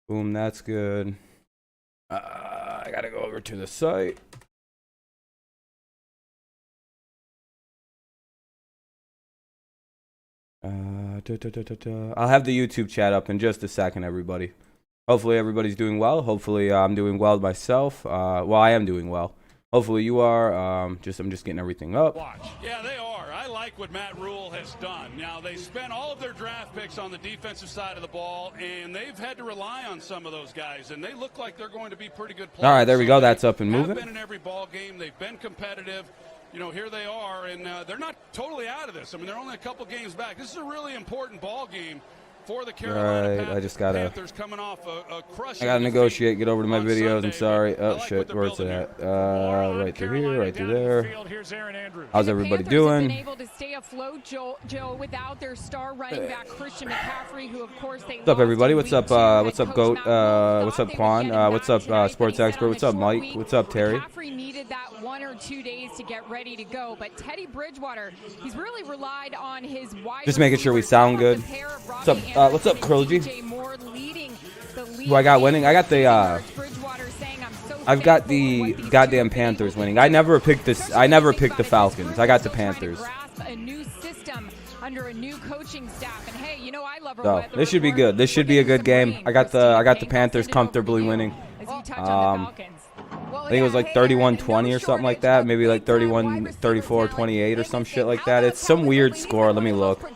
Boom, that's good. I gotta go over to the site. I'll have the YouTube chat up in just a second, everybody. Hopefully everybody's doing well. Hopefully I'm doing well myself. Well, I am doing well. Hopefully you are. I'm just getting everything up. Yeah, they are. I like what Matt Rule has done. Now, they spent all of their draft picks on the defensive side of the ball, and they've had to rely on some of those guys, and they look like they're going to be pretty good players. All right, there we go. That's up and moving. They've been in every ball game. They've been competitive. You know, here they are, and they're not totally out of this. I mean, they're only a couple games back. This is a really important ball game for the Carolina Panthers coming off a crushing. I gotta negotiate. Get over to my videos. I'm sorry. Oh shit, where's it at? Right through here, right through there. How's everybody doing? Been able to stay afloat, Joe, without their star running back Christian McCaffrey, who of course they. What's up, everybody? What's up? What's up, Goat? What's up, Quan? What's up, Sports Expert? What's up, Mike? What's up, Terry? McCaffrey needed that 1 or 2 days to get ready to go, but Teddy Bridgewater, he's really relied on his wide. Just making sure we sound good. What's up? What's up, Curly G? Who I got winning? I got the I've got the goddamn Panthers winning. I never picked this. I never picked the Falcons. I got the Panthers. A new system under a new coaching staff, and hey, you know I love so this should be good. This should be a good game. I got the Panthers comfortably winning. I think it was like 31-20 or something like that. Maybe like 31-34-28 or some shit like that. It's some weird score. Let me look.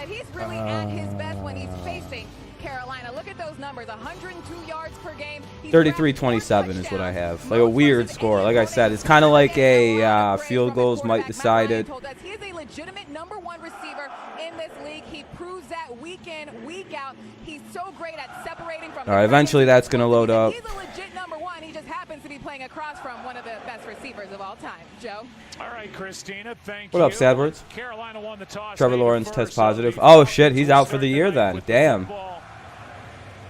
He's really at his best when he's facing Carolina. Look at those numbers, 102 yards per game. 33-27 is what I have. Like a weird score. Like I said, it's kind of like a field goals might decide it. He is a legitimate #1 receiver in this league. He proves that week in, week out. He's so great at separating from. All right, eventually that's going to load up. He's a legit #1. He just happens to be playing across from one of the best receivers of all time. Joe. All right, Christina, thank you. What up, Sadwards? Carolina won the toss. Trevor Lawrence test positive. Oh shit, he's out for the year then. Damn.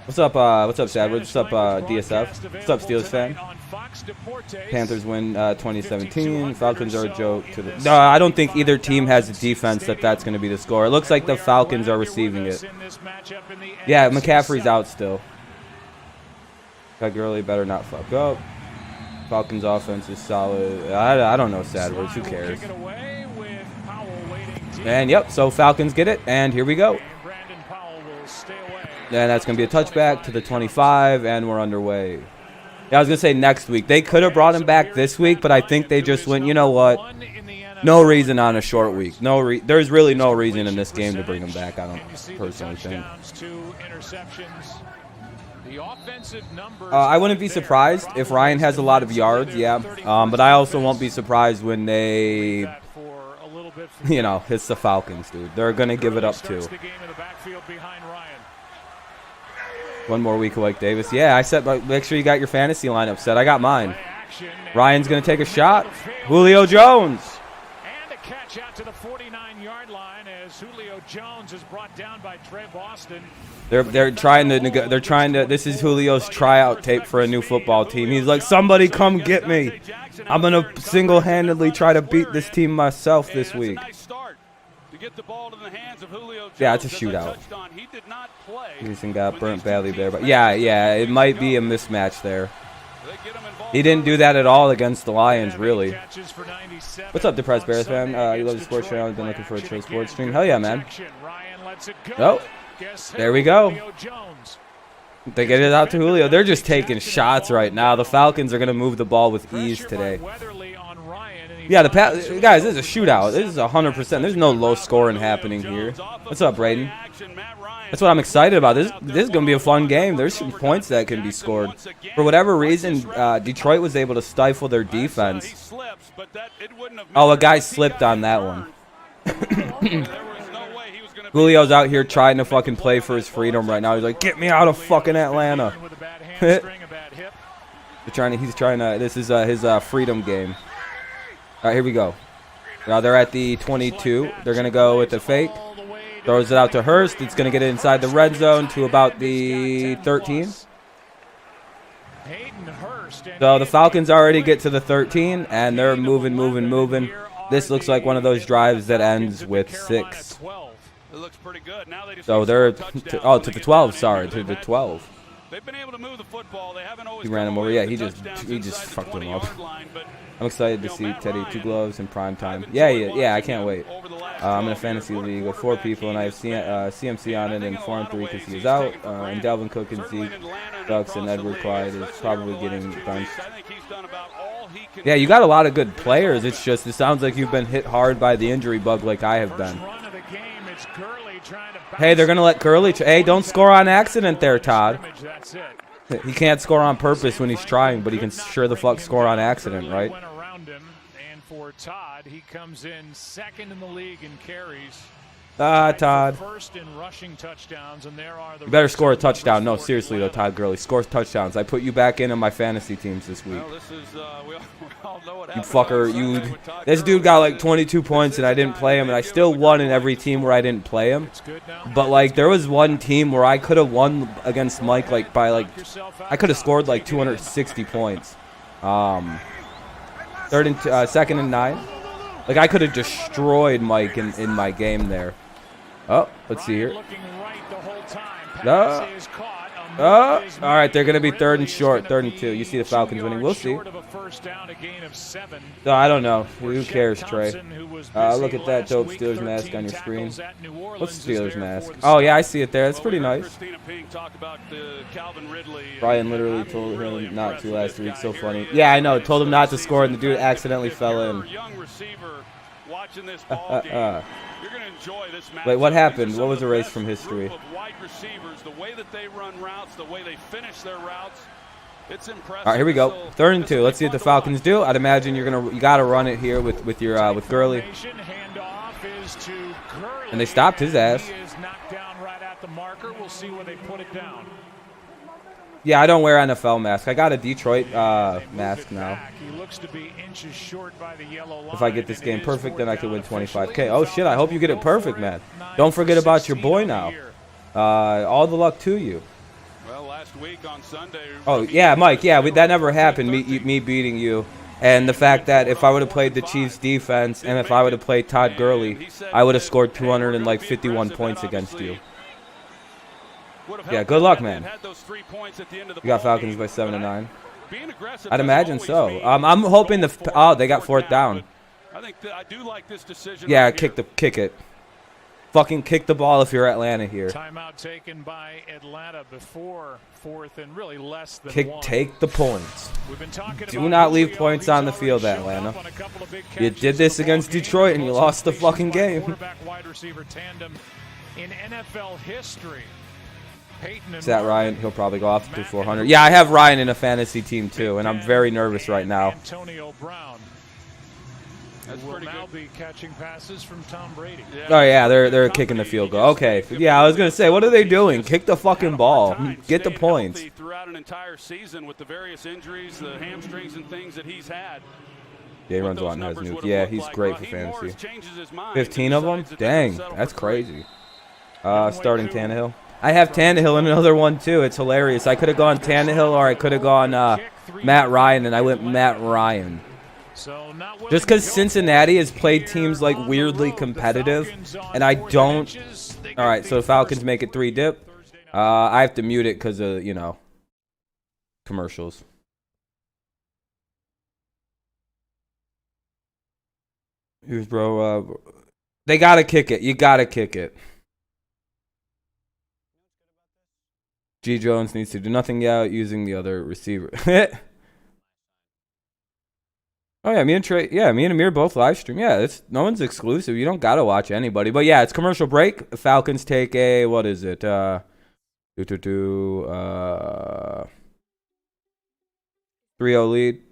What's up, Sadwards? What's up, DSF? What's up, Steelers fan? Panthers win 2017. Falcons are a joke. No, I don't think either team has a defense that's going to be the score. It looks like the Falcons are receiving it. Yeah, McCaffrey's out still. That Gurley better not fuck up. Falcons offense is solid. I don't know, Sadwards. Who cares? And yep, so Falcons get it, and here we go. And that's going to be a touchback to the 25, and we're underway. Yeah, I was going to say next week. They could have brought him back this week, but I think they just went, you know what? No reason on a short week. There's really no reason in this game to bring him back, I don't personally think. I wouldn't be surprised if Ryan has a lot of yards, yeah. But I also won't be surprised when they, you know, it's the Falcons, dude. They're going to give it up too. One more week like Davis. Yeah, I said make sure you got your fantasy lineup set. I got mine. Ryan's going to take a shot. Julio Jones. And a catch out to the 49-yard line as Julio Jones is brought down by Trev Austin. They're trying to this is Julio's tryout tape for a new football team. He's like, somebody come get me. I'm going to single-handedly try to beat this team myself this week. Yeah, it's a shootout. Houston got burnt badly there, but yeah, it might be a mismatch there. He didn't do that at all against the Lions, really. What's up, Depressed Bears fan? You love the sports channel. I've been looking for a chill sports stream. Hell yeah, man. Oh, there we go. They get it out to Julio. They're just taking shots right now. The Falcons are going to move the ball with ease today. Yeah, guys, this is a shootout. This is 100%. There's no low scoring happening here. What's up, Braden? That's what I'm excited about. This is going to be a fun game. There's some points that can be scored. For whatever reason, Detroit was able to stifle their defense. Oh, a guy slipped on that one. Julio's out here trying to fucking play for his freedom right now. He's like, get me out of fucking Atlanta. He's trying to. This is his freedom game. All right, here we go. Now they're at the 22. They're going to go with the fake. Throws it out to Hurst. It's going to get it inside the red zone to about the 13. So the Falcons already get to the 13, and they're moving. This looks like one of those drives that ends with 6. It looks pretty good. Now they just So they're to the 12. Sorry, to the 12. They've been able to move the football. They haven't always He ran him over. Yeah, he just fucked him up. Line, but, I'm excited to see Teddy 2 gloves in prime time. Yeah, I can't wait. I'm in a fantasy league with 4 people, and I have CMC on it and 4 and 3 because he is out. And Dalvin Cook and Zeke Ducks and Edward Clyde is probably getting benched. Yeah, you got a lot of good players. It's just, it sounds like you've been hit hard by the injury bug like I have been. Hey, they're going to let Gurley. Hey, don't score on accident there, Todd. He can't score on purpose when he's trying, but he can sure the fuck score on accident, right? And for Todd, he comes in second in the league in carries. Todd. First in rushing touchdowns, and there are the You better score a touchdown. No, seriously though, Todd Gurley. Score touchdowns. I put you back in my fantasy teams this week. Well, this is, we all know what you fucker. This dude got like 22 points, and I didn't play him, and I still won in every team where I didn't play him. But, like, there was one team where I could have won against Mike, like, by, like, I could have scored, like, 260 points. Second and 9. Like, I could have destroyed Mike in my game there. Oh, let's see here. All right, they're going to be 3rd and short, 3rd and 2. You see the Falcons winning. We'll see. No, I don't know. Who cares, Trey? Look at that dope Steelers mask on your screen. What's Steelers mask? Oh, yeah, I see it there. It's pretty nice. Brian literally told him not to last week. So funny. Yeah, I know. Told him not to score, and the dude accidentally fell in. Wait, what happened? What was erased from history? The way that they run routes, the way they finish their routes, it's impressive. All right, here we go. 3rd and 2. Let's see what the Falcons do. I'd imagine you gotta run it here with Gurley. And they stopped his ass. Yeah, I don't wear NFL mask. I got a Detroit mask now. If I get this game perfect, then I could win 25K. Oh shit! I hope you get it perfect, man. Don't forget about your boy now. All the luck to you. Well, last week on Sunday. Oh yeah, Mike. Yeah, that never happened. Me beating you, and the fact that if I would have played the Chiefs defense and if I would have played Todd Gurley, I would have scored 251 points against you. Yeah, good luck, man. You got Falcons by 7 to 9. I'd imagine so. I'm hoping they got 4th down. I do like this decision. Yeah, kick it. Fucking kick the ball if you're Atlanta here. Timeout taken by Atlanta before 4th and really less than take the points. Do not leave points on the field, Atlanta. You did this against Detroit and you lost the fucking game. Wide receiver tandem in NFL history. Is that Ryan? He'll probably go off to 400. Yeah, I have Ryan in a fantasy team too, and I'm very nervous right now. Antonio Brown will now be catching passes from Tom Brady. Oh yeah, they're kicking the field goal. Okay, yeah, I was gonna say, what are they doing? Kick the fucking ball. Get the points. Throughout an entire season with the various injuries, the hamstrings and things that he's had. Yeah, he runs a lot and has nukes. Yeah, he's great for fantasy. 15 of them? Dang, that's crazy. Starting Tannehill. I have Tannehill in another one too. It's hilarious. I could have gone Tannehill or I could have gone Matt Ryan, and I went Matt Ryan. Just because Cincinnati has played teams like weirdly competitive, and I don't. All right, so the Falcons make it 3-dip. I have to mute it because of commercials. Here's bro. They gotta kick it. You gotta kick it. G. Jones needs to do nothing yet using the other receiver. Oh yeah, me and Amir both live stream. Yeah, no one's exclusive. You don't gotta watch anybody. But yeah, it's commercial break. The Falcons take a 3-0 lead.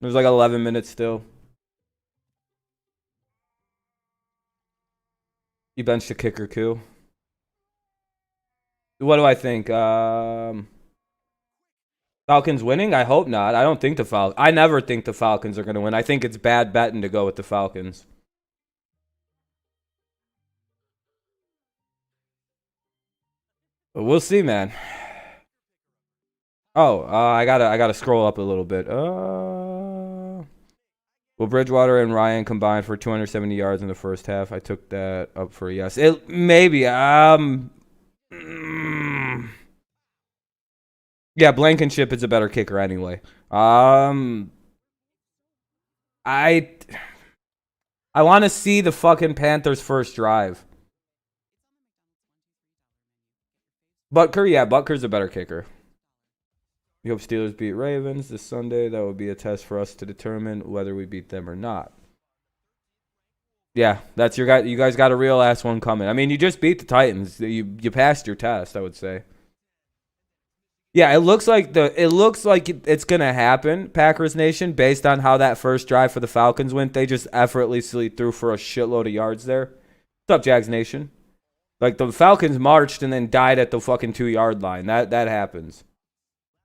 There's like 11 minutes still. You benched the kicker too. What do I think? Falcons winning? I hope not. I don't think I never think the Falcons are going to win. I think it's bad betting to go with the Falcons. But we'll see, man. Oh, I gotta scroll up a little bit. Will Bridgewater and Ryan combine for 270 yards in the first half? I took that up for a yes. It maybe. Yeah, Blankenship is a better kicker anyway. I want to see the fucking Panthers' first drive. Butker's a better kicker. We hope Steelers beat Ravens this Sunday. That would be a test for us to determine whether we beat them or not. Yeah, that's your guy. You guys got a real ass one coming. I mean, you just beat the Titans. You passed your test, I would say. Yeah, it looks like it's gonna happen, Packers Nation, based on how that first drive for the Falcons went. They just effortlessly threw for a shitload of yards there. What's up, Jags Nation? Like the Falcons marched and then died at the fucking 2-yard line. That happens.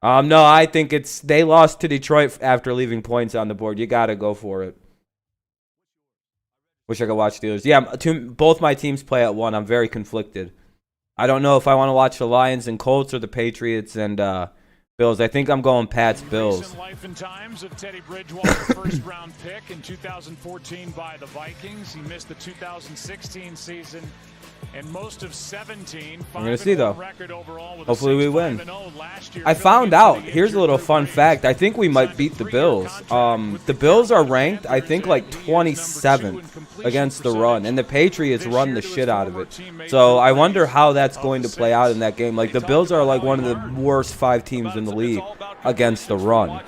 No, I think they lost to Detroit after leaving points on the board. You gotta go for it. Wish I could watch Steelers. Yeah, both my teams play at 1. I'm very conflicted. I don't know if I want to watch the Lions and Colts or the Patriots and Bills. I think I'm going Pats Bills. Recent life and times of Teddy Bridgewater, first-round pick in 2014 by the Vikings. He missed the 2016 season and most of 17. I'm going to see, though. Hopefully we win. 5-0 I found out. Here's a little fun fact. I think we might beat the Bills. The Bills are ranked, I think, like 27th against the run. And the Patriots run the shit out of it. So I wonder how that's going to play out in that game. Like, the Bills are like one of the worst 5 teams in the league against the run.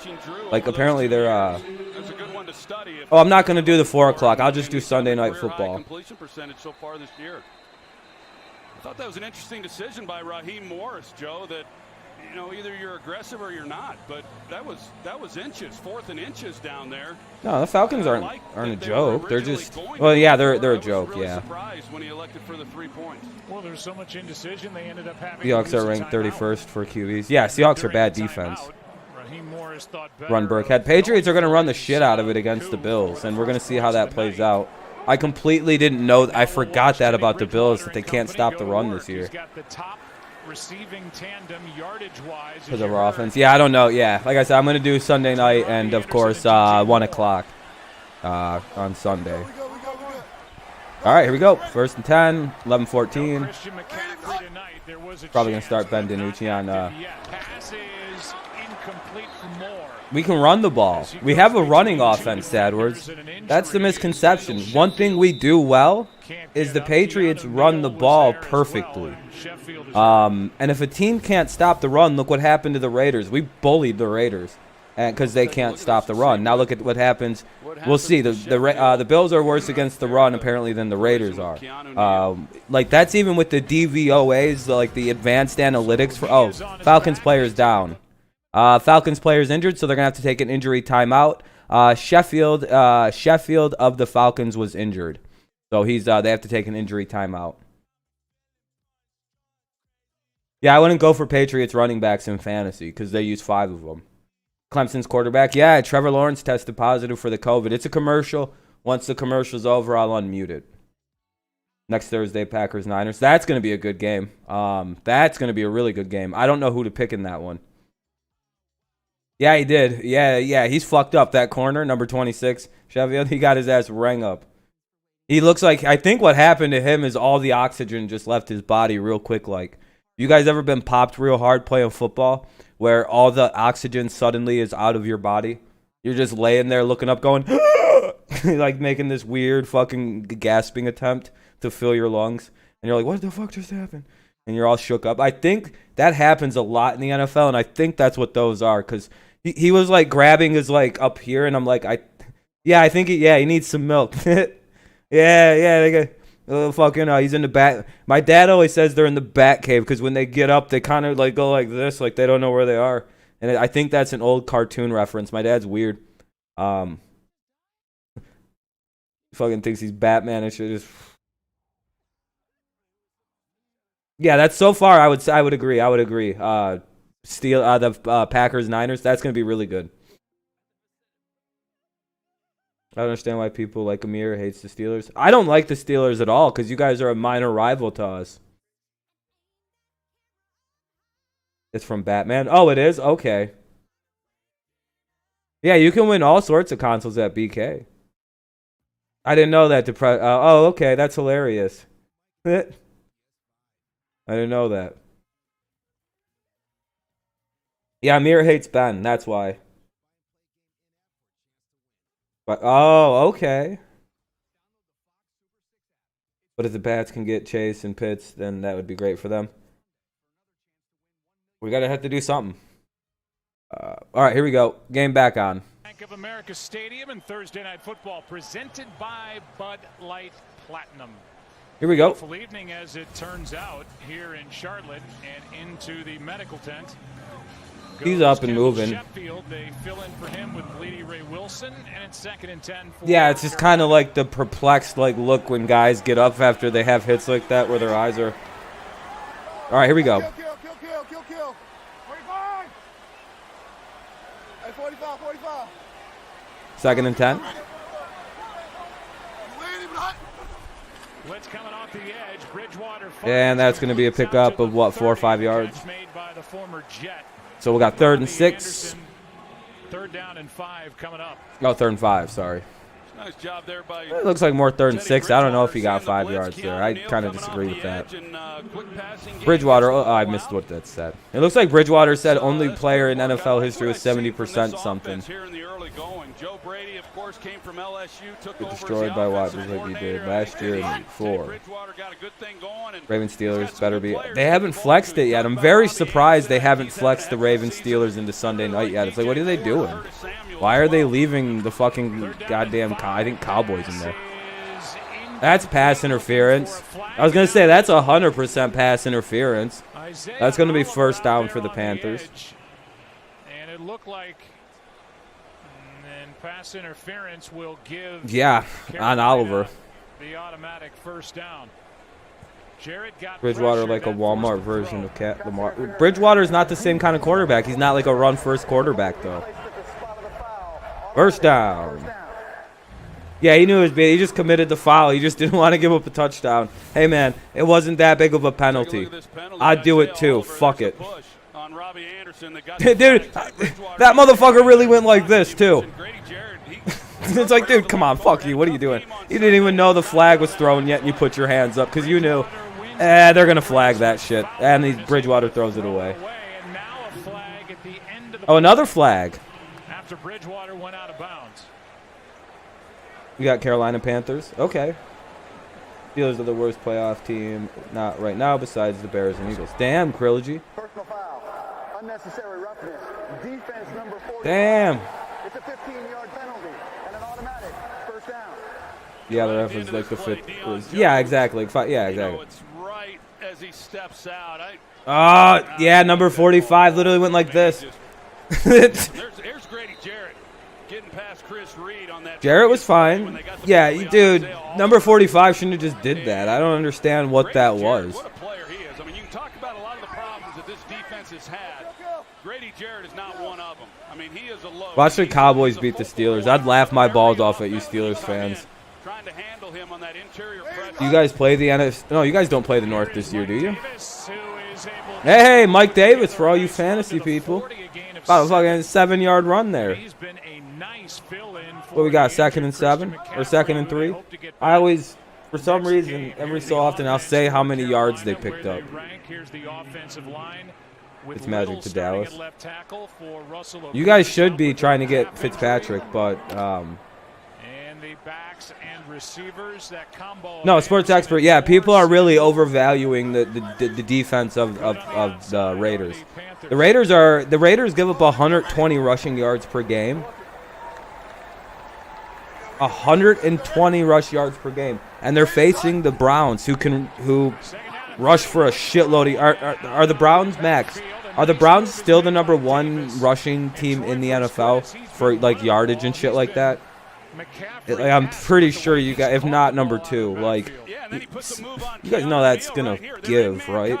Like, apparently they're... Oh, I'm not going to do the 4 o'clock. I'll just do Sunday Night Football. I thought that was an interesting decision by Raheem Morris, Joe, that, you know, either you're aggressive or you're not. But that was inches, 4th and inches down there. No, the Falcons aren't a joke. They're just, well, yeah, they're a joke, really yeah. Surprised when he elected for the 3 points. Well, there's so much indecision they ended up having. Seahawks are ranked 31st for QBs. Yeah, Seahawks are bad defense. Run Burkhead. Patriots are going to run the shit out of it against the Bills, and we're going to see how that plays out. I completely didn't know. I forgot that about the Bills, that they can't stop the run this year. Because of our offense. Yeah, I don't know. Yeah, like I said, I'm going to do Sunday night and, of course, 1 o'clock on Sunday. All right, here we go. 1st and 10, 11-14. Probably going to start Ben DiNucci on... We can run the ball. We have a running offense, Edwards. That's the misconception. One thing we do well is the Patriots run the ball perfectly. And if a team can't stop the run, look what happened to the Raiders. We bullied the Raiders because they can't stop the run. Now look at what happens. We'll see. The Bills are worse against the run, apparently, than the Raiders are. Like, that's even with the DVOAs, like the advanced analytics. Oh, Falcons players down. Falcons players injured, so they're going to have to take an injury timeout. Sheffield of the Falcons was injured. So they have to take an injury timeout. Yeah, I wouldn't go for Patriots running backs in fantasy because they use 5 of them. Clemson's quarterback. Yeah, Trevor Lawrence tested positive for the COVID. It's a commercial. Once the commercial's over, I'll unmute it. Next Thursday, Packers-Niners. That's going to be a good game. That's going to be a really good game. I don't know who to pick in that one. Yeah, he did. Yeah, he's fucked up. That corner, number 26, Sheffield, he got his ass rang up. He looks like, I think what happened to him is all the oxygen just left his body real quick. Like, you guys ever been popped real hard playing football where all the oxygen suddenly is out of your body? You're just laying there looking up going, like making this weird fucking gasping attempt to fill your lungs. And you're like, what the fuck just happened? And you're all shook up. I think that happens a lot in the NFL, and I think that's what those are because he was like grabbing his like up here, and I'm like, I think he needs some milk. They got fucking he's in the back. My dad always says they're in the bat cave because when they get up, they kind of like go like this, like they don't know where they are. And I think that's an old cartoon reference. My dad's weird. Fucking thinks he's Batman and shit. Yeah, that's so far. I would agree. The Packers-Niners. That's gonna be really good. I don't understand why people like Amir hates the Steelers. I don't like the Steelers at all because you guys are a minor rival to us. It's from Batman. Oh, it is? Okay. Yeah, you can win all sorts of consoles at BK. I didn't know that. Oh, okay. That's hilarious. I didn't know that. Yeah, Amir hates Ben. That's why. But oh, okay. But if the Bats can get Chase and Pitts, then that would be great for them. We gotta have to do something. All right, here we go. Game back on. Bank of America Stadium and Thursday Night Football presented by Bud Light Platinum. Here we go. Beautiful evening as it turns out here in Charlotte and into the medical tent. He's up and moving. Sheffield, they fill in for him with Bleedy Ray Wilson, and it's 2nd and 10. Yeah, it's just kind of like the perplexed look when guys get up after they have hits like that where their eyes are. All right, here we go. Kill. 45. Hey, 45. 2nd and 10. Blitz coming off the edge. Bridgewater. And that's going to be a pickup of what, 4 or 5 yards. Made by the former Jet. So we got 3rd and 6. 3rd down and 5 coming up. Oh, 3rd and 5. Sorry. Nice job there by It looks like more 3rd and 6. I don't know if he got 5 yards there. I kind of disagree with that. Bridgewater. Oh, I missed what that said. It looks like Bridgewater said only player in NFL history with 70% something. Get destroyed by what like he did last year and before. Ravens Steelers better be. They haven't flexed it yet. I'm very surprised they haven't flexed the Ravens Steelers into Sunday night yet. It's like, what are they doing? Why are they leaving the fucking goddamn Cowboys in there? That's pass interference. I was going to say that's 100% pass interference. That's going to be 1st down for the Panthers. And it looked like pass interference will give on Oliver. The automatic 1st down. Jared got Bridgewater like a Walmart version of Lamar. Bridgewater is not the same kind of quarterback. He's not like a run-first quarterback, though. 1st down. Yeah, he knew it was bad. He just committed the foul. He just didn't want to give up a touchdown. Hey, man, it wasn't that big of a penalty. I'd do it, too. Fuck it. Dude, that motherfucker really went like this, too. It's like, dude, come on, fuck you. What are you doing? You didn't even know the flag was thrown yet, and you put your hands up because you knew. They're going to flag that shit. And Bridgewater throws it away. Oh, another flag. After Bridgewater went out of bounds. We got Carolina Panthers. Okay. Steelers are the worst playoff team, not right now, besides the Bears and Eagles. Damn, Trilogy. Personal foul. Unnecessary roughness. Defense number 4. Damn. It's a 15-yard penalty and an automatic 1st down. Yeah, the ref was like the 5th. Yeah, exactly. Yeah, exactly. It's right as he steps out. Yeah, number 45 literally went like this. There's Grady Jarrett getting past Chris Reed on that. Jarrett was fine. Yeah, dude, number 45 shouldn't have just did that. I don't understand what that was. What a player he is. I mean, you can talk about a lot of the problems that this defense has had. Grady Jarrett is not one of them. I mean, he is a low. Watch the Cowboys beat the Steelers. I'd laugh my balls off at you Steelers fans. Trying to handle him on that interior press. You guys play the NFC? No, you guys don't play the North this year, do you? Hey, Mike Davis for all you fantasy people. About a fucking 7-yard run there. What we got, 2nd and 7 or 2nd and 3? I always, for some reason, every so often I'll say how many yards they picked up. It's magic to Dallas. You guys should be trying to get Fitzpatrick, but no, sports expert. Yeah, people are really overvaluing the defense of the Raiders. The Raiders give up 120 rushing yards per game. 120 rush yards per game, and they're facing the Browns, who rush for a shitload. Are the Browns, Max? Are the Browns still the number 1 rushing team in the NFL for like yardage and shit like that? I'm pretty sure you guys, if not number 2, like you guys know that's gonna give, right?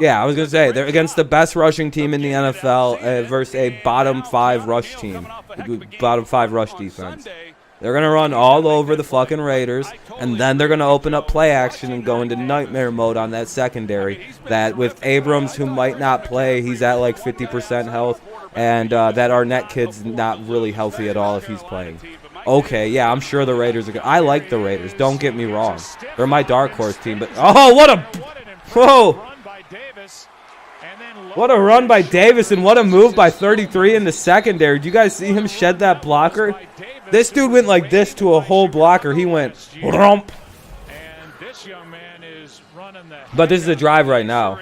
Yeah, I was gonna say they're against the best rushing team in the NFL versus a bottom 5 rush team, bottom 5 rush defense. They're going to run all over the fucking Raiders, and then they're going to open up play action and go into nightmare mode on that secondary. That with Abrams, who might not play, he's at like 50% health. And that Arnett kid's not really healthy at all if he's playing. Okay, yeah, I'm sure the Raiders are good. I like the Raiders. Don't get me wrong. They're my dark horse team. But oh, what a whoa! What a run by Davis and what a move by 33 in the secondary. Did you guys see him shed that blocker? This dude went like this to a whole blocker. He went rump. But this is a drive right now.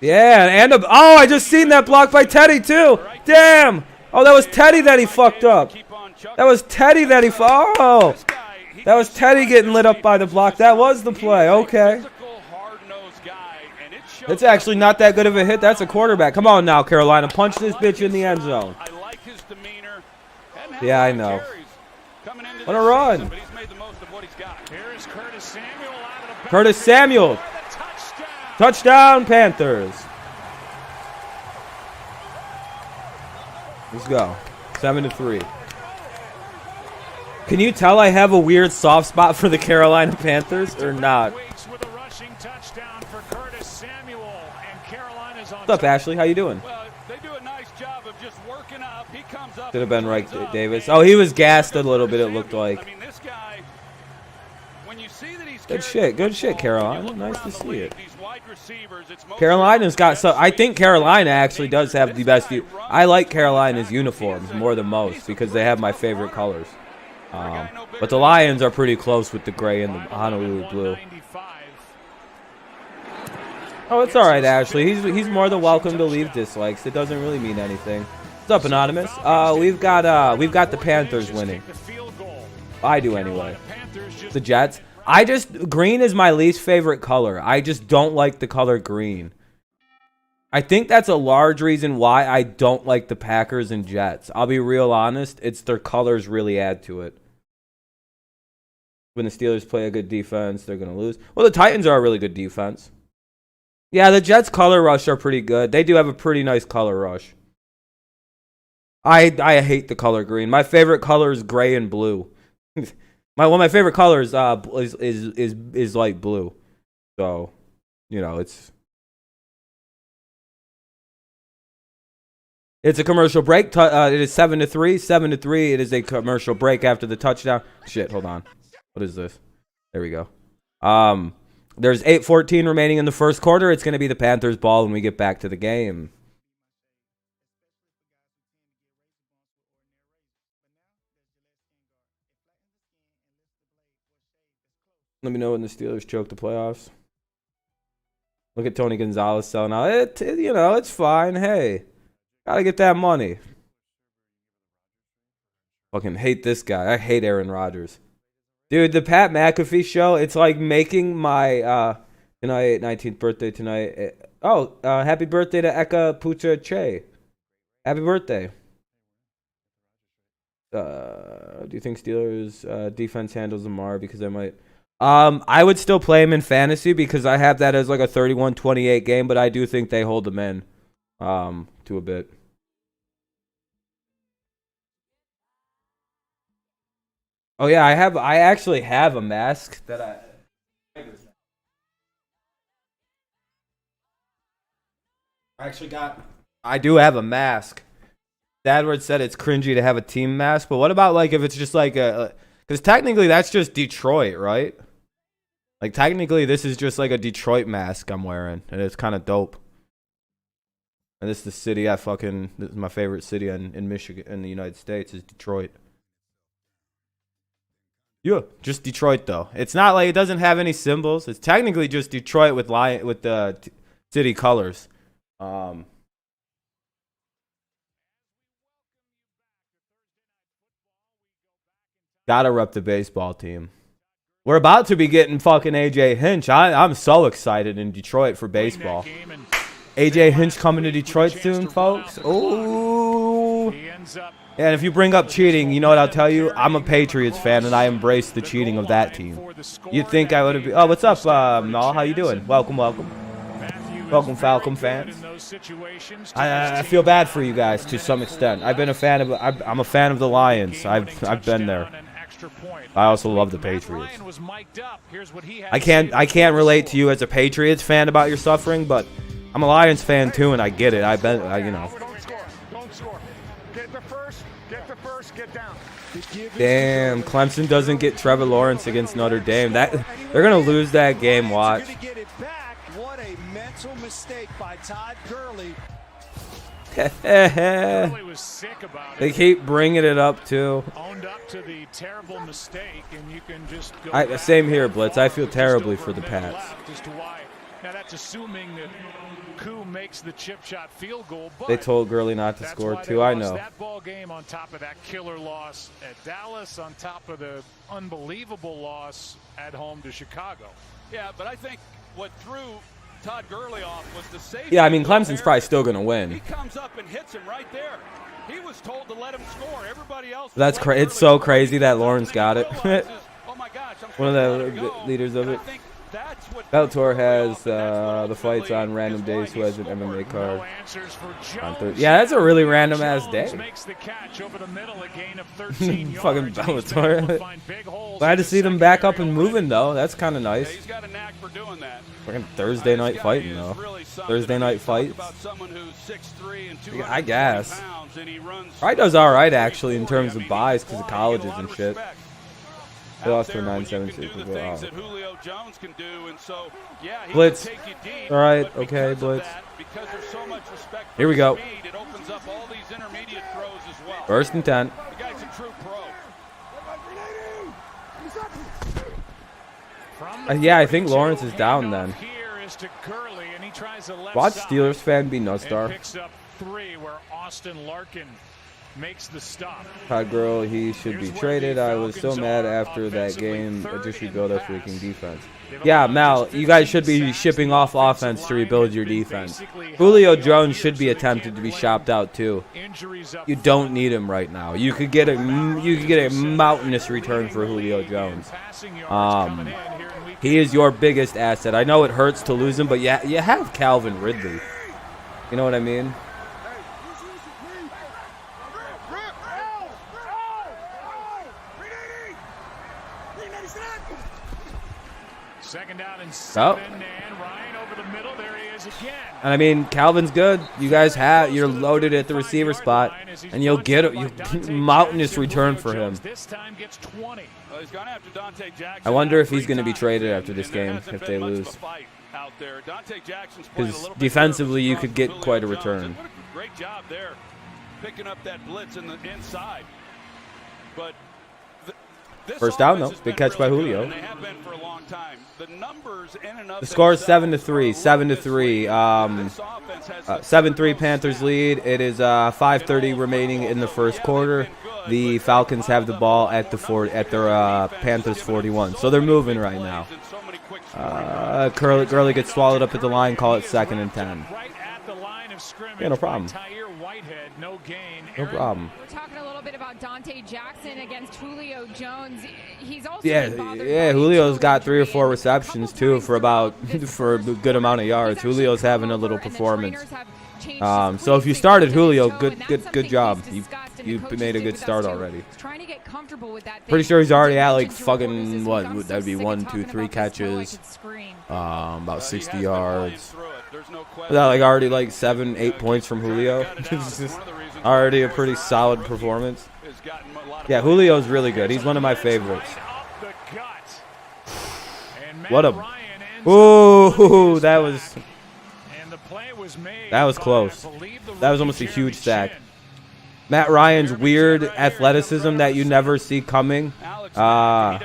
Yeah, and oh, I just seen that block by Teddy too. Damn. Oh, that was Teddy that he fucked up. That was Teddy that he oh. That was Teddy getting lit up by the block. That was the play. Okay. It's actually not that good of a hit. That's a quarterback. Come on now, Carolina. Punch this bitch in the end zone. Yeah, I know. What a run. Curtis Samuel. Touchdown, Panthers. Let's go. 7-3. Can you tell I have a weird soft spot for the Carolina Panthers or not? What's up, Ashley? How you doing? Should have been right, Davis. Oh, he was gassed a little bit, it looked like. Good shit, Carolina. Nice to see it. Carolina's got so. I think Carolina actually does have the best. I like Carolina's uniforms more than most because they have my favorite colors. But the Lions are pretty close with the gray and the Honolulu blue. Oh, it's all right, Ashley. He's more than welcome to leave dislikes. It doesn't really mean anything. What's up, Anonymous? We've got the Panthers winning. I do anyway. The Jets. Green is my least favorite color. I just don't like the color green. I think that's a large reason why I don't like the Packers and Jets. I'll be real honest. It's their colors really add to it. When the Steelers play a good defense, they're going to lose. Well, the Titans are a really good defense. Yeah, the Jets' color rush are pretty good. They do have a pretty nice color rush. I hate the color green. My favorite color is gray and blue. One of my favorite colors is light blue. So, you know, it's a commercial break. It is 7-3. 7-3. It is a commercial break after the touchdown. Shit, hold on. What is this? There we go. There's 8:14 remaining in the first quarter. It's going to be the Panthers' ball when we get back to the game. Let me know when the Steelers choke the playoffs. Look at Tony Gonzalez selling out. It's fine. Hey, gotta get that money. Fucking hate this guy. I hate Aaron Rodgers. Dude, the Pat McAfee show, it's like making my 19th birthday tonight. Happy birthday to Eka Pucha Che. Happy birthday. Do you think Steelers defense handles Lamar? Because I might... I would still play him in fantasy because I have that as like a 31-28 game, but I do think they hold him in to a bit. Oh yeah, I actually have a mask that I do have a mask. Dadward said it's cringy to have a team mask, but what about like if it's just like because technically that's just Detroit, right? Like technically this is just like a Detroit mask I'm wearing, and it's kind of dope. And this is the city this is my favorite city in Michigan, in the United States, is Detroit. Yeah, just Detroit though. It's not like it doesn't have any symbols. It's technically just Detroit with the city colors. Gotta rep the baseball team. We're about to be getting fucking AJ Hinch. I'm so excited in Detroit for baseball. AJ Hinch coming to Detroit soon, folks. Ooh. And if you bring up cheating, you know what I'll tell you? I'm a Patriots fan, and I embrace the cheating of that team. You'd think I would have been... Oh, what's up, Mel? How you doing? Welcome. Welcome, Falcon fans. I feel bad for you guys to some extent. I'm a fan of the Lions. I've been there. I also love the Patriots. I can't relate to you as a Patriots fan about your suffering, but I'm a Lions fan too, and I get it. I bet, you know. Don't score. Don't score. Get the first. Get the first. Get down. Damn, Clemson doesn't get Trevor Lawrence against Notre Dame. They're gonna lose that game. Watch. What a mental mistake by Todd Gurley. Was sick about it. They keep bringing it up too. Owned up to the terrible mistake, and you can just go same here, Blitz. I feel terribly for the Pats. As to why. Now that's assuming that Koo makes the chip shot field goal. But They told Gurley not to score too. I know. That ball game on top of that killer loss at Dallas, on top of the unbelievable loss at home to Chicago. Yeah, but I think what threw Todd Gurley off was the safety. Yeah, I mean Clemson's probably still gonna win. He comes up and hits him right there. He was told to let him score. Everybody else. That's it's so crazy that Lawrence got it. Oh my gosh, One of the leaders of it. Bellator has the fights on random days. Who has an MMA card on Thursday? Yeah, that's a really random ass day. Fucking Bellator. Glad to see them back up and moving though. That's kind of nice. He's got a knack for doing that. Fucking Thursday night fighting though. Thursday night fights. I guess. Probably does all right actually in terms of buys because of colleges and shit. They lost for 9-7. Blitz. All right, okay, Blitz. Here we go. First and 10. Yeah, I think Lawrence is down then. Watch Steelers fan be Nutstar. Picks up 3 where Austin Larkin makes the stop. Todd Gurley, he should be traded. I was so mad after that game. I just rebuild our freaking defense. Yeah, Mal, you guys should be shipping off offense to rebuild your defense. Julio Jones should be attempted to be shopped out too. You don't need him right now. You could get a mountainous return for Julio Jones. He is your biggest asset. I know it hurts to lose him, but yeah, you have Calvin Ridley. You know what I mean? Second down and 7, and Ryan over the middle. There he is again. And I mean, Calvin's good. You guys you're loaded at the receiver spot, and you'll get a mountainous return for him. This time gets 20. I wonder if he's going to be traded after this game if they lose. Because defensively, you could get quite a return. Great job there, picking up that blitz in the inside. But first down though, big catch by Julio. They have been for a long time. The score is 7-3. 7-3. 7-3 Panthers lead. It is 5:30 remaining in the first quarter. The Falcons have the ball at their Panthers 41. So they're moving right now. Gurley gets swallowed up at the line. Call it 2nd and 10. Yeah, no problem. No problem. We're talking a little bit about Dante Jackson against Julio Jones. He's also Julio's got 3 or 4 receptions too for a good amount of yards. Julio's having a little performance. So if you started Julio, good job. You made a good start already. Pretty sure he's already at like fucking what? That'd be 1, 2, 3 catches, about 60 yards. Is that like already like 7, 8 points from Julio? This is already a pretty solid performance. Yeah, Julio's really good. He's one of my favorites. What a... Ooh, that was close. That was almost a huge sack. Matt Ryan's weird athleticism that you never see coming. That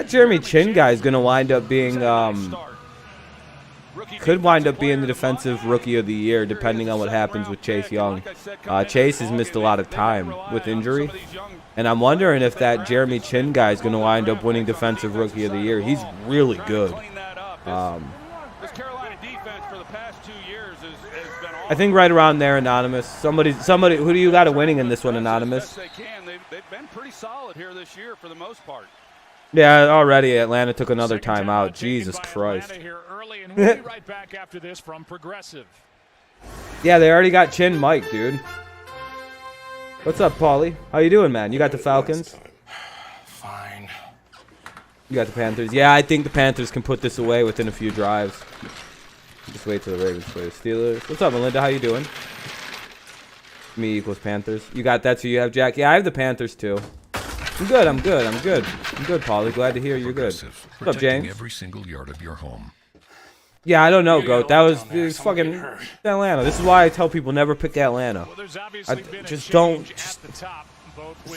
Jeremy Chin guy is going to wind up being... could wind up being the defensive rookie of the year depending on what happens with Chase Young. Chase has missed a lot of time with injury, and I'm wondering if that Jeremy Chin guy is going to wind up winning defensive rookie of the year. He's really good. I think right around there, Anonymous. Somebody. Who do you got winning in this one, Anonymous? They've been pretty solid here this year for the most part. Yeah, already Atlanta took another timeout. Jesus Christ. Right back after this from Progressive. Yeah, they already got Chin Mike, dude. What's up, Paulie? How you doing, man? You got the Falcons? Fine. You got the Panthers? Yeah, I think the Panthers can put this away within a few drives. Just wait till the Ravens play the Steelers. What's up, Melinda? How you doing? Me equals Panthers. You got that, so you have Jack? Yeah, I have the Panthers, too. I'm good, I'm good, I'm good. I'm good, Paulie. Glad to hear you're good. What's up, James? Every single yard of your home. Yeah, I don't know, Goat. That was fucking Atlanta. This is why I tell people never pick Atlanta. I just don't.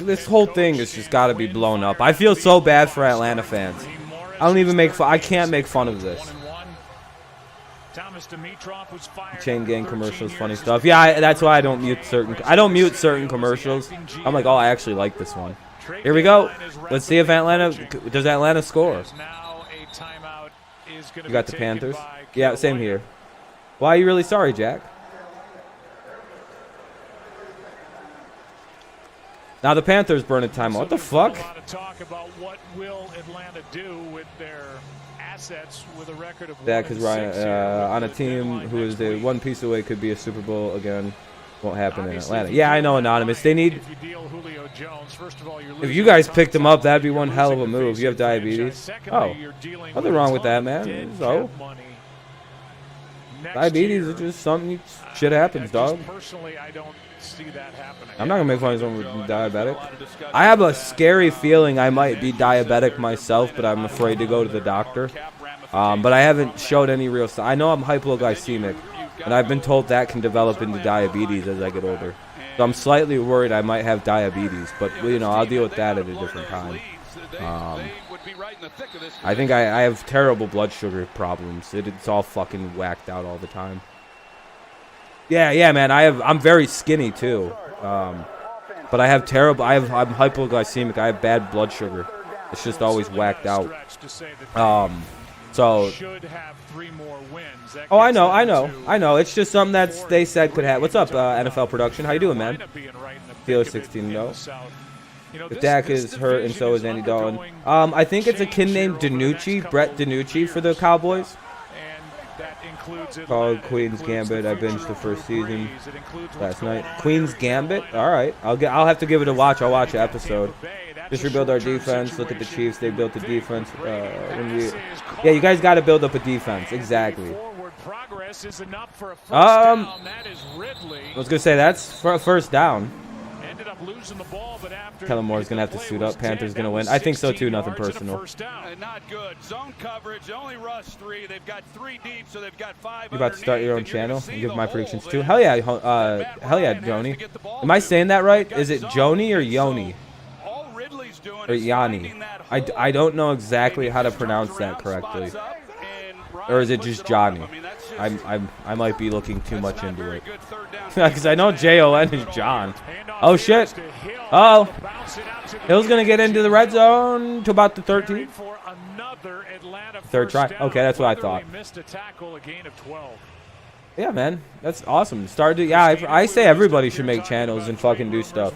This whole thing has just got to be blown up. I feel so bad for Atlanta fans. I don't even make fun. I can't make fun of this. Chain gang commercials, funny stuff. Yeah, that's why I don't mute certain. I don't mute certain commercials. I'm like, oh, I actually like this one. Here we go. Let's see if does Atlanta score. You got the Panthers. Yeah, same here. Why are you really sorry, Jack? Now the Panthers burn a timeout. What the fuck? Yeah, because Ryan, on a team who is the one piece away, could be a Super Bowl again. Won't happen in Atlanta. Yeah, I know, Anonymous. They need. If you guys picked him up, that'd be one hell of a move. You have diabetes. Oh, nothing wrong with that, man. So, diabetes is just something. Shit happens, dog. I'm not gonna make fun of someone with diabetic. I have a scary feeling I might be diabetic myself, but I'm afraid to go to the doctor. But I haven't showed any real signs. I know I'm hypoglycemic, and I've been told that can develop into diabetes as I get older. So I'm slightly worried I might have diabetes, but you know, I'll deal with that at a different time. I think I have terrible blood sugar problems. It's all fucking whacked out all the time. Yeah, man. I'm very skinny too, but I have terrible. I'm hypoglycemic. I have bad blood sugar. It's just always whacked out. So. Oh, I know. It's just something that they said could happen. What's up, NFL production? How you doing, man? Steelers 16-0. If Dak is hurt, and so is Andy Dalton. I think it's a kid named DiNucci, Brett DiNucci for the Cowboys. Called Queen's Gambit. I binged the first season last night. Queen's Gambit. All right, I'll have to give it a watch. I'll watch an episode. Just rebuild our defense. Look at the Chiefs. They built the defense. Yeah, you guys got to build up a defense. Exactly. I was gonna say that's for a first down. Kellen Moore's gonna have to suit up. Panthers gonna win. I think so too. Nothing personal. Not good. Zone coverage. Only rush 3. They've got 3 deep, so they've got 5. You about to start your own channel and give my predictions too? Hell yeah, Joni. Am I saying that right? Is it Joni or Yoni? Or Yanni? I don't know exactly how to pronounce that correctly. Or is it just Johnny? I might be looking too much into it. Because I know Jon is John. Oh shit. Oh. Hill's gonna get into the red zone to about the 13th. Third try. Okay, that's what I thought. Yeah, man, that's awesome. I say everybody should make channels and fucking do stuff.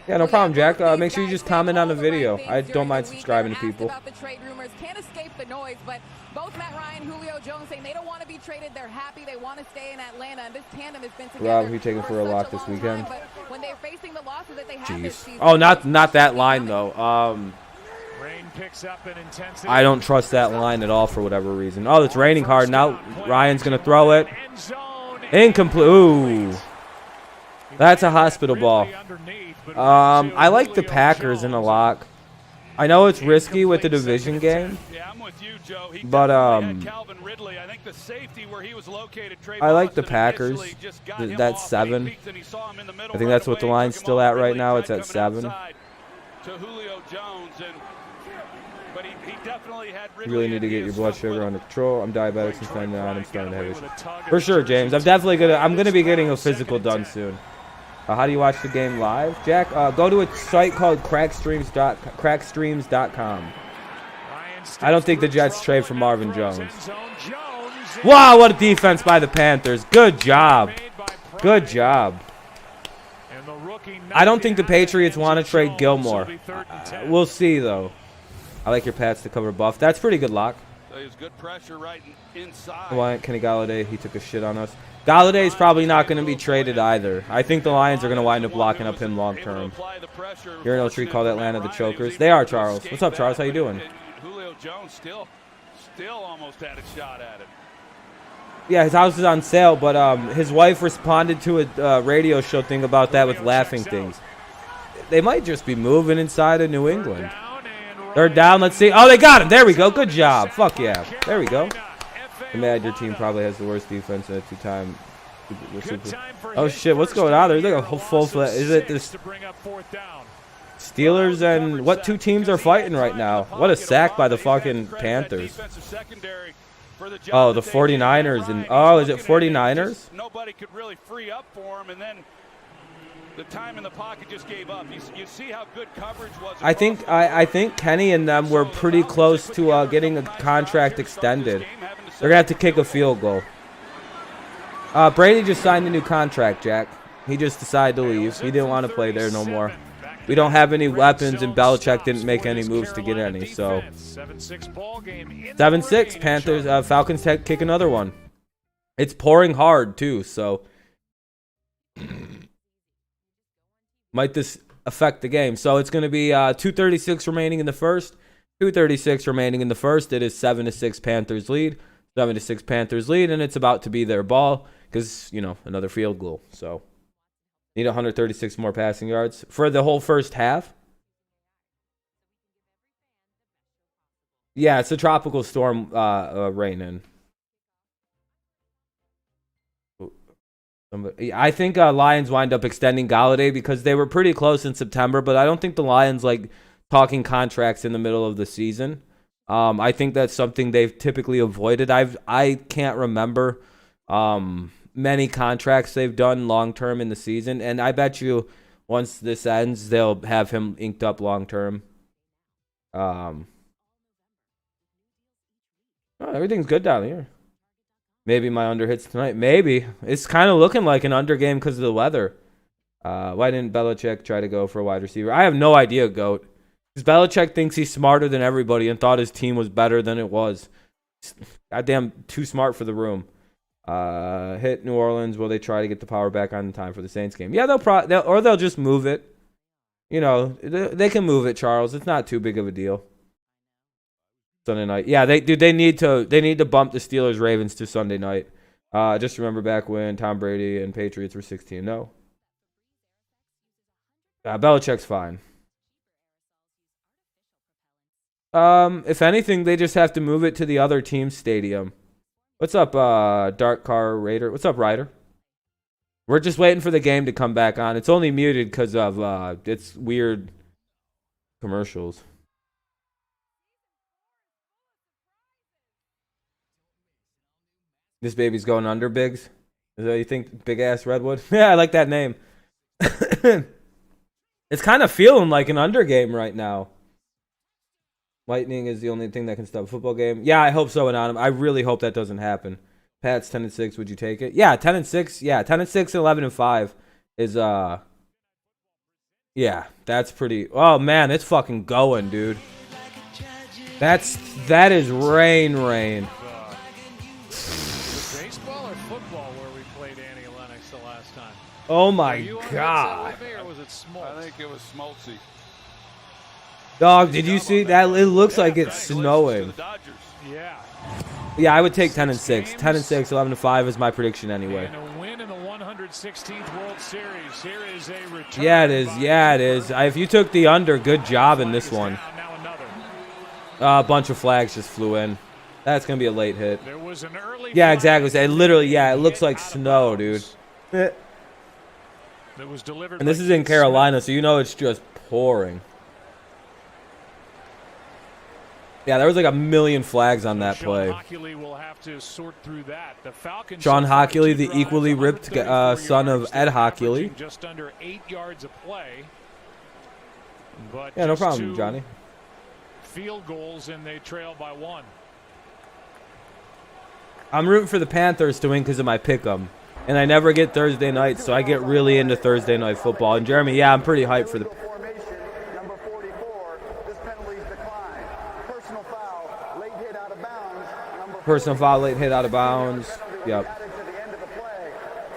Yeah, no problem, Jack. Make sure you just comment on the video. I don't mind subscribing to people. The trade rumors can't escape the noise, but both Matt Ryan, Julio Jones saying they don't want to be traded. They're happy. They want to stay in Atlanta, and this tandem has been together. Rob, who you taking for a lock this weekend? But when they're facing the losses that they have this season, oh, not that line though. I don't trust that line at all for whatever reason. Oh, it's raining hard now. Ryan's gonna throw it. Incomplete. Ooh, that's a hospital ball. I like the Packers in a lock. I know it's risky with the division game, but I like the Packers. That's 7. I think that's what the line's still at right now. It's at 7. You really need to get your blood sugar under control. I'm diabetic since 99. I'm starting to have issues. For sure, James. I'm gonna be getting a physical done soon. How do you watch the game live, Jack? Go to a site called crackstreams.com. I don't think the Jets trade for Marvin Jones. Wow, what a defense by the Panthers. Good job. Good job. I don't think the Patriots want to trade Gilmore. We'll see, though. I like your Pats to cover buff. That's pretty good lock. Good pressure right inside. Why Kenny Galladay? He took a shit on us. Galladay's probably not going to be traded either. I think the Lions are going to wind up locking up him long term. Urinal Tree called Atlanta the chokers. They are, Charles. What's up, Charles? How you doing? Julio Jones still Still almost had a shot at it. Yeah, his house is on sale, but his wife responded to a radio show thing about that with laughing things. They might just be moving inside of New England. They're down. Let's see. Oh, they got him. There we go. Good job. Fuck yeah. There we go. I'm mad your team probably has the worst defense in a two-time. Oh, shit. What's going on? There's like a whole full flat. Is it this Steelers and what two teams are fighting right now? What a sack by the fucking Panthers. Oh, the 49ers. And oh, is it 49ers? Nobody could really free up for him, and then the time in the pocket just gave up. You see how good coverage was. I think Kenny and them were pretty close to getting a contract extended. They're gonna have to kick a field goal. Brady just signed a new contract, Jack. He just decided to leave. He didn't want to play there no more. We don't have any weapons, and Belichick didn't make any moves to get any. So 7-6 Panthers. Falcons kick another one. It's pouring hard too, so might this affect the game. So it's going to be 2:36 remaining in the first. 2:36 remaining in the first. It is 7-6 Panthers lead. 7-6 Panthers lead, and it's about to be their ball because, you know, another field goal. So need 136 more passing yards for the whole first half. Yeah, it's a tropical storm raining. I think Lions wind up extending Galladay because they were pretty close in September, but I don't think the Lions like talking contracts in the middle of the season. I think that's something they've typically avoided. I can't remember many contracts they've done long term in the season, and I bet you once this ends, they'll have him inked up long term. Oh, everything's good down here. Maybe my under hits tonight. Maybe. It's kind of looking like an under game because of the weather. Why didn't Belichick try to go for a wide receiver? I have no idea, GOAT. Because Belichick thinks he's smarter than everybody and thought his team was better than it was. Goddamn, too smart for the room. Hit New Orleans. Will they try to get the power back on time for the Saints game? Yeah, they'll just move it. You know, they can move it, Charles. It's not too big of a deal. Sunday night. Yeah, they need to bump the Steelers Ravens to Sunday night. Just remember back when Tom Brady and Patriots were 16-0. Belichick's fine. If anything, they just have to move it to the other team's stadium. What's up, Dark Car Raider? What's up, Ryder? We're just waiting for the game to come back on. It's only muted because of it's weird commercials. This baby's going under, Biggs. Is that what you think, Big Ass Redwood? Yeah, I like that name. It's kind of feeling like an under game right now. Lightning is the only thing that can stop a football game. Yeah, I hope so, Anonymous. I really hope that doesn't happen. Pat's 10-6. Would you take it? Yeah, 10-6. Yeah, 10-6 and 11-5 is yeah, that's pretty. Oh man, it's fucking going, dude. That is rain. Oh my God. Or was it Smoltz? I think it was Smoltzy. Dog, did you see that? It looks like it's snowing. Yeah, I would take 10-6. 10-6, 11-5 is my prediction anyway. Yeah, it is. Yeah, it is. If you took the under, good job in this one. A bunch of flags just flew in. That's going to be a late hit. Yeah, exactly. It literally, yeah, it looks like snow, dude. And this is in Carolina, so you know it's just pouring. Yeah, there was like a million flags on that play. Sean Hockley, the equally ripped son of Ed Hockley. Just under 8 yards of play. But yeah, no problem, Johnny. Field goals and they trail by 1. I'm rooting for the Panthers to win because of my pick'em. And I never get Thursday nights, so I get really into Thursday night football. And Jeremy, yeah, I'm pretty hyped for the Number 44, this penalty's declined. Personal foul, late hit out of bounds. Personal foul, late hit out of bounds. Yep.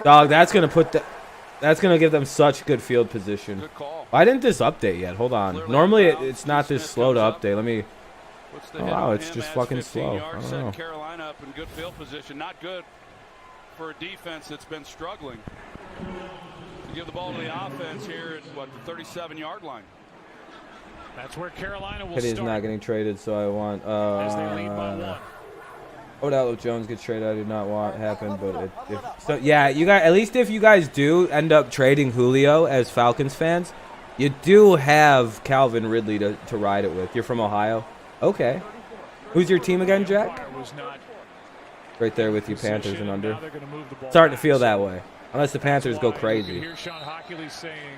Dog, that's gonna give them such good field position. Why didn't this update yet? Hold on. Normally it's not this slow to update. Let me Oh, wow, it's just fucking slow. I don't know. Carolina up in good field position. Not good for a defense that's been struggling. You give the ball to the offense here at, what, the 37-yard line. That's where Carolina will Kitty's start. not getting traded, so I want As they lead by 1. Odell Jones gets traded. I do not want happen, but so yeah, you guys, at least if you guys do end up trading Julio as Falcons fans, you do have Calvin Ridley to ride it with. You're from Ohio? Okay. Who's your team again, Jack? Right there with you, Panthers and under. Starting to feel that way. Unless the Panthers go crazy.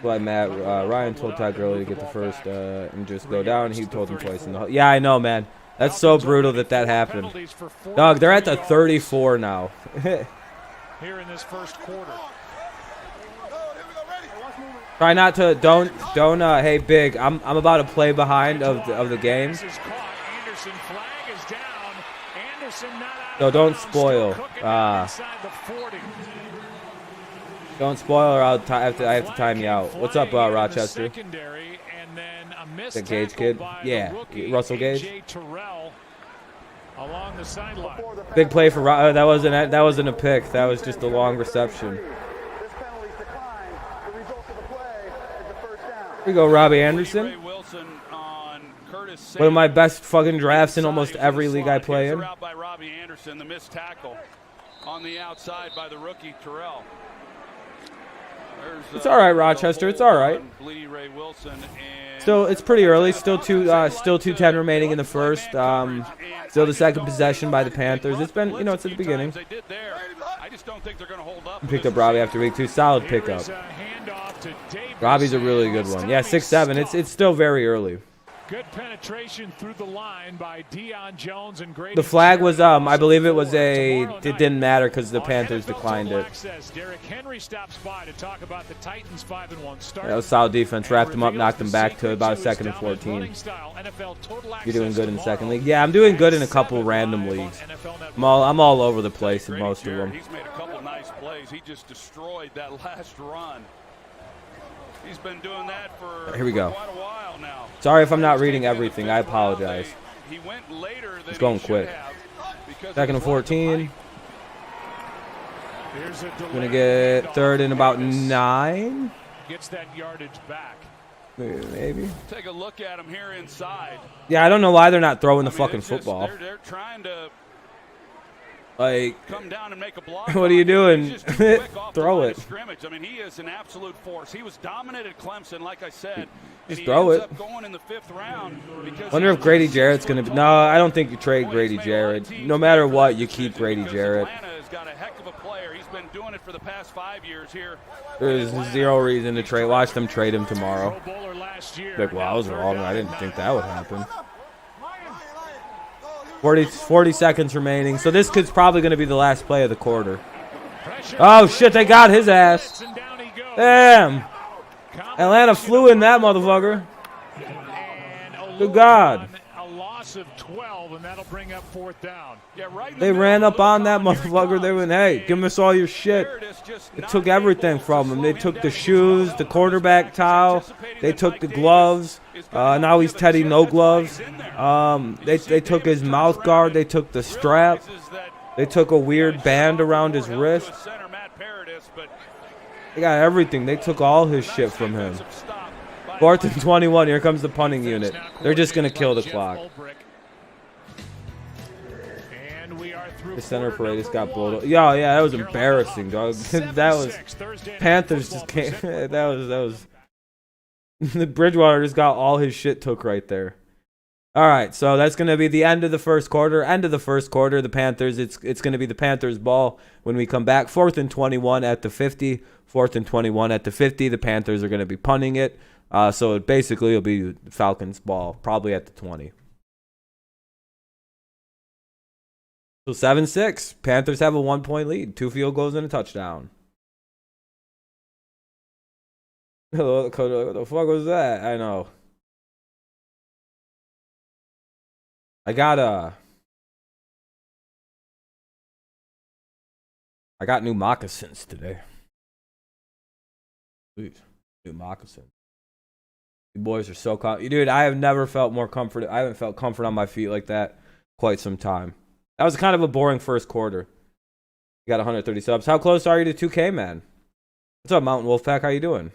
Well, Matt Ryan told Todd Gurley to get the first and just go down. He told him twice in the. Yeah, I know, man. That's so brutal that happened. Dog, they're at the 34 now. Here in this first quarter. Try not to don't hey Big, I'm about to play behind of the game. No, don't spoil. Don't spoil or I have to time you out. What's up, Rochester? The Gage kid? Yeah, Russell Gage. Along the sideline. Big play for that wasn't a pick. That was just a long reception. Here we go, Robbie Anderson. One of my best fucking drafts in almost every league I play in. By Robbie Anderson, the missed tackle on the outside by the rookie Terrell. It's all right, Rochester. It's all right. Still, it's pretty early. Still 2:10 remaining in the first. Still the second possession by the Panthers. It's been, it's at the beginning. Picked up Robbie after week 2. Solid pickup. Robbie's a really good one. Yeah, 6'7". It's still very early. Good penetration through the line by Deion Jones and Grady. The flag was, I believe it didn't matter because the Panthers declined it. Derrick Henry stops by to talk about the Titans' 5-1 start. That was solid defense. Wrapped them up, knocked them back to about a 2nd and 14. You're doing good in the second league. Yeah, I'm doing good in a couple random leagues. I'm all over the place in most of them. He's made a couple nice plays. He just destroyed that last run. He's been doing that for Here we go. quite a while now. Sorry if I'm not reading everything. I apologize. He went later than It's going quick. 2nd and 14. Gonna get 3rd and about 9. Gets that yardage back. Maybe. Take a look at him here inside. Yeah, I don't know why they're not throwing the fucking football. They're trying to come down and make a block. What are you doing? Throw it. Scrimmage. I mean, he is an absolute force. He was dominant at Clemson, like I said. Just throw it. Up going in the 5th round Wonder if Grady Jarrett's going to be. No, I don't think you trade Grady Jarrett. No matter what, you keep Grady Jarrett. Atlanta has got a heck of a player. He's been doing it for the past 5 years here. There's zero reason to trade. Watch them trade him tomorrow. Like, well, I was wrong. I didn't think that would happen. 40 seconds remaining. So this kid's probably going to be the last play of the quarter. Oh, shit, they got his ass. Damn. Atlanta flew in that motherfucker. Good God. A loss of 12, and that'll bring up 4th down. They ran up on that motherfucker. They went, hey, give us all your shit. They took everything from him. They took the shoes, the quarterback towel. They took the gloves. Now he's Teddy no gloves. They took his mouth guard. They took the strap. They took a weird band around his wrist. They got everything. They took all his shit from him. 4th and 21. Here comes the punting unit. They're just going to kill the clock. The center Paredes got blown up. Yeah, that was embarrassing, dog. That was Panthers just came. that was the Bridgewater just got all his shit took right there. All right, so that's going to be the end of the first quarter. The Panthers, it's going to be the Panthers' ball when we come back. 4th and 21 at the 50. 4th and 21 at the 50. The Panthers are going to be punting it. So basically it'll be the Falcons' ball, probably at the 20. So 7-6. Panthers have a 1-point lead. 2 field goals and a touchdown. What the fuck was that? I know. I got new moccasins today. Please. New moccasins. You boys are so dude, I have never felt more comfort. I haven't felt comfort on my feet like that quite some time. That was kind of a boring first quarter. You got 130 subs. How close are you to 2K, man? What's up, Mountain Wolfpack? How you doing?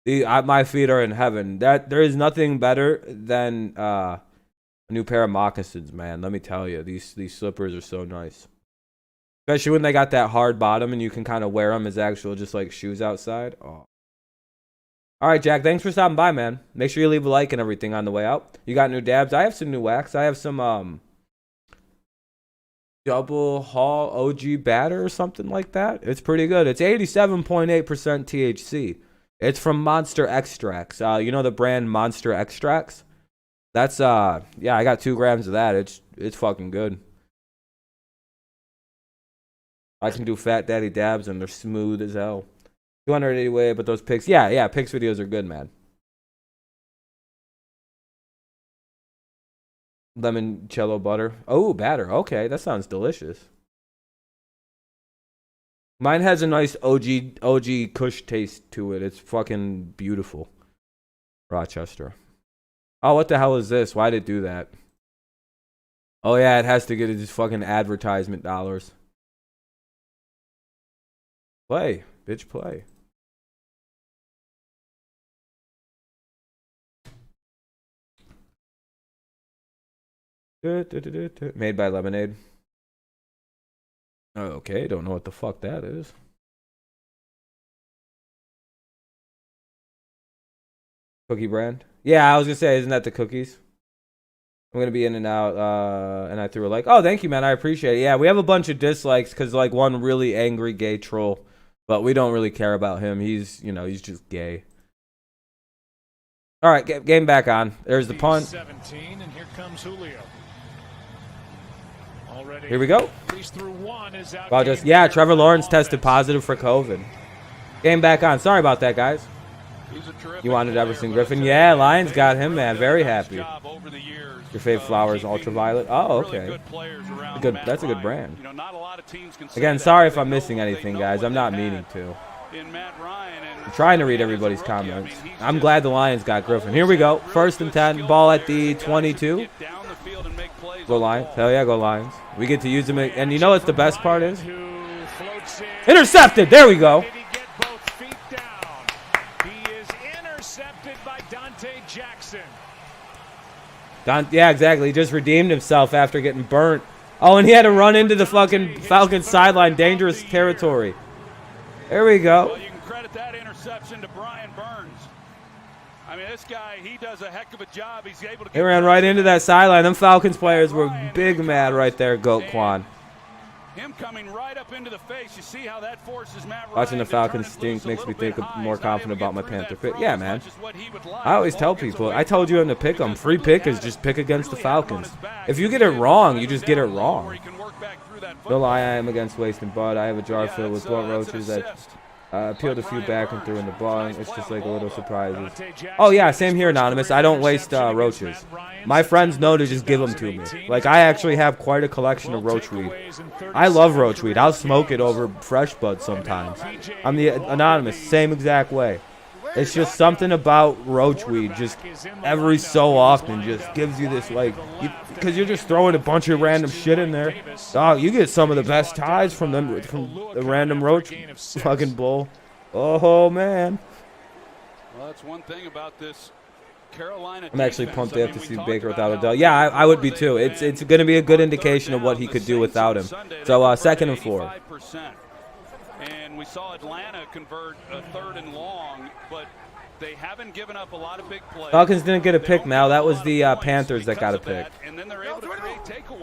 My feet are in heaven. There is nothing better than a new pair of moccasins, man. Let me tell you, these slippers are so nice. Especially when they got that hard bottom and you can kind of wear them as actual just like shoes outside. Oh. All right, Jack. Thanks for stopping by, man. Make sure you leave a like and everything on the way out. You got new dabs? I have some new wax. I have some double haul OG batter or something like that. It's pretty good. It's 87.8% THC. It's from Monster Extracts. You know the brand Monster Extracts? That's yeah, I got 2 grams of that. It's fucking good. I can do Fat Daddy dabs and they're smooth as hell. 280 way, but those pics, yeah, pics videos are good, man. Limoncello butter. Oh, batter. Okay, that sounds delicious. Mine has a nice OG Kush taste to it. It's fucking beautiful. Rochester. Oh, what the hell is this? Why did it do that? Oh yeah, it has to get these fucking advertisement dollars. Play, bitch, play. Made by Lemonade. Oh, okay, don't know what the fuck that is. Cookie brand? Yeah, I was gonna say, isn't that the cookies? I'm gonna be in and out, and I threw a like. Oh, thank you, man. I appreciate it. Yeah, we have a bunch of dislikes because like one really angry gay troll, but we don't really care about him. He's, you know, he's just gay. All right, game back on. There's the punt. 17, and here comes Julio. Already here we go. Well, just yeah, Trevor Lawrence tested positive for COVID. Game back on. Sorry about that, guys. You wanted Everson Griffin? Yeah, Lions got him, man. Very happy. Your fave flowers, ultraviolet. Oh, okay. Good. That's a good brand. Again, sorry if I'm missing anything, guys. I'm not meaning to. I'm trying to read everybody's comments. I'm glad the Lions got Griffin. Here we go. 1st and 10. Ball at the 22. Go Lions. Hell yeah, go Lions. We get to use them. And you know what the best part is? Intercepted. There we go. Yeah, exactly. He just redeemed himself after getting burnt. Oh, and he had to run into the fucking Falcons sideline. Dangerous territory. There we go. Well, you can credit that interception to Brian Burns. I mean, this guy, he does a heck of a job. He's able to. He ran right into that sideline. Them Falcons players were big mad right there, Goat Quan. Him coming right up into the face. You see how that forces Matt Ryan. Watching the Falcons stink makes me think more confident about my Panther pick. Yeah, man. I always tell people, I told you in the pick them. Free pick is just pick against the Falcons. If you get it wrong, you just get it wrong. No lie, I am against wasting bud. I have a jar filled with blunt roaches that peeled a few back and threw in the bung. It's just like a little surprises. Oh yeah, same here, Anonymous. I don't waste roaches. My friends know to just give them to me. Like, I actually have quite a collection of roach weed. I love roach weed. I'll smoke it over fresh bud sometimes. I'm the Anonymous, same exact way. It's just something about roach weed, just every so often, just gives you this, like, because you're just throwing a bunch of random shit in there. Dog, you get some of the best ties from the random roach fucking bull. Oh, man. Well, that's one thing about this Carolina. I'm actually pumped they have to see Baker without Odell. Yeah, I would be too. It's going to be a good indication of what he could do without him. So 2nd and 4. And we saw Atlanta convert a 3rd and long, but they haven't given up a lot of big plays. Falcons didn't get a pick, Mal. That was the Panthers that got a pick.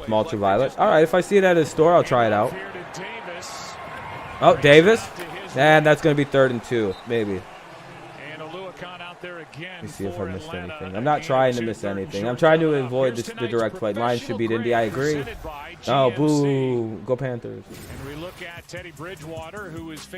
Ultraviolet. All right, if I see it at his store, I'll try it out. Oh, Davis? And that's going to be 3rd and 2, maybe. Let me see if I missed anything. I'm not trying to miss anything. I'm trying to avoid the direct flight. Lions should beat Indy. I agree. Oh, boo. Go Panthers.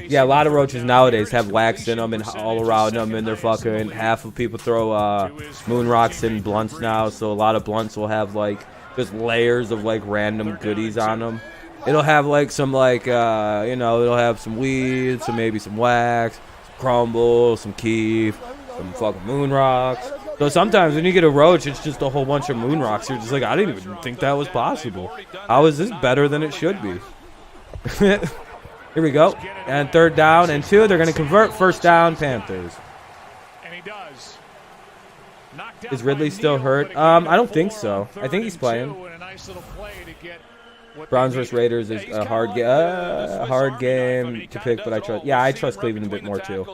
Yeah, a lot of roaches nowadays have wax in them and all around them, and they're fucking, half of people throw moon rocks in blunts now, so a lot of blunts will have, like, just layers of, like, random goodies on them. It'll have, like, some, like, you know, it'll have some weed, maybe some wax, some crumble, some keef. Some fucking moon rocks. So sometimes when you get a roach, it's just a whole bunch of moon rocks. You're just like, I didn't even think that was possible. How is this better than it should be? Here we go. And 3rd down and 2. They're going to convert. 1st down, Panthers. And he does. Is Ridley still hurt? I don't think so. I think he's playing. Browns vs. Raiders is a hard game to pick, but I trust. Yeah, I trust Cleveland a bit more too.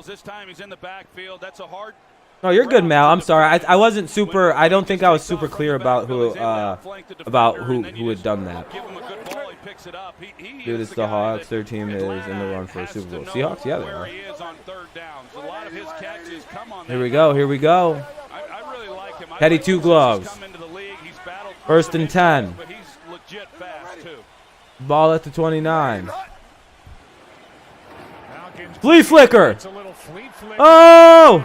No, you're good, Mal. I'm sorry. I wasn't super. I don't think I was super clear about who had done that. Dude, it's the Hawks. Their team is in the run for a Super Bowl. Seahawks? Yeah, they are. Here we go. Here we go. Teddy two gloves. 1st and 10. Ball at the 29. Flea flicker. Oh!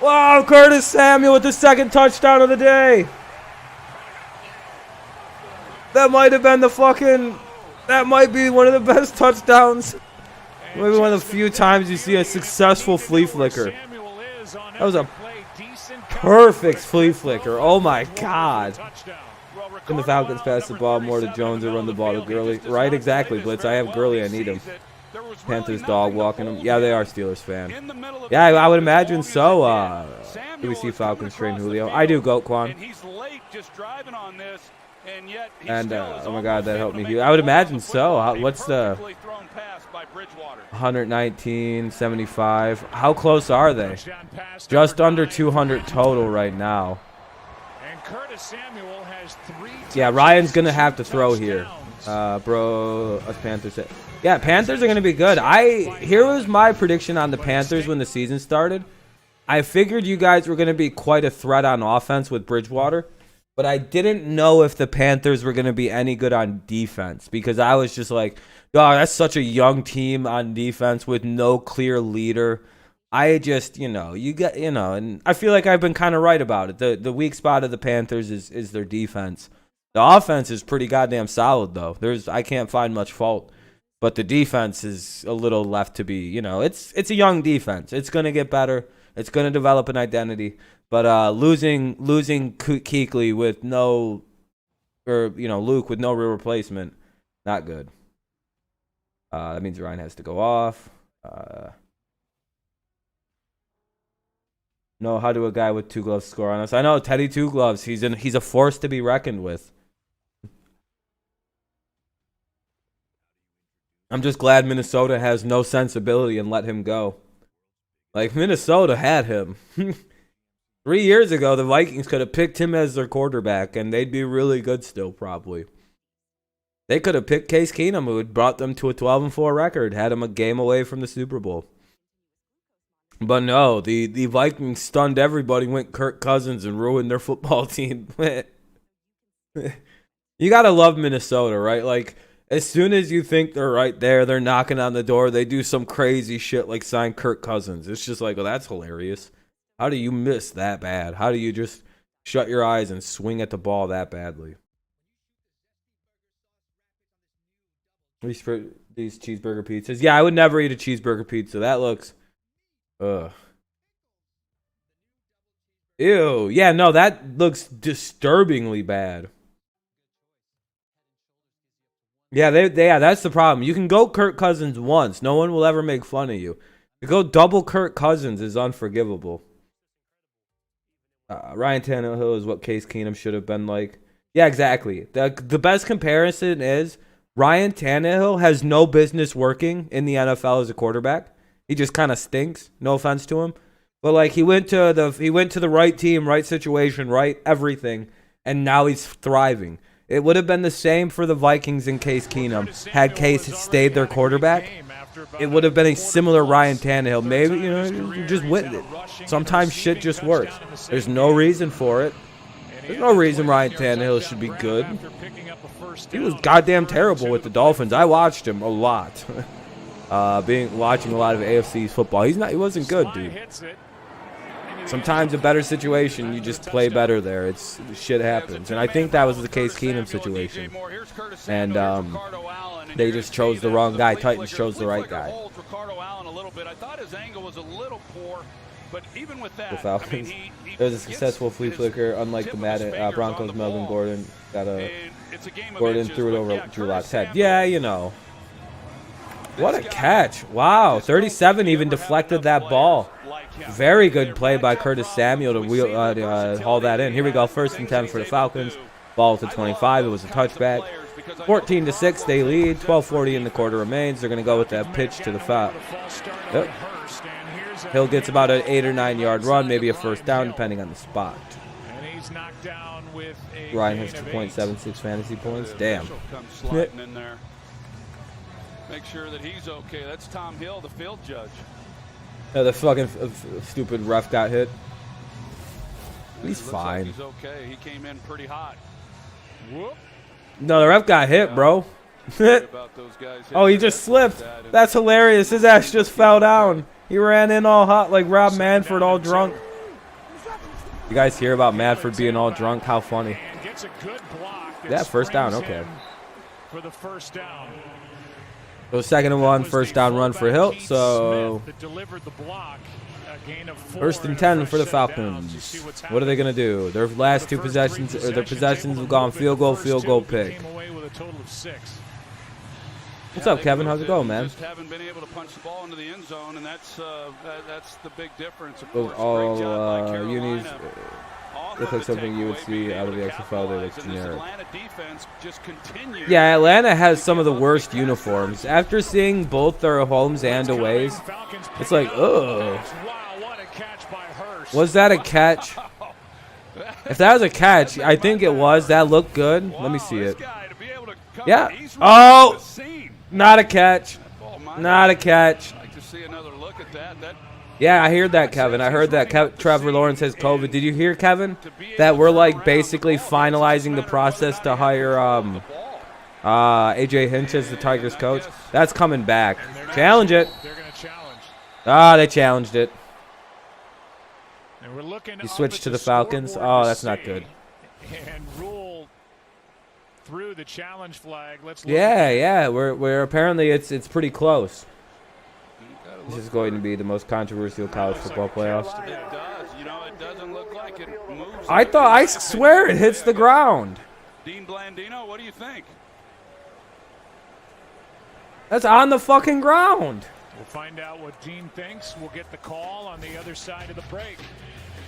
Wow, Curtis Samuel with the 2nd touchdown of the day. That might have been that might be one of the best touchdowns. Maybe one of the few times you see a successful flea flicker. That was a perfect flea flicker. Oh my God. Can the Falcons pass the ball more to Jones or run the ball to Gurley? Right, exactly, Blitz. I have Gurley. I need him. Panthers dog walking him. Yeah, they are Steelers fan. Yeah, I would imagine so. Do we see Falcons train Julio? I do, Goat Quan. And oh my God, that helped me. I would imagine so. What's the 119, 75? How close are they? Just under 200 total right now. Yeah, Ryan's gonna have to throw here. Bro, us Panthers. Yeah, Panthers are gonna be good. Here was my prediction on the Panthers when the season started. I figured you guys were gonna be quite a threat on offense with Bridgewater. But I didn't know if the Panthers were going to be any good on defense because I was just like, oh, that's such a young team on defense with no clear leader. I just, and I feel like I've been kind of right about it. The weak spot of the Panthers is their defense. The offense is pretty goddamn solid, though. I can't find much fault. But the defense is a little left to be, it's a young defense. It's going to get better. It's going to develop an identity. But losing Kuechly with no, Luke with no real replacement, not good. That means Ryan has to go off. No, how do a guy with 2 gloves score on us? I know Teddy 2 gloves. He's a force to be reckoned with. I'm just glad Minnesota has no sensibility and let him go. Like Minnesota had him. 3 years ago, the Vikings could have picked him as their quarterback, and they'd be really good still, probably. They could have picked Case Keenum, who had brought them to a 12-4 record, had him a game away from the Super Bowl. But no, the Vikings stunned everybody, went Kirk Cousins, and ruined their football team. You got to love Minnesota, right? Like, as soon as you think they're right there, they're knocking on the door, they do some crazy shit like sign Kirk Cousins. It's just like, well, that's hilarious. How do you miss that bad? How do you just shut your eyes and swing at the ball that badly? These cheeseburger pizzas. Yeah, I would never eat a cheeseburger pizza. That looks... Ugh. Ew. Yeah, no, that looks disturbingly bad. Yeah, that's the problem. You can go Kirk Cousins once. No one will ever make fun of you. To go double Kirk Cousins is unforgivable. Ryan Tannehill is what Case Keenum should have been like. Yeah, exactly. The best comparison is Ryan Tannehill has no business working in the NFL as a quarterback. He just kind of stinks. No offense to him, but like he went to the right team, right situation, right everything, and now he's thriving. It would have been the same for the Vikings in Case Keenum had Case stayed their quarterback. It would have been a similar Ryan Tannehill. Maybe, you just win it. Sometimes shit just works. There's no reason for it. There's no reason Ryan Tannehill should be good. He was goddamn terrible with the Dolphins. I watched him a lot. Watching a lot of AFC football. He wasn't good, dude. Sometimes a better situation, you just play better there. It's shit happens, and I think that was the Case Keenum situation. And they just chose the wrong guy. Titans chose the right guy. The Falcons. It was a successful flea flicker, unlike the Broncos. Melvin Gordon Gordon threw it over Drew Lock's head. Yeah, you know. What a catch! Wow, 37 even deflected that ball. Very good play by Curtis Samuel to haul that in. Here we go, 1st and 10 for the Falcons. Ball to 25. It was a touchback. 14-6, they lead. 12:40 in the quarter remains. They're going to go with that pitch to the foul. Yep. Hill gets about an 8 or 9 yard run, maybe a first down, depending on the spot. Ryan has 2.76 fantasy points. Damn. Make sure that he's okay. That's Tom Hill, the field judge. Yeah, the fucking stupid ref got hit. He's fine. Like he's okay. He came in pretty hot. Whoop. No, the ref got hit, bro. Oh, he just slipped. That's hilarious. His ass just fell down. He ran in all hot like Rob Manfred, all drunk. You guys hear about Manfred being all drunk? How funny. Yeah, first down. Okay. For the first down. So 2nd and 1, first down run for Hill. So 1st and 10 for the Falcons. What are they gonna do? Their last two possessions, or their possessions have gone field goal, pick. What's up, Kevin? How's it going, man? Just haven't been able to punch the ball into the end zone, and that's the big difference. Of course, all unis look like something you would see out of the XFL. They look generic. Yeah, Atlanta has some of the worst uniforms. After seeing both their homes and aways, it's like, ugh. Was that a catch? If that was a catch, I think it was. That looked good. Let me see it. Yeah. Oh, not a catch. Not a catch. Yeah, I heard that, Kevin. I heard that Trevor Lawrence has COVID. Did you hear, Kevin, that we're like basically finalizing the process to hire AJ Hinch as the Tigers coach? That's coming back. Challenge it. Ah, they challenged it. He switched to the Falcons. Oh, that's not good. And rule through the challenge flag. Yeah. We're apparently it's pretty close. This is going to be the most controversial college football playoffs. It does. You know, it doesn't look like it moves. I swear it hits the ground. Dean Blandino, what do you think? That's on the fucking ground. We'll find out what Dean thinks. We'll get the call on the other side of the break.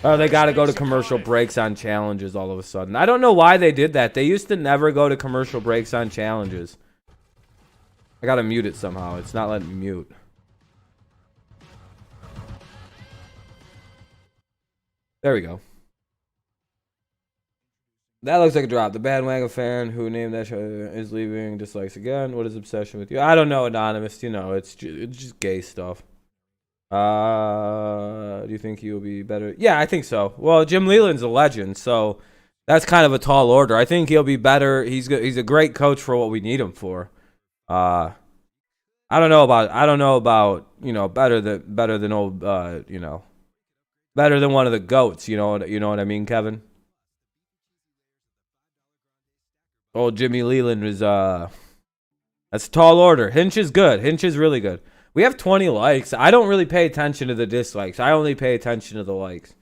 Oh, they got to go to commercial breaks on challenges all of a sudden. I don't know why they did that. They used to never go to commercial breaks on challenges. I got to mute it somehow. It's not letting me mute. There we go. That looks like a drop. The bandwagon fan who named that show is leaving. Dislikes again. What is obsession with you? I don't know, Anonymous. You know, it's just gay stuff. Do you think he will be better? Yeah, I think so. Well, Jim Leland's a legend, so that's kind of a tall order. I think he'll be better. He's a great coach for what we need him for. I don't know about better than old better than one of the GOATs. You know what I mean, Kevin? Old Jimmy Leland is that's a tall order. Hinch is good. Hinch is really good. We have 20 likes. I don't really pay attention to the dislikes. I only pay attention to the likes.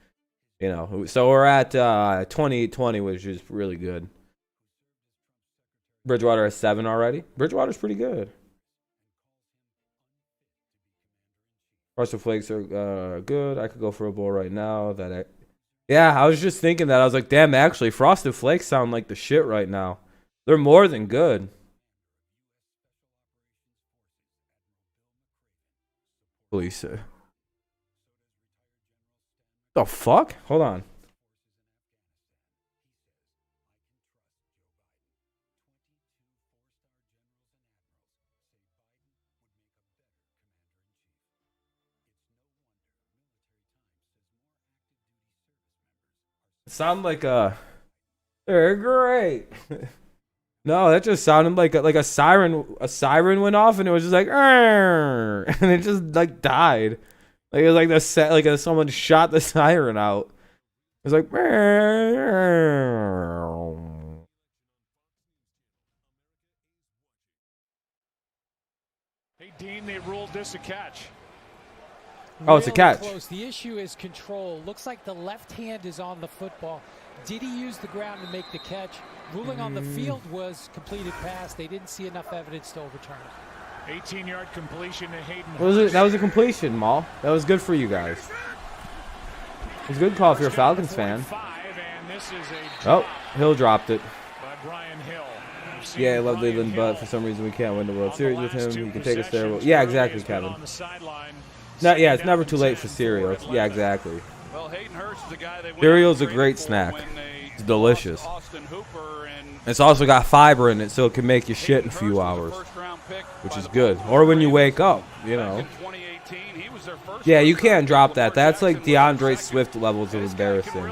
You know, so we're at 20, which is really good. Bridgewater has 7 already. Bridgewater's pretty good. Frosted Flakes are good. I could go for a bowl right now. Yeah, I was just thinking that. I was like, damn, actually, Frosted Flakes sound like the shit right now. They're more than good. Police. The fuck? Hold on. Sound like they're great. No, that just sounded like a siren. A siren went off and it was just like, and it just like died. Like it was like the set, like someone shot the siren out. It was like. Hey, Dean, they ruled this a catch. Oh, it's a catch. Close. The issue is control. Looks like the left hand is on the football. Did he use the ground to make the catch? Ruling on the field was completed pass. They didn't see enough evidence to overturn it. 18-yard completion to Hayden. What was it? That was a completion, Maul. That was good for you guys. It was a good call if you're a Falcons fan. Oh, Hill dropped it. Yeah, I love Leland, but for some reason we can't win the World Series with him. He can take us there. Yeah, exactly, Kevin. No, yeah, it's never too late for cereal. Yeah, exactly. Cereal's a great snack. It's delicious. It's also got fiber in it, so it can make you shit in a few hours, which is good. Or when you wake up, you know. Yeah, you can't drop that. That's like DeAndre Swift levels of embarrassing.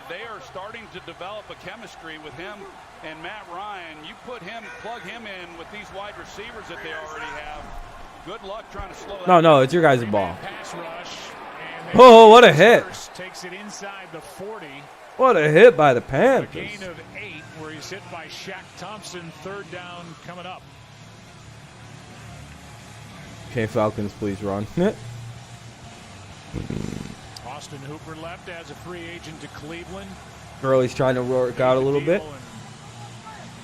They are starting to develop a chemistry with him and Matt Ryan. You plug him in with these wide receivers that they already have. Good luck trying to slow that. No, it's your guys' ball. Oh, what a hit. Takes it inside the 40. What a hit by the Panthers. A gain of 8 where he's hit by Shaq Thompson. Third down coming up. Okay, Falcons, please run. Austin Hooper left as a free agent to Cleveland. Gurley's trying to work out a little bit.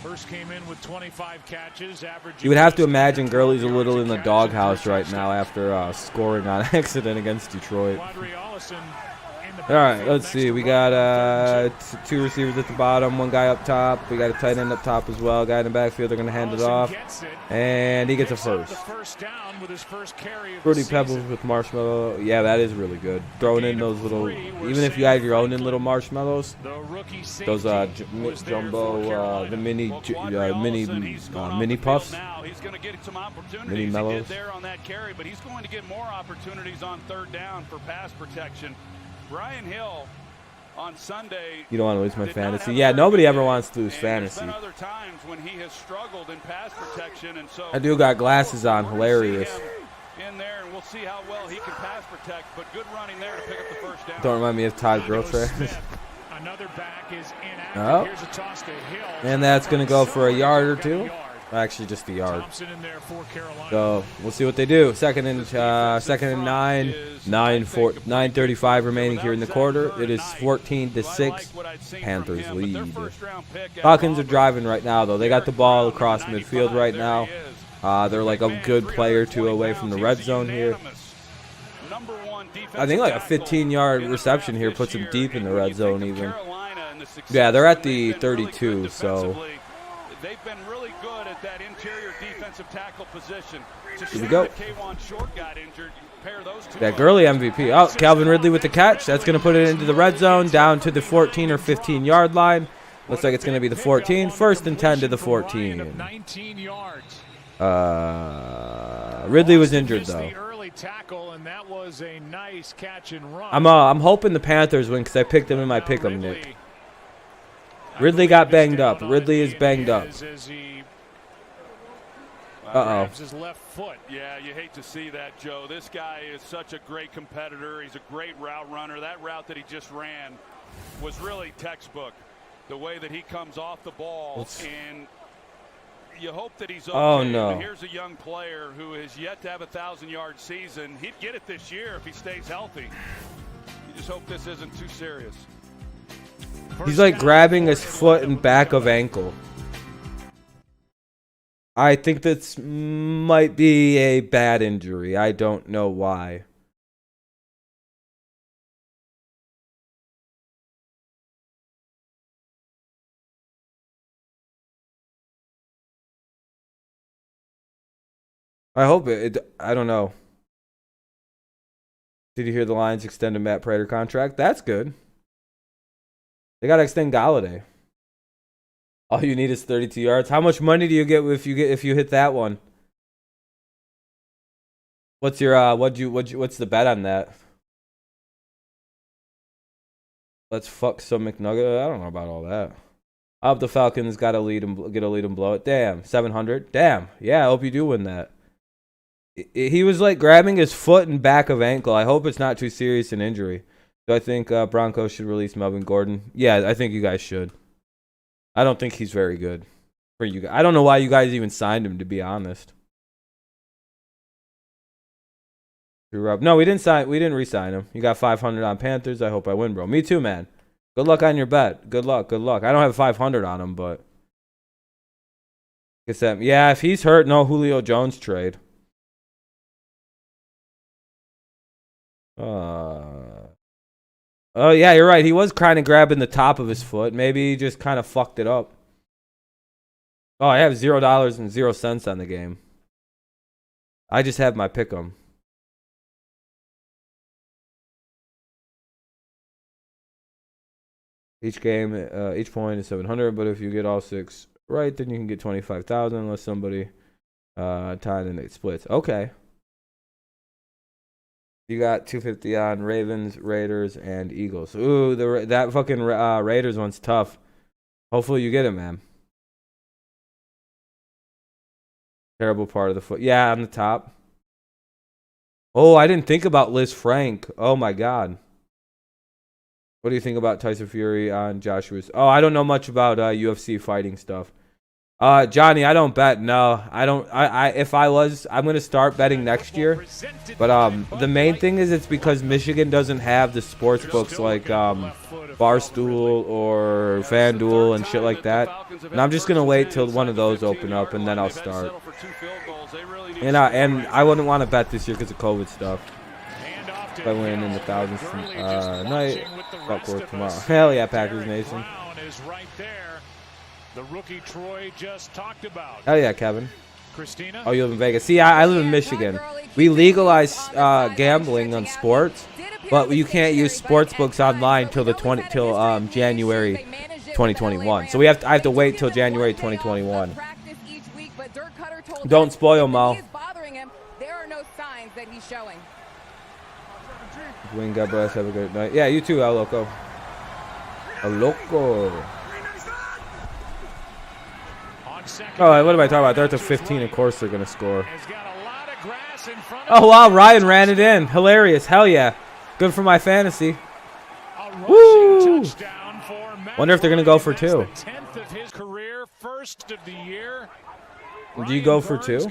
First came in with 25 catches. You would have to imagine Gurley's a little in the doghouse right now after scoring on accident against Detroit. All right, let's see. We got 2 receivers at the bottom, 1 guy up top. We got a tight end up top as well. Guy in the backfield. They're going to hand it off. And he gets a first. Fruity Pebbles with marshmallow. Yeah, that is really good. Throwing in those little, even if you have your own in little marshmallows, those jumbo, the mini puffs, mini mellows. But he's going to get more opportunities on third down for pass protection. Brian Hill on Sunday. You don't want to lose my fantasy. Yeah, nobody ever wants to lose fantasy. Other times when he has struggled in pass protection, and so I do got glasses on. Hilarious. In there, and we'll see how well he can pass protect. But good running there to pick up the first down. Don't remind me of Todd Gilchrist. Another back is inactive. Oh, here's a toss to Hill. And that's going to go for a yard or 2. Actually, just a yard. So we'll see what they do. Second and 9. 9:35 remaining here in the quarter. It is 14-6. Panthers lead. Falcons are driving right now, though. They got the ball across midfield right now. They're like a good play or 2 away from the red zone here. I think like a 15-yard reception here puts them deep in the red zone even. Yeah, they're at the 32, so. They've been really good at that interior defensive tackle position. Here we go. That Gurley MVP. Oh, Calvin Ridley with the catch. That's going to put it into the red zone, down to the 14 or 15-yard line. Looks like it's going to be the 14. First and 10 to the 14. Ridley was injured, though. I'm hoping the Panthers win because I picked them in my pick'em, Nick. Ridley got banged up. Ridley is banged up. His left foot. Yeah, you hate to see that, Joe. This guy is such a great competitor. He's a great route runner. That route that he just ran was really textbook. The way that he comes off the ball, and you hope that he's okay. Oh, no. But here's a young player who has yet to have a 1,000-yard season. He'd get it this year if he stays healthy. You just hope this isn't too serious. He's like grabbing his foot and back of ankle. I think that might be a bad injury. I don't know why. I hope it. I don't know. Did you hear the Lions extend a Matt Prater contract? That's good. They gotta extend Galladay. All you need is 32 yards. How much money do you get if you hit that one? What's your what's the bet on that? Let's fuck some McNugget. I don't know about all that. I hope the Falcons got a lead and get a lead and blow it. Damn, 700. Damn. Yeah, I hope you do win that. He was like grabbing his foot and back of ankle. I hope it's not too serious an injury. So I think Broncos should release Melvin Gordon. Yeah, I think you guys should. I don't think he's very good for you guys. I don't know why you guys even signed him, to be honest. No, we didn't re-sign him. You got 500 on Panthers. I hope I win, bro. Me too, man. Good luck on your bet. Good luck. Good luck. I don't have 500 on him, but yeah, if he's hurt, no Julio Jones trade. Oh yeah, you're right. He was kind of grabbing the top of his foot. Maybe he just kind of fucked it up. Oh, I have $0.00 on the game. I just have my pick'em. Each game, each point is 700. But if you get all 6 right, then you can get 25,000 unless somebody tied and it splits. Okay. You got 250 on Ravens, Raiders, and Eagles. Ooh, that fucking Raiders one's tough. Hopefully you get it, man. Terrible part of the foot. Yeah, on the top. Oh, I didn't think about Liz Frank. Oh, my God. What do you think about Tyson Fury on Joshua's? Oh, I don't know much about UFC fighting stuff. Johnny, I don't bet. No, I don't. If I was, I'm gonna start betting next year. But the main thing is it's because Michigan doesn't have the sports books like Barstool or FanDuel and shit like that. And I'm just gonna wait till one of those open up and then I'll start. And I wouldn't want to bet this year because of COVID stuff. If I win in the thousands tonight, fuck work tomorrow. Hell yeah, Packers Nation. The rookie Troy just talked about. Hell yeah, Kevin. Christina? Oh, you live in Vegas. See, I live in Michigan. We legalize gambling on sports, but you can't use sports books online till January 2021. So I have to wait till January 2021. Don't spoil Mo. There are no signs that he's showing. Wing, God bless. Have a good night. Yeah, you too, El Loco. El Loco. Oh, what am I talking about? They're at the 15. Of course they're going to score. Oh, wow. Ryan ran it in. Hilarious. Hell yeah. Good for my fantasy. Woo! Wonder if they're going to go for 2. Do you go for 2?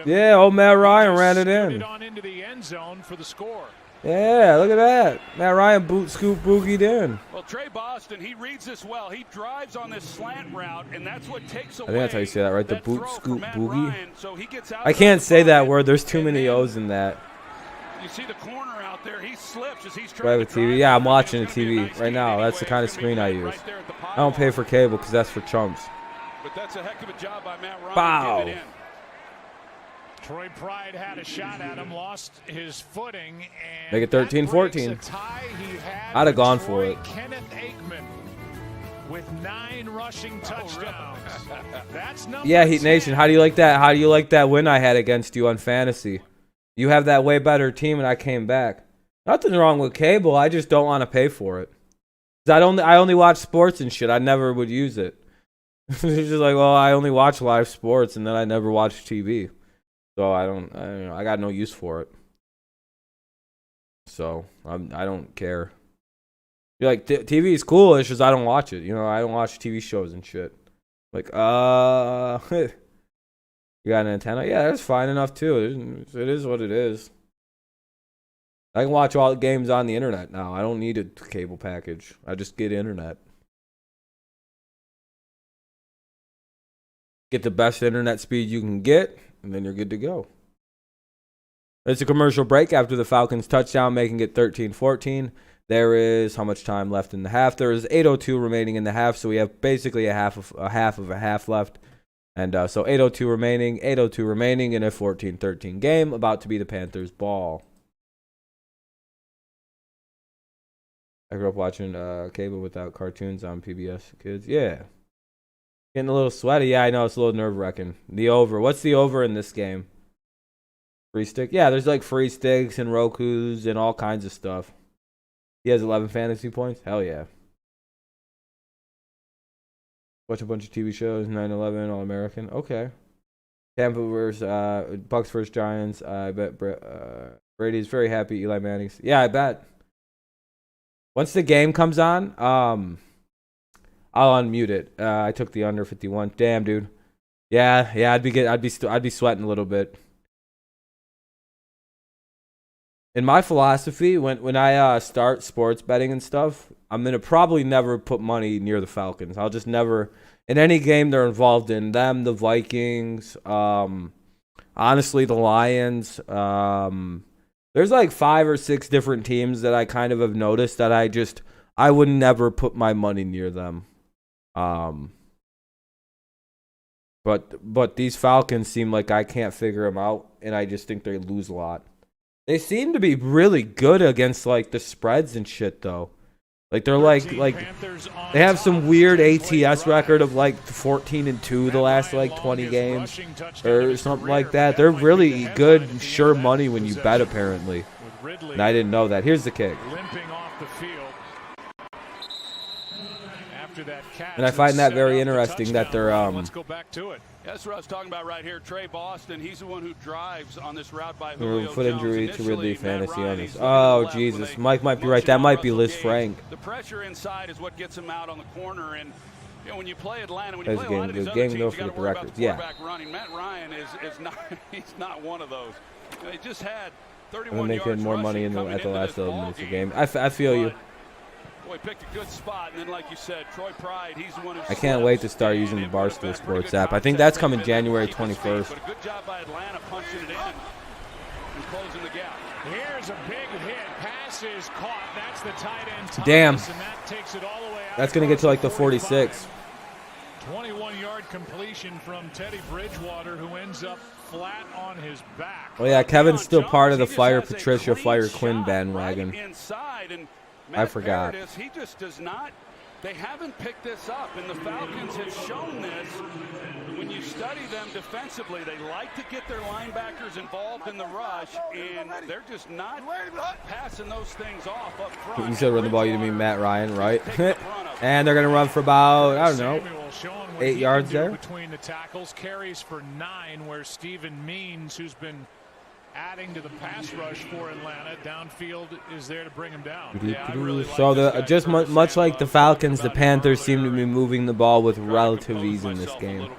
Yeah, old Matt Ryan ran it in. Yeah, look at that. Matt Ryan boot scoop boogied in. Well, Trey Boston, he reads this well. He drives on this slant route, and that's what takes away. I think that's how you say that, right? The boot scoop boogie. So I can't say that word. There's too many O's in that. You see the corner out there. He slips as he's trying private TV. Yeah, I'm watching the TV right now. That's the kind of screen I use. I don't pay for cable because that's for chumps. But that's a heck of a job by Matt Ryan. Bow. Troy Pride had a shot at him, lost his footing, and make it 13-14. I'd have gone for it. Kenneth Aikman with 9 rushing touchdowns. That's yeah, Heat Nation. How do you like that? How do you like that win I had against you on fantasy? You have that way better team, and I came back. Nothing wrong with cable. I just don't want to pay for it. I only watch sports and shit. I never would use it. It's just like, well, I only watch live sports, and then I never watch TV. So I got no use for it. So I don't care. You're like, TV is cool. It's just I don't watch it. You know, I don't watch TV shows and shit. Like, you got an antenna? Yeah, that's fine enough too. It is what it is. I can watch all the games on the internet now. I don't need a cable package. I just get internet. Get the best internet speed you can get, and then you're good to go. It's a commercial break after the Falcons touchdown, making it 13-14. There is how much time left in the half? There is 8:02 remaining in the half, so we have basically a half of a half left. And so 8:02 remaining in a 14-13 game, about to be the Panthers' ball. I grew up watching cable without cartoons on PBS Kids. Yeah. Getting a little sweaty. Yeah, I know. It's a little nerve-wracking. The over. What's the over in this game? Free stick? Yeah, there's like free sticks and Rokus and all kinds of stuff. He has 11 fantasy points? Hell yeah. Watch a bunch of TV shows. 9/11, All-American. Okay. Tampa versus Bucks versus Giants. I bet Brady's very happy. Eli Manning's. Yeah, I bet. Once the game comes on, I'll unmute it. I took the under 51. Damn, dude. Yeah, I'd be sweating a little bit. In my philosophy, when I start sports betting and stuff, I'm gonna probably never put money near the Falcons. I'll just never, in any game they're involved in, them, the Vikings, honestly the Lions. There's like 5 or 6 different teams that I kind of have noticed that I would never put my money near them. But these Falcons seem like I can't figure them out, and I just think they lose a lot. They seem to be really good against like the spreads and shit though. Like they're like they have some weird ATS record of like 14-2 the last like 20 games or something like that. They're really good, sure money when you bet apparently. And I didn't know that. Here's the kick. And I find that very interesting that they're Let's go back to it. That's what I was talking about right here. Trey Boston, he's the one who drives on this route by Julio foot injury Jones. to Ridley fantasy on this. Oh Jesus, Mike might be right. That might be Liz Frank. The pressure inside is what gets him out on the corner, and you know, when you play Atlanta, when you That's play a lot of these the other game teams, though you for got the to worry about records. the Yeah. quarterback running. Matt Ryan is not he's not one of those. They just had 31 I'm making yards more money rushing at the last 11 minutes of the game. I feel you. Boy, picked a good spot, and then like you said, Troy Pride, he's the one who I can't wait to start using the Barstool Sports app. I think that's coming January 21st. But a good job by Atlanta punching it in and closing the gap. Here's a big hit. Pass is caught. That's the tight end. Thomas, Damn. and that takes it all the way out. That's going to get to like the 46. 21-yard completion from Teddy Bridgewater, who ends up flat on his back. Oh yeah, Kevin's still part of the Fire Patricia, Fire Quinn bandwagon. I forgot. He just does not. They haven't picked this up, and the Falcons have shown this. When you study them defensively, they like to get their linebackers involved in the rush, and they're just not passing those things off up front. You said run the ball, you didn't mean Matt Ryan, right? And they're going to run for about, I don't know, 8 yards there. Between the tackles, carries for 9, where Stephen Means, who's been adding to the pass rush for Atlanta, downfield is there to bring him down. So just much like the Falcons, the Panthers seem to be moving the ball with relative ease in this game.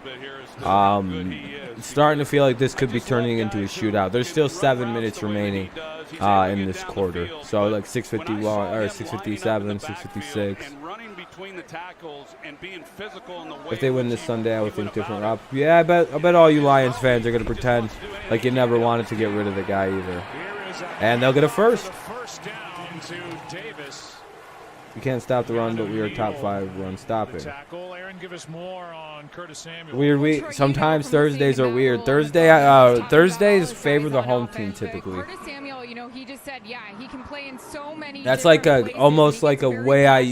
It's starting to feel like this could be turning into a shootout. There's still 7 minutes remaining in this quarter. So like 6:51 or 6:57, 6:56. If they win this Sunday, I would think different route. Yeah, I bet all you Lions fans are gonna pretend like you never wanted to get rid of the guy either. And they'll get a first. We can't stop the run, but we are top 5 run stopping. Weird. Sometimes Thursdays are weird. Thursdays favor the home team typically. You know, he just said, yeah, he can play in so many. That's like almost like a way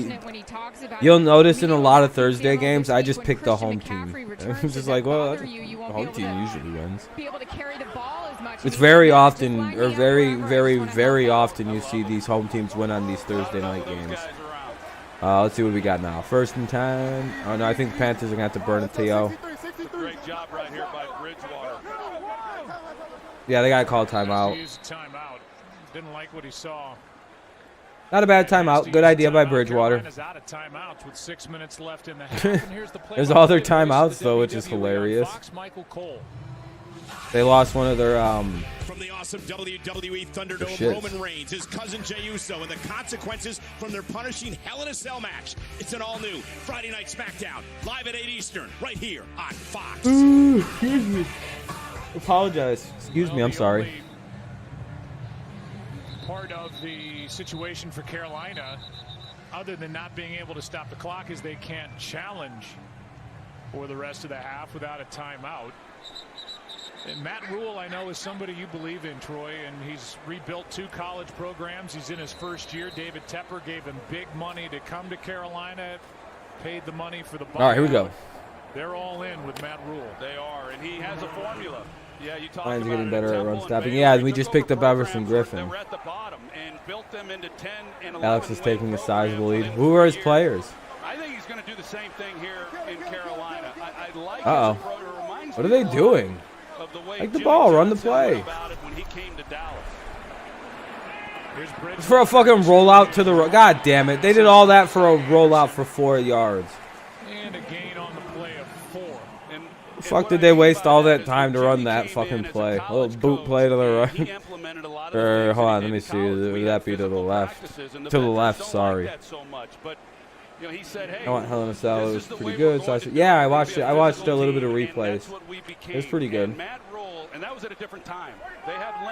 you'll notice in a lot of Thursday games, I just pick the home team. It's just like, well, the home team usually wins. It's very often, or very often, you see these home teams win on these Thursday night games. Let's see what we got now. 1st and 10. Oh no, I think Panthers are gonna have to burn a TO. Great job right here by Bridgewater. Yeah, they gotta call timeout. Didn't like what he saw. Not a bad timeout. Good idea by Bridgewater. Out of timeouts with 6 minutes left in the half. There's all their timeouts though, which is hilarious. They lost one of their from the awesome WWE Thunderdome, Roman Reigns, his cousin Jey Uso, and the consequences from their punishing Hell in a Cell match. It's an all-new Friday Night SmackDown, live at 8 Eastern, right here on Fox. Excuse me. Apologize. Excuse me. I'm sorry. Part of the situation for Carolina, other than not being able to stop the clock, is they can't challenge for the rest of the half without a timeout. And Matt Rule, I know, is somebody you believe in, Troy, and he's rebuilt 2 college programs. He's in his first year. David Tepper gave him big money to come to Carolina, paid the money for the buyout. All right, here we go. They're all in with Matt Rule. They are, and he has a formula. Yeah, you talk Lions about getting better at run stopping. Baylor. Yeah, we just picked up Everson Griffin. They were at the bottom and built them into 10 and 11 Alex is taking a sizable lead. Who are his players? I think he's going to do the same thing here in Carolina. I like Uh-oh. What are they doing? Like the ball, run the play. It's for a fucking rollout to the God damn it. They did all that for a rollout for 4 yards. And a gain on the play of 4. The fuck did they waste all that time to run that fucking play? A little boot play to the right. Or, hold on, let me see. Would that be to the left? To the left, sorry. I want Hell in a Cell. It was pretty good. So yeah, I watched it. I watched a little bit of replays. It was pretty good.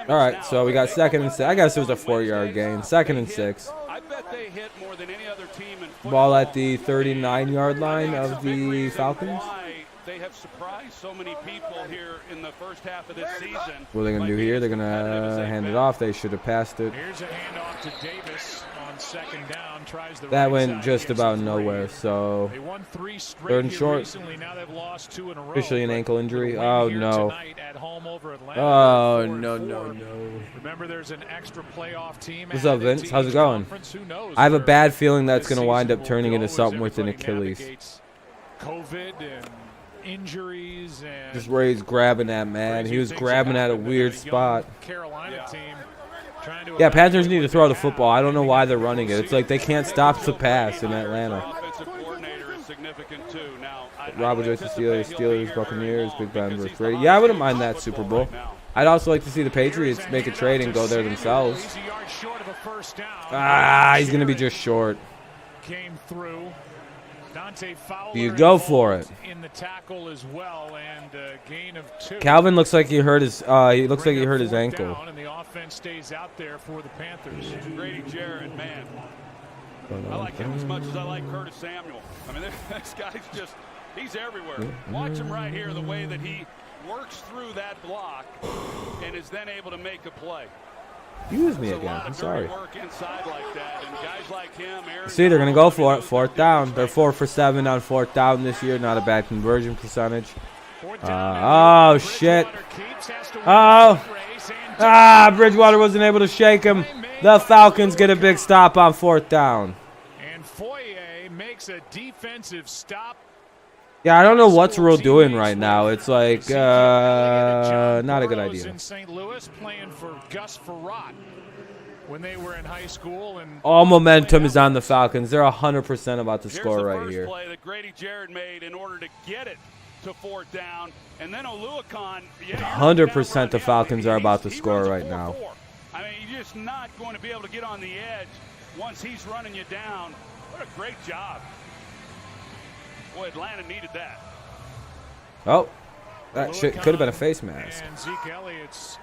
All right, so we got 2nd and 6. I guess it was a 4-yard gain. 2nd and 6. Ball at the 39-yard line of the Falcons. They have surprised so many people here in the first half of this season. What are they going to do here? They're going to hand it off. They should have passed it. Here's a handoff to Davis on 2nd down. Tries the that went just about nowhere. So, they won 3 straight 3rd and short. Recently. Now they've lost 2 in a row. Officially an ankle injury. Oh, no. Oh, no. Remember, there's an extra playoff team. What's up, Vince? How's it going? I have a bad feeling that's going to wind up turning into something with an Achilles. COVID and injuries and just where he's grabbing at, man. He was grabbing at a weird spot. Carolina team yeah, Panthers need to throw the football. I don't know why they're running it. It's like they can't stop the pass in Atlanta. Robert Joyce, the Steelers, Buccaneers, Big Ben versus Brady. Yeah, I wouldn't mind that Super Bowl. I'd also like to see the Patriots make a trade and go there themselves. He's going to be just short. Came through. You go for it. In the tackle as well, and a gain of 2. Calvin looks like he hurt his. He looks like he hurt his ankle. And the offense stays out there for the Panthers. Grady Jarrett, man. I like him as much as I like Curtis Samuel. I mean, this guy's just—he's everywhere. Watch him right here, the way that he works through that block and is then able to make a play. Use me again. I'm sorry. Like him, see, they're going to go for it. 4th down. They're 4 for 7 on 4th down this year. Not a bad conversion percentage. Oh, shit. Bridgewater wasn't able to shake him. The Falcons get a big stop on 4th down. And Foye makes a defensive stop. Yeah, I don't know what's Rule doing right now. It's like not a good idea. In St. Louis playing for Gus Frerotte when they were in high school, and all momentum is on the Falcons. They're 100% about to score right here. Play that Grady Jarrett made in order to get it to 4th down, and then Oluokun. 100% the Falcons are about to score right now. I mean, you're just not going to be able to get on the edge once he's running you down. What a great job. Boy, Atlanta needed that. Oh, that shit could have been a face mask. And Zeke Elliott's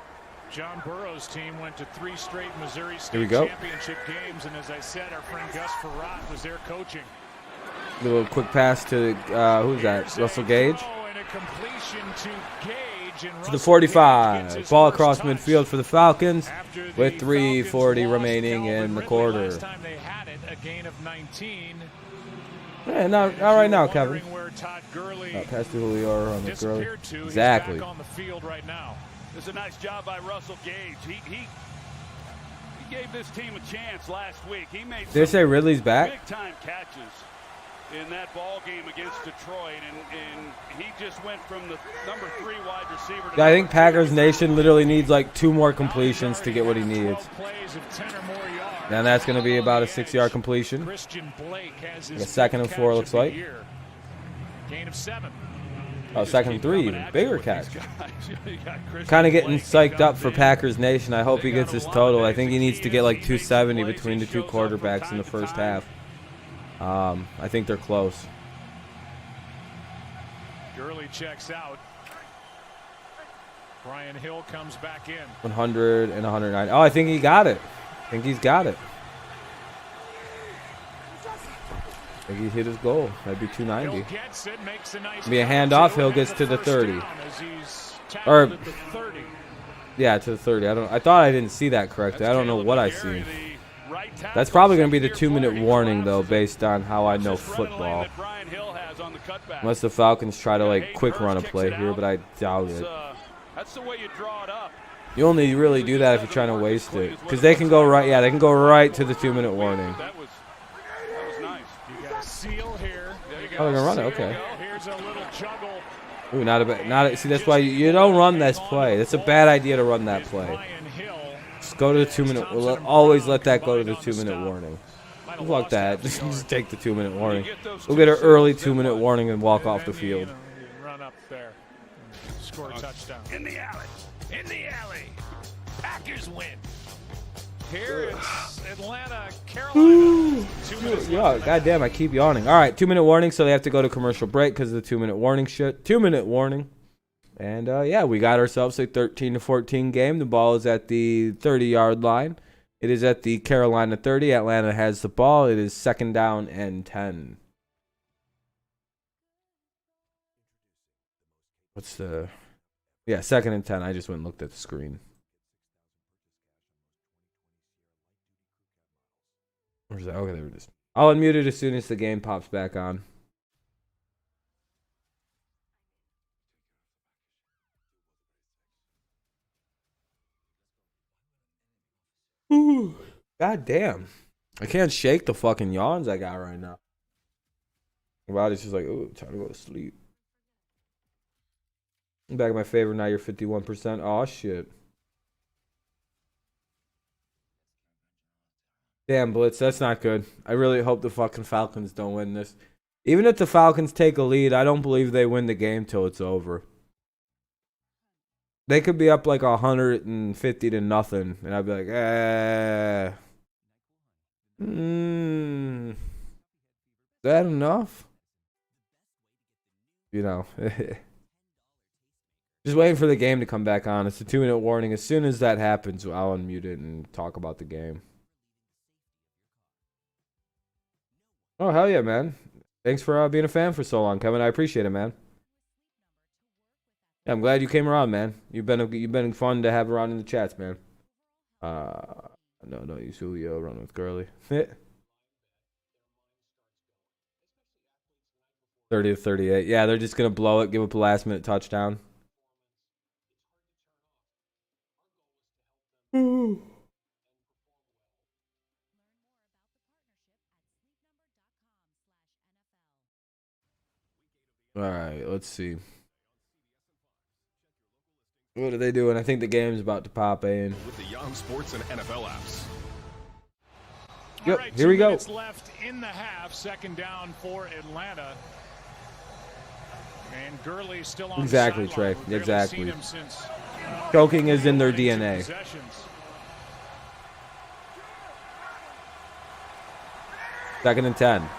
John Burrow's team went to 3 straight Missouri State championship games, and as I said, our friend Gus Frerotte was there coaching. A little quick pass to who's that? Russell Gage. And a completion to Gage, and to the 45. Ball across midfield for the Falcons with 3:40 remaining in the quarter. Last time they had it, a gain of 19. Yeah, not right now, Kevin. Pass to Julio on the Gurley. Exactly. On the field right now. This is a nice job by Russell Gage. He gave this team a chance last week. He made Did they say Ridley's back? Big-time catches in that ball game against Detroit, and he just went from the number 3 wide receiver to I think Packers Nation literally needs like 2 more completions to get what he needs. And that's going to be about a 6-yard completion. Like a 2nd and 4 looks like. Gain of 7. Oh, 2nd and 3, even bigger catch. Kind of getting psyched up for Packers Nation. I hope he gets his total. I think he needs to get like 270 between the 2 quarterbacks in the first half. I think they're close. Gurley checks out. Brian Hill comes back in. 100 and 109. Oh, I think he got it. I think he's got it. I think he hit his goal. That'd be 290. Be a handoff. Hill gets to the 30. Or, yeah, to the 30. I thought I didn't see that correctly. I don't know what I see. That's probably going to be the 2-minute warning, though, based on how I know football. Unless the Falcons try to, like, quick run a play here, but I doubt it. That's the way you draw it up. You only really do that if you're trying to waste it. Because they can go right, yeah, they can go right to the 2-minute warning. That was nice. You got a seal here. Oh, they're going to run it, okay. Here's a little juggle Ooh, not a, see, that's why you don't run this play. That's a bad idea to run that play. Just go to the 2-minute. We'll always let that go to the 2-minute warning. Fuck that. Just take the 2-minute warning. We'll get an early 2-minute warning and walk off the field. Run up there. Score a touchdown. In the alley. In the alley. Packers win. Here it's Atlanta, Carolina. Yeah, goddamn, I keep yawning. All right, 2-minute warning, so they have to go to commercial break because of the 2-minute warning shit. 2-minute warning. And, yeah, we got ourselves a 13-14 game. The ball is at the 30-yard line. It is at the Carolina 30. Atlanta has the ball. It is 2nd down and 10. What's the... Yeah, 2nd and 10. I just went and looked at the screen. Where's that? Okay, there it is. I'll unmute it as soon as the game pops back on. Ooh, God damn. I can't shake the fucking yawns I got right now. My body's just like, ooh, time to go to sleep. I'm back at my favorite now. You're 51%. Oh, shit. Damn, Blitz, that's not good. I really hope the fucking Falcons don't win this. Even if the Falcons take a lead, I don't believe they win the game till it's over. They could be up like 150 to nothing, and I'd be like, is that enough? You know. Just waiting for the game to come back on. It's a 2-minute warning. As soon as that happens, I'll unmute it and talk about the game. Oh, hell yeah, man. Thanks for being a fan for so long, Kevin. I appreciate it, man. Yeah, I'm glad you came around, man. You've been fun to have around in the chats, man. No, use Julio. Run with Gurley. 30-38. Yeah, they're just gonna blow it. Give up a last-minute touchdown. Ooh. All right, let's see. What are they doing? I think the game's about to pop in. With the Yahoo Sports and NFL apps. Yep, right, here we go. 2 minutes left in the half. 2nd down for Atlanta. And Gurley still on exactly, the sideline. Trey. Exactly. Since, choking is in their DNA. 2nd and 10.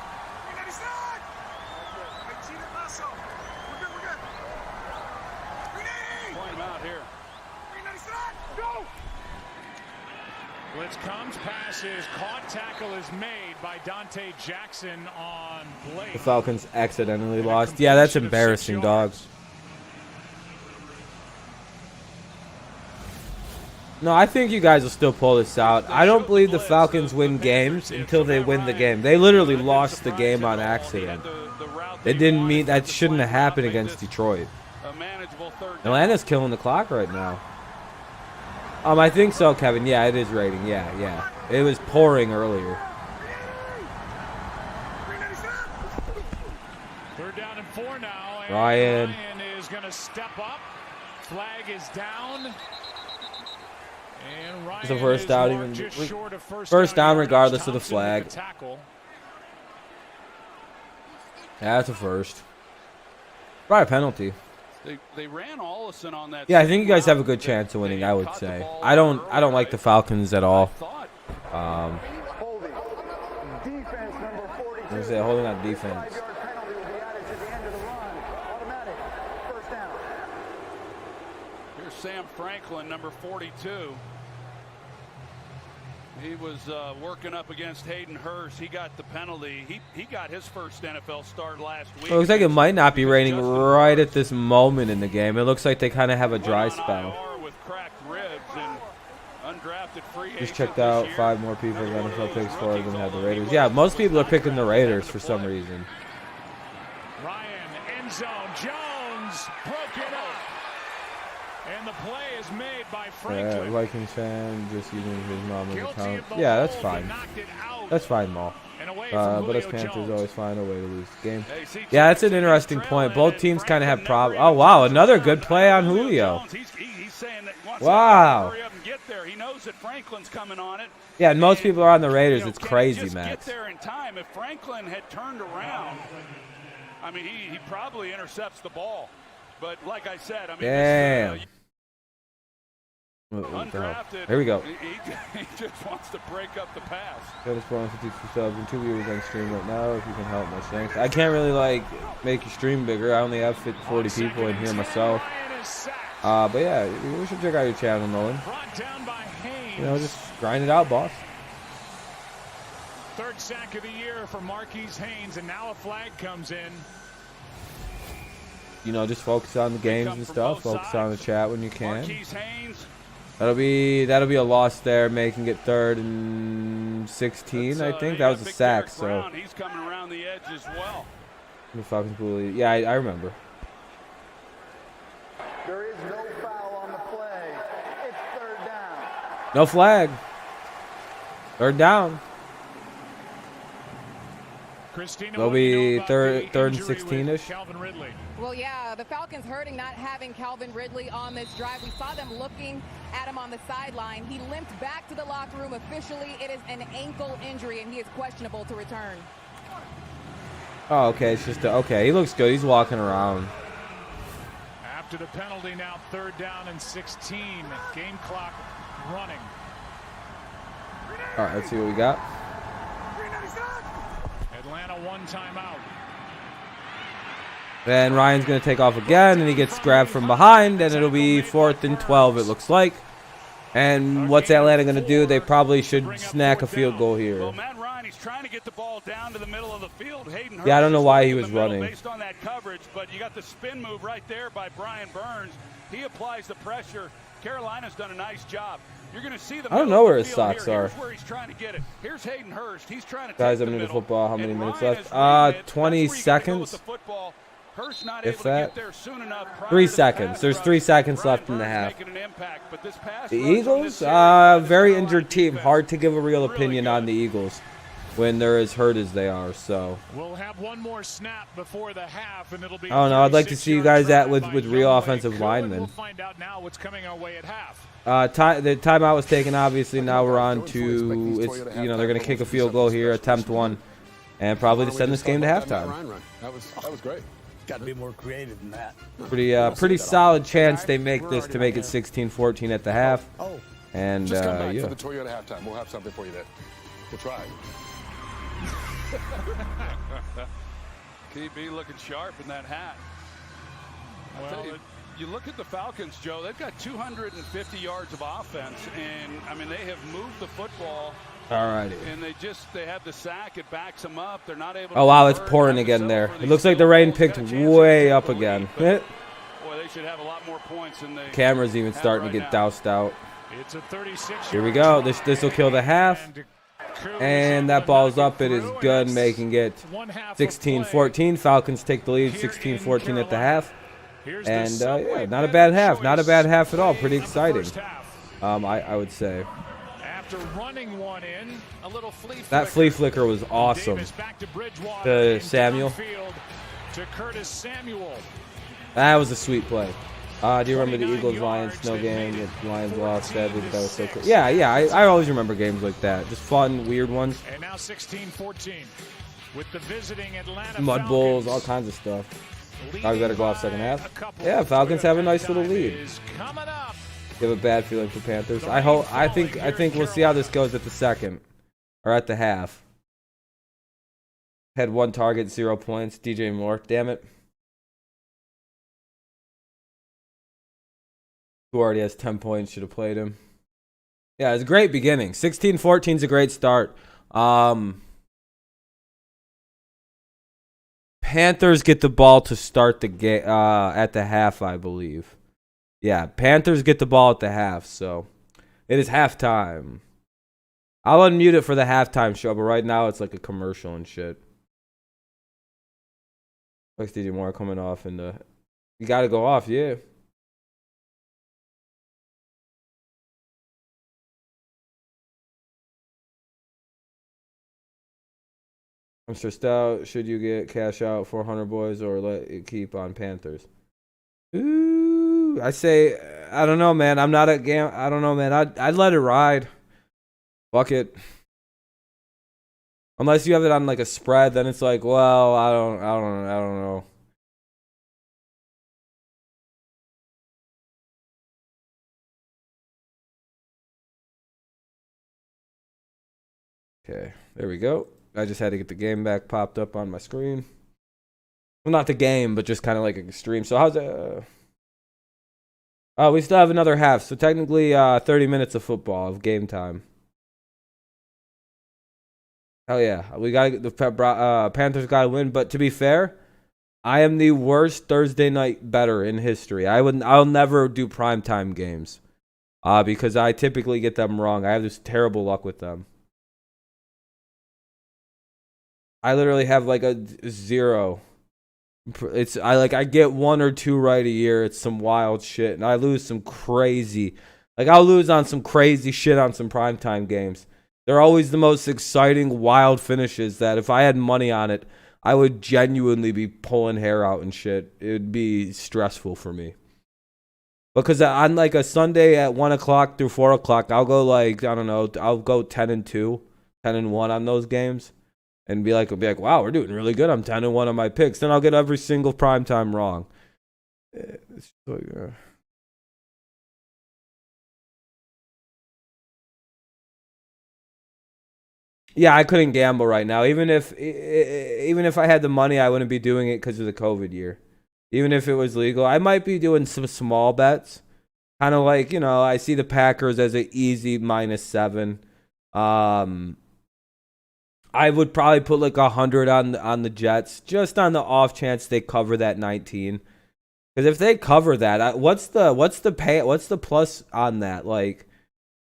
Blitz comes, passes, caught, tackle is made by Dante Jackson on Blake. The Falcons accidentally lost. Yeah, that's embarrassing, dogs. No, I think you guys will still pull this out. I don't believe the Falcons win games until they win the game. They literally lost the game on accident. It didn't mean that shouldn't have happened against Detroit. Atlanta's killing the clock right now. I think so, Kevin. Yeah, it is raining. Yeah. It was pouring earlier. 3rd down and 4 now. And Ryan is going to step up. Flag is down. And Ryan it's a first down, even just short of first down regardless of the flag. Yeah, that's a first. Probably a penalty. They ran Ollison on that. Yeah, I think you guys have a good chance of winning, I would say. I don't like the Falcons at all. I'm gonna say holding on defense. Here's Sam Franklin, number 42. He was working up against Hayden Hurst. He got the penalty. He got his first NFL start last week. It looks like it might not be raining right at this moment in the game. It looks like they kind of have a dry spell. With cracked ribs and undrafted free just checked out 5 more people in NFL picks for them have the Raiders. Yeah, most people are picking the Raiders for some reason. Ryan, end zone, Jones broke it up. And the play is made by Franklin. Vikings fan just using his mom as a account. Yeah, that's fine. That's fine, Maul. And a away from but us Julio Panthers Jones. always find a way to lose the game. Yeah, that's an interesting point. Both teams kind of have problems. Oh, wow, another good play on Julio. He's saying that he wants Wow. to hurry up and get there. He knows that Franklin's coming on it. Yeah, and most people are on the Raiders. It's crazy, just Max. Get there in time. If Franklin had turned around, I mean, he probably intercepts the ball. But like I said, I mean, damn. Undrafted. Here we go. He just wants to break up the pass. Got us 452 subs and 2 viewers on stream right now. If you can help, much thanks. I can't really like make your stream bigger. I only have 40 people in here myself. But yeah, we should check out your channel, Nolan. You know, just grind it out, boss. Third sack of the year for Marquise Haynes, and now a flag comes in. You know, just focus on the games and stuff. Focus on the chat when you can. Marquise Haynes. That'll be a loss there, making it 3rd and 16. I think that was a sack. So he's coming around the edge as well. The Falcons bully. Yeah, I remember. There is no foul on the play. It's 3rd down. No flag. 3rd down. They'll be third and 16-ish. Well, yeah, the Falcons hurting not having Calvin Ridley on this drive. We saw them looking at him on the sideline. He limped back to the locker room. Officially, it is an ankle injury, and he is questionable to return. Oh, okay. It's just okay. He looks good. He's walking around. After the penalty, now 3rd down and 16. Game clock running. All right, let's see what we got. Atlanta 1 timeout. Then Ryan's going to take off again, and he gets grabbed from behind, and it'll be 4th and 12, it looks like. And what's Atlanta going to do? They probably should snack a field goal here. Well, Matt Ryan, he's trying to get the ball down to the middle of the field. Hayden Yeah, I don't know why he was running. Based on that coverage, but you got the spin move right there by Brian Burns. He applies the pressure. Carolina's done a nice job. You're going to see the I don't know where his socks are. Here's where he's trying to get it. Here's Hayden Hurst. He's trying to Guys, I'm into football. How many minutes left? 20 seconds. If that. 3 seconds. There's 3 seconds left in the half. The Eagles, very injured team. Hard to give a real opinion on the Eagles when they're as hurt as they are. So we'll have one more snap before the half, and it'll be. I don't know. I'd like to see you guys with real offensive linemen. We'll find out now what's coming our way at half. The timeout was taken. Obviously, now we're on to they're going to kick a field goal here, attempt one, and probably to send this game to halftime. That was great. Got to be more creative than that. Pretty solid chance they make this to make it 16-14 at the half. And just come back yeah. for the Toyota halftime. We'll have something for you there. We'll try. KB looking sharp in that hat. Well, you look at the Falcons, Joe. They've got 250 yards of offense, and I mean they have moved the football. All right. And they have the sack. It backs them up. They're not able. Oh wow, it's pouring again there. It looks like the rain picked way up again. Boy, they should have a lot more points than they. Camera's even starting to get doused out. It's a 36. Here we go. This will kill the half. And that ball's up. It is good, making it 16-14. Falcons take the lead, 16-14 at the half. And yeah, not a bad half. Not a bad half at all. Pretty exciting. I would say. After running one in, a little that flea flicker was awesome. To Samuel. To Curtis Samuel. That was a sweet play. Do you remember the Eagles-Lions snow game? The Lions lost. That was so cool. Yeah. I always remember games like that. Just fun, weird ones. And now 16-14 with the visiting Atlanta Mud Bulls, all kinds of stuff. Probably better go off second half. Yeah, Falcons have a nice little lead. You have a bad feeling for Panthers. I think we'll see how this goes at the second or at the half. Had 1 target, 0 points. DJ Moore, damn it. Who already has 10 points, should have played him. Yeah, it's a great beginning. 16-14 is a great start. Panthers get the ball to start the game at the half, I believe. Yeah, Panthers get the ball at the half, so it is halftime. I'll unmute it for the halftime show, but right now it's like a commercial and shit. Like DJ Moore coming off, and you got to go off, yeah. I'm stressed out. Should you get cash out 400 boys or let it keep on Panthers? Ooh, I say, I don't know, man. I'm not a game. I don't know, man. I'd let it ride. Fuck it. Unless you have it on like a spread, then it's like, well, I don't know. Okay, there we go. I just had to get the game back popped up on my screen. Well, not the game, but just kind of like a stream. So how's it? Oh, we still have another half. So technically 30 minutes of football, of game time. Hell yeah. We got the Panthers got to win. But to be fair, I am the worst Thursday night bettor in history. I'll never do primetime games because I typically get them wrong. I have this terrible luck with them. I literally have like a 0. I get 1 or 2 right a year. It's some wild shit, and I lose some crazy. Like I'll lose on some crazy shit on some primetime games. They're always the most exciting, wild finishes that if I had money on it, I would genuinely be pulling hair out and shit. It would be stressful for me. Because on like a Sunday at 1 o'clock through 4 o'clock, I'll go like, I don't know, I'll go 10-2, 10-1 on those games. And be like, wow, we're doing really good. I'm 10-1 on my picks. Then I'll get every single primetime wrong. Yeah, I couldn't gamble right now. Even if I had the money, I wouldn't be doing it because of the COVID year. Even if it was legal, I might be doing some small bets. Kind of like, I see the Packers as an easy -7. I would probably put like 100 on the Jets, just on the off chance they cover that 19. Because if they cover that, what's the plus on that? Like,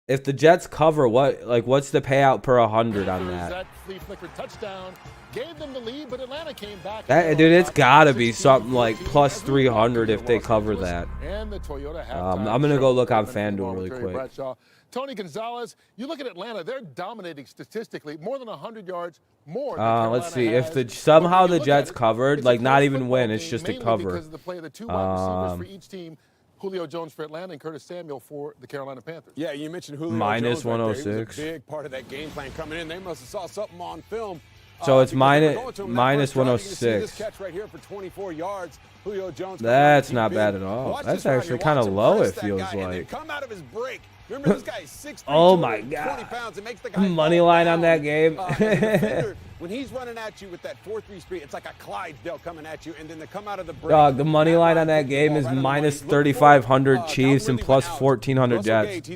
if the Jets cover, what's the payout per 100 on that? That flea flicker touchdown gave them the lead, but Atlanta came back. Dude, it's gotta be something like plus 300 if they cover that. And the Toyota I'm gonna go look on FanDuel really quick. Bradshaw. Tony Gonzalez, you look at Atlanta, they're dominating statistically, more than 100 yards more. Let's see if somehow the Jets covered, like not even win, it's just a cover. Because of the play of the 2 wide receivers for each team. Julio Jones for Atlanta and Curtis Samuel for the Carolina Panthers. Yeah, you mentioned Julio minus Jones 106. Right, he was a big part of that game plan coming in. They must have saw something on film. So it's minus -106. 106. This catch right here for 24 yards. Julio Jones. That's not bad at all. That's actually kind of low, it feels like. Come out of his break. Remember, this guy is 6'3", oh my God. 20 pounds. It makes the guy money line on that game. When he's running at you with that 4-3 speed, it's like a Clydesdale coming at you, and then they come out of the break. Dog, the money line on that game is minus 3,500 Chiefs and plus 1,400 Jets.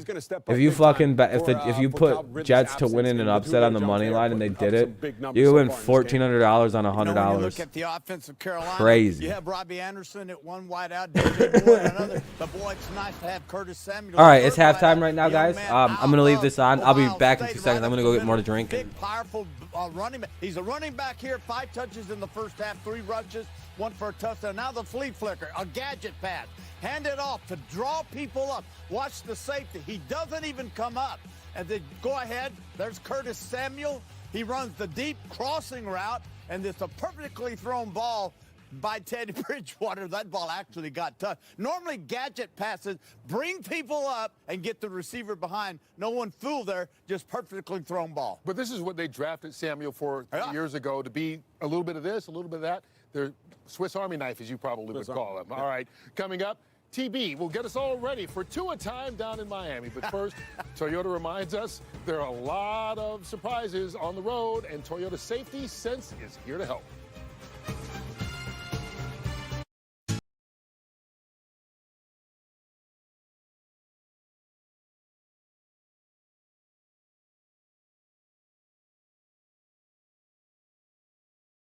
If you fucking if you put Jets to win in an upset on the money line and they did it, you win $1,400 on $100. Look at the offensive Carolina. Crazy. You have Robbie Anderson at one wide out, DJ Moore at another. But boy, it's nice to have Curtis Samuel. All right, it's halftime right now, guys. I'm gonna leave this on. I'll be back in 2 seconds. I'm gonna go get more to drink. Big, powerful running back. He's a running back here. 5 touches in the first half, 3 rushes, 1 for a touchdown. Now the flea flicker, a gadget pass. Hand it off to draw people up. Watch the safety. He doesn't even come up. And then go ahead. There's Curtis Samuel. He runs the deep crossing route, and it's a perfectly thrown ball by Teddy Bridgewater. That ball actually got touched. Normally, gadget passes bring people up and get the receiver behind. No one fooled there, just perfectly thrown ball. But this is what they drafted Samuel for years ago, to be a little bit of this, a little bit of that. They're Swiss Army knife, as you probably would call them. All right, coming up, TB will get us all ready for Tua time down in Miami. But first, Toyota reminds us there are a lot of surprises on the road, and Toyota Safety Sense is here to help.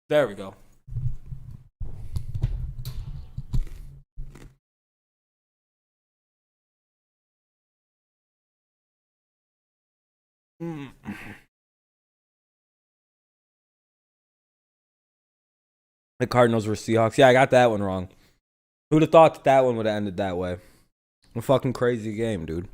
There we go. The Cardinals were Seahawks. Yeah, I got that one wrong. Who'd have thought that one would have ended that way? A fucking crazy game, dude.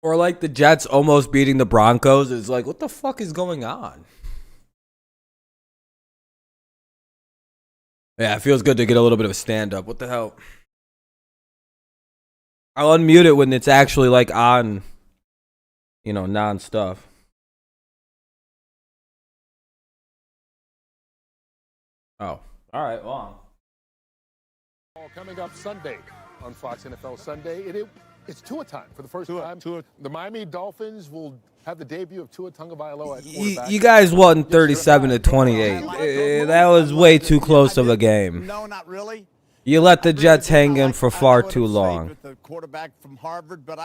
Or like the Jets almost beating the Broncos. It's like, what the fuck is going on? Yeah, it feels good to get a little bit of a stand-up. What the hell? I'll unmute it when it's actually like on, non-stuff. Oh, all right, well. Coming up Sunday on Fox NFL Sunday, it's Tua time for the first time. The Miami Dolphins will have the debut of Tua Tagovailoa at quarterback. You guys won 37-28. That was way too close of a game. No, not really. You let the Jets hang in for far too long. With the quarterback from Harvard, but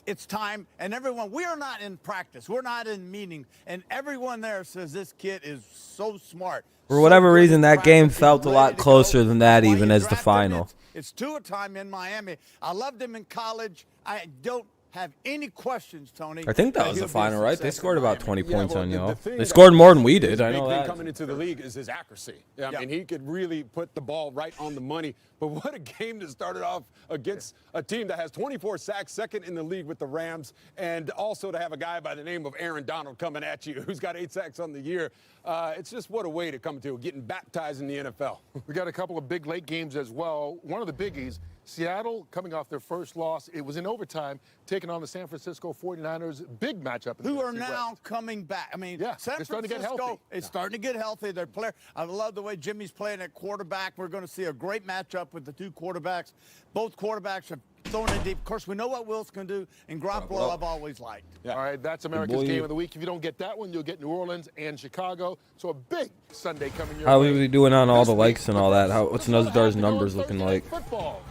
it's time. And everyone, we are not in practice. We're not in meeting. And everyone there says this kid is so smart. For whatever reason, that game felt a lot closer than that even as the final. It's Tua time in Miami. I loved him in college. I don't have any questions, Tony. I think that was the final, right? They scored about 20 points on y'all. They scored more than we did. I know that. Coming into the league is his accuracy. I mean, he could really put the ball right on the money. But what a game to start it off against a team that has 24 sacks, second in the league with the Rams, and also to have a guy by the name of Aaron Donald coming at you who's got 8 sacks on the year. It's just what a way to come to getting baptized in the NFL. We got a couple of big late games as well. One of the biggies, Seattle coming off their first loss. It was in overtime, taking on the San Francisco 49ers. Big matchup. Who are now coming back. I mean, San starting to get healthy. Is starting to get healthy. Their player. I love the way Jimmy's playing at quarterback. We're going to see a great matchup with the two quarterbacks. Both quarterbacks have thrown in deep. Of course, we know what Will's can do, and Garoppolo I've always liked. All right, that's America's game of the week. If you don't get that one, you'll get New Orleans and Chicago. So a big Sunday coming your way. How are we doing on all the likes and all that? What's Nuzdar's numbers looking like? Football.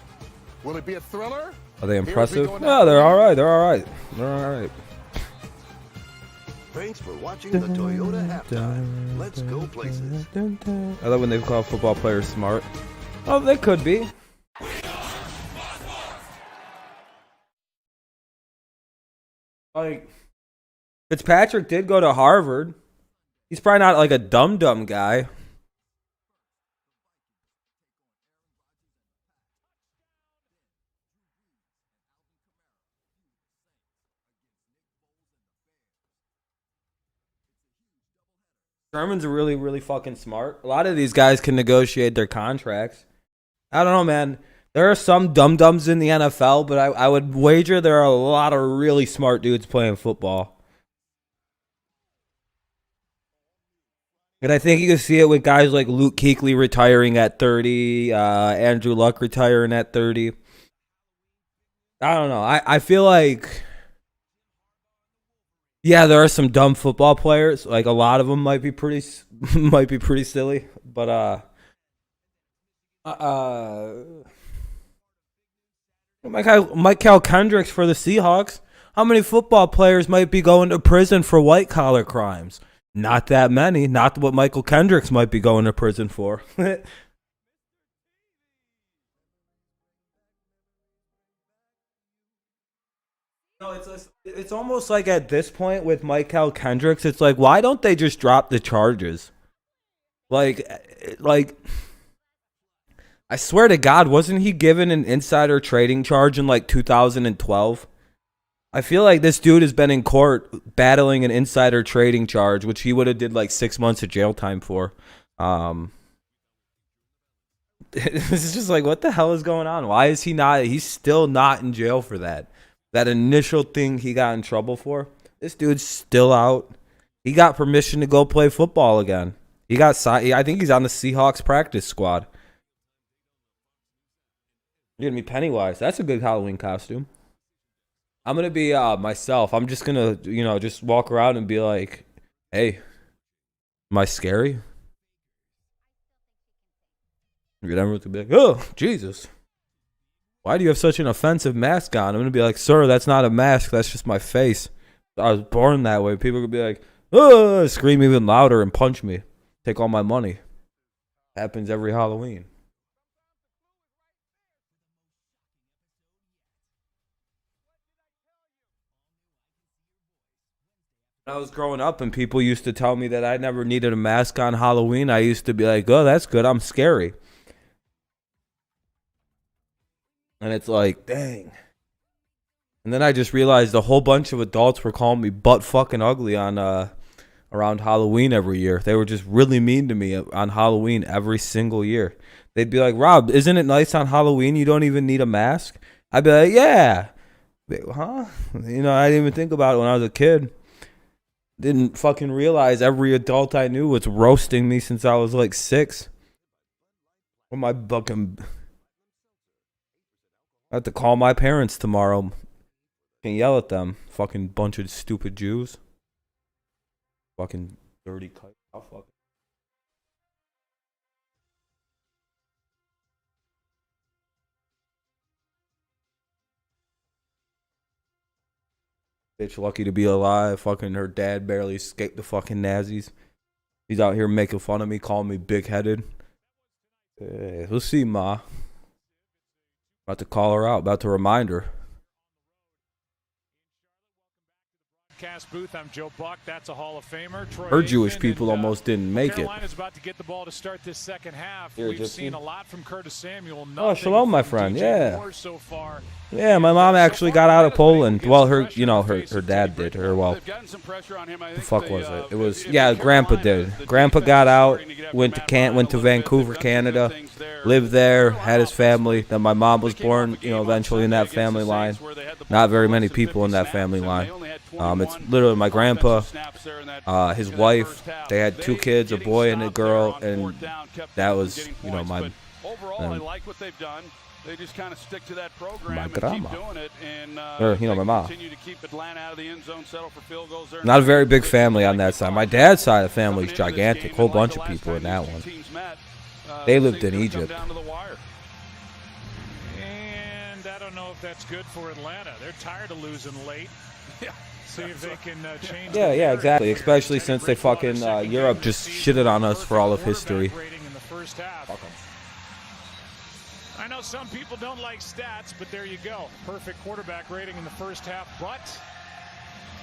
Will it be a thriller? Are they impressive? No, they're all right. They're all right. They're all right. Thanks for watching the Toyota Halftime. Let's go places. I love when they call football players smart. Oh, they could be. Like, Fitzpatrick did go to Harvard. He's probably not like a dumb guy. Sherman's really, really fucking smart. A lot of these guys can negotiate their contracts. I don't know, man. There are some dum-dums in the NFL, but I would wager there are a lot of really smart dudes playing football. And I think you can see it with guys like Luke Kuechly retiring at 30, Andrew Luck retiring at 30. I don't know. I feel like... Yeah, there are some dumb football players. Like a lot of them might be pretty silly, but Michael Kendricks for the Seahawks. How many football players might be going to prison for white collar crimes? Not that many. Not what Michael Kendricks might be going to prison for. No, it's almost like at this point with Michael Kendricks, it's like, why don't they just drop the charges? Like, I swear to God, wasn't he given an insider trading charge in like 2012? I feel like this dude has been in court battling an insider trading charge, which he would have did like 6 months of jail time for. This is just like, what the hell is going on? Why is he not? He's still not in jail for that. That initial thing he got in trouble for, this dude's still out. He got permission to go play football again. I think he's on the Seahawks practice squad. You're going to be Pennywise. That's a good Halloween costume. I'm going to be myself. I'm just going to, just walk around and be like, hey, am I scary? Everyone's going to be like, oh, Jesus. Why do you have such an offensive mask on? I'm going to be like, sir, that's not a mask. That's just my face. I was born that way. People are going to be like, oh, scream even louder and punch me. Take all my money. Happens every Halloween. When I was growing up and people used to tell me that I never needed a mask on Halloween, I used to be like, oh, that's good. I'm scary. And it's like, dang. And then I just realized a whole bunch of adults were calling me butt fucking ugly on around Halloween every year. They were just really mean to me on Halloween every single year. They'd be like, Rob, isn't it nice on Halloween? You don't even need a mask. I'd be like, yeah. Huh? You know, I didn't even think about it when I was a kid. Didn't fucking realize every adult I knew was roasting me since I was like 6. Or my fucking... I have to call my parents tomorrow and yell at them. Fucking bunch of stupid Jews. Fucking dirty kite. I'll fuck. Bitch lucky to be alive. Fucking her dad barely escaped the fucking Nazis. He's out here making fun of me, calling me big-headed. We'll see, Ma. About to call her out. About to remind her. Cast booth. I'm Joe Buck. That's a Hall of Famer. Troy Her Jewish Aikman, people almost didn't make it. Carolina's about to get the ball to start this second half. Here, We've seen a lot from Curtis Samuel. Oh, shalom, my friend. Yeah. So far. Yeah, my mom actually got out of Poland. Well, her dad did. The fuck was it? It was, yeah, Grandpa did. Grandpa got out, went to Vancouver, Canada, lived there, had his family. Then my mom was born, eventually in that family line. Not very many people in that family line. It's literally my grandpa, his wife. They had 2 kids, a boy and a girl, and that was, my. Overall, I like what they've done. They just kind of stick to that program my and grandma. keep doing it, and my mom. continue to keep Atlanta out of the end zone, settle for field goals there. Not a very big family on that side. My dad's side of the family is gigantic. Whole bunch of people in that one. They lived in Egypt. And I don't know if that's good for Atlanta. They're tired of losing late. Yeah. See if they can change. Yeah, exactly. Especially since they fucking Europe just shitted on us for all of history. In the first half. I know some people don't like stats, but there you go. Perfect quarterback rating in the first half, but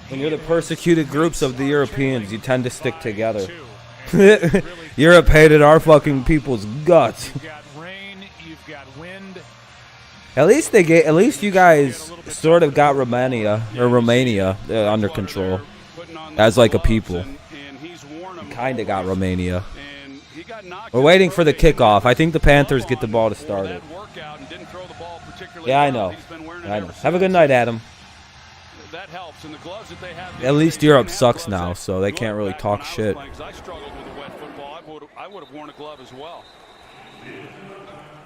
when you're the persecuted groups of the Europeans, you tend to stick together. Europe hated our fucking people's guts. You've got rain, you've got wind. At least you guys sort of got Romania under control as like a people. Kind of got Romania. We're waiting for the kickoff. I think the Panthers get the ball to start it. Yeah, I know. Have a good night, Adam. At least Europe sucks now, so they can't really talk shit. I struggled with the wet football. I would have worn a glove as well.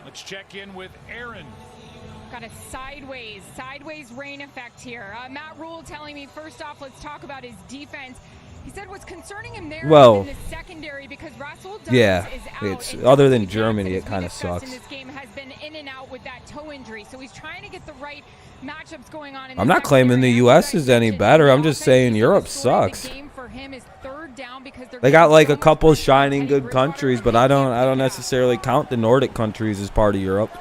Let's check in with Aaron. Got a sideways rain effect here. Matt Rule telling me, first off, let's talk about his defense. He said what's concerning him there in the secondary because Russell Douglas is out. It's other than Germany, it kind of sucks. In this game has been in and out with that toe injury, so he's trying to get the right matchups going on. I'm not claiming the U.S. is any better. I'm just saying Europe sucks. They got like a couple shining good countries, but I don't necessarily count the Nordic countries as part of Europe.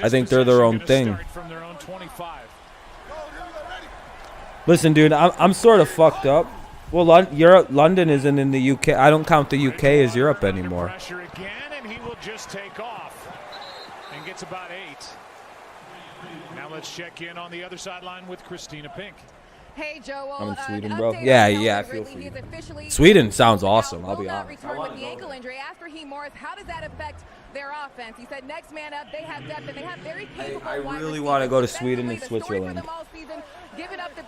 I think they're their own thing. Listen, dude, I'm sort of fucked up. Well, London isn't in the UK. I don't count the UK as Europe anymore. Pressure again, and he will just take off and gets about 8. Now let's check in on the other sideline with Christina Pink. Hey, Joe. I'm in Sweden, bro. Yeah, I feel for you. Sweden sounds awesome, I'll be honest. Return with the ankle injury. As for Morris, how does that affect their offense? He said next man up, they have depth, and they have very capable I really want to go to Sweden and Switzerland.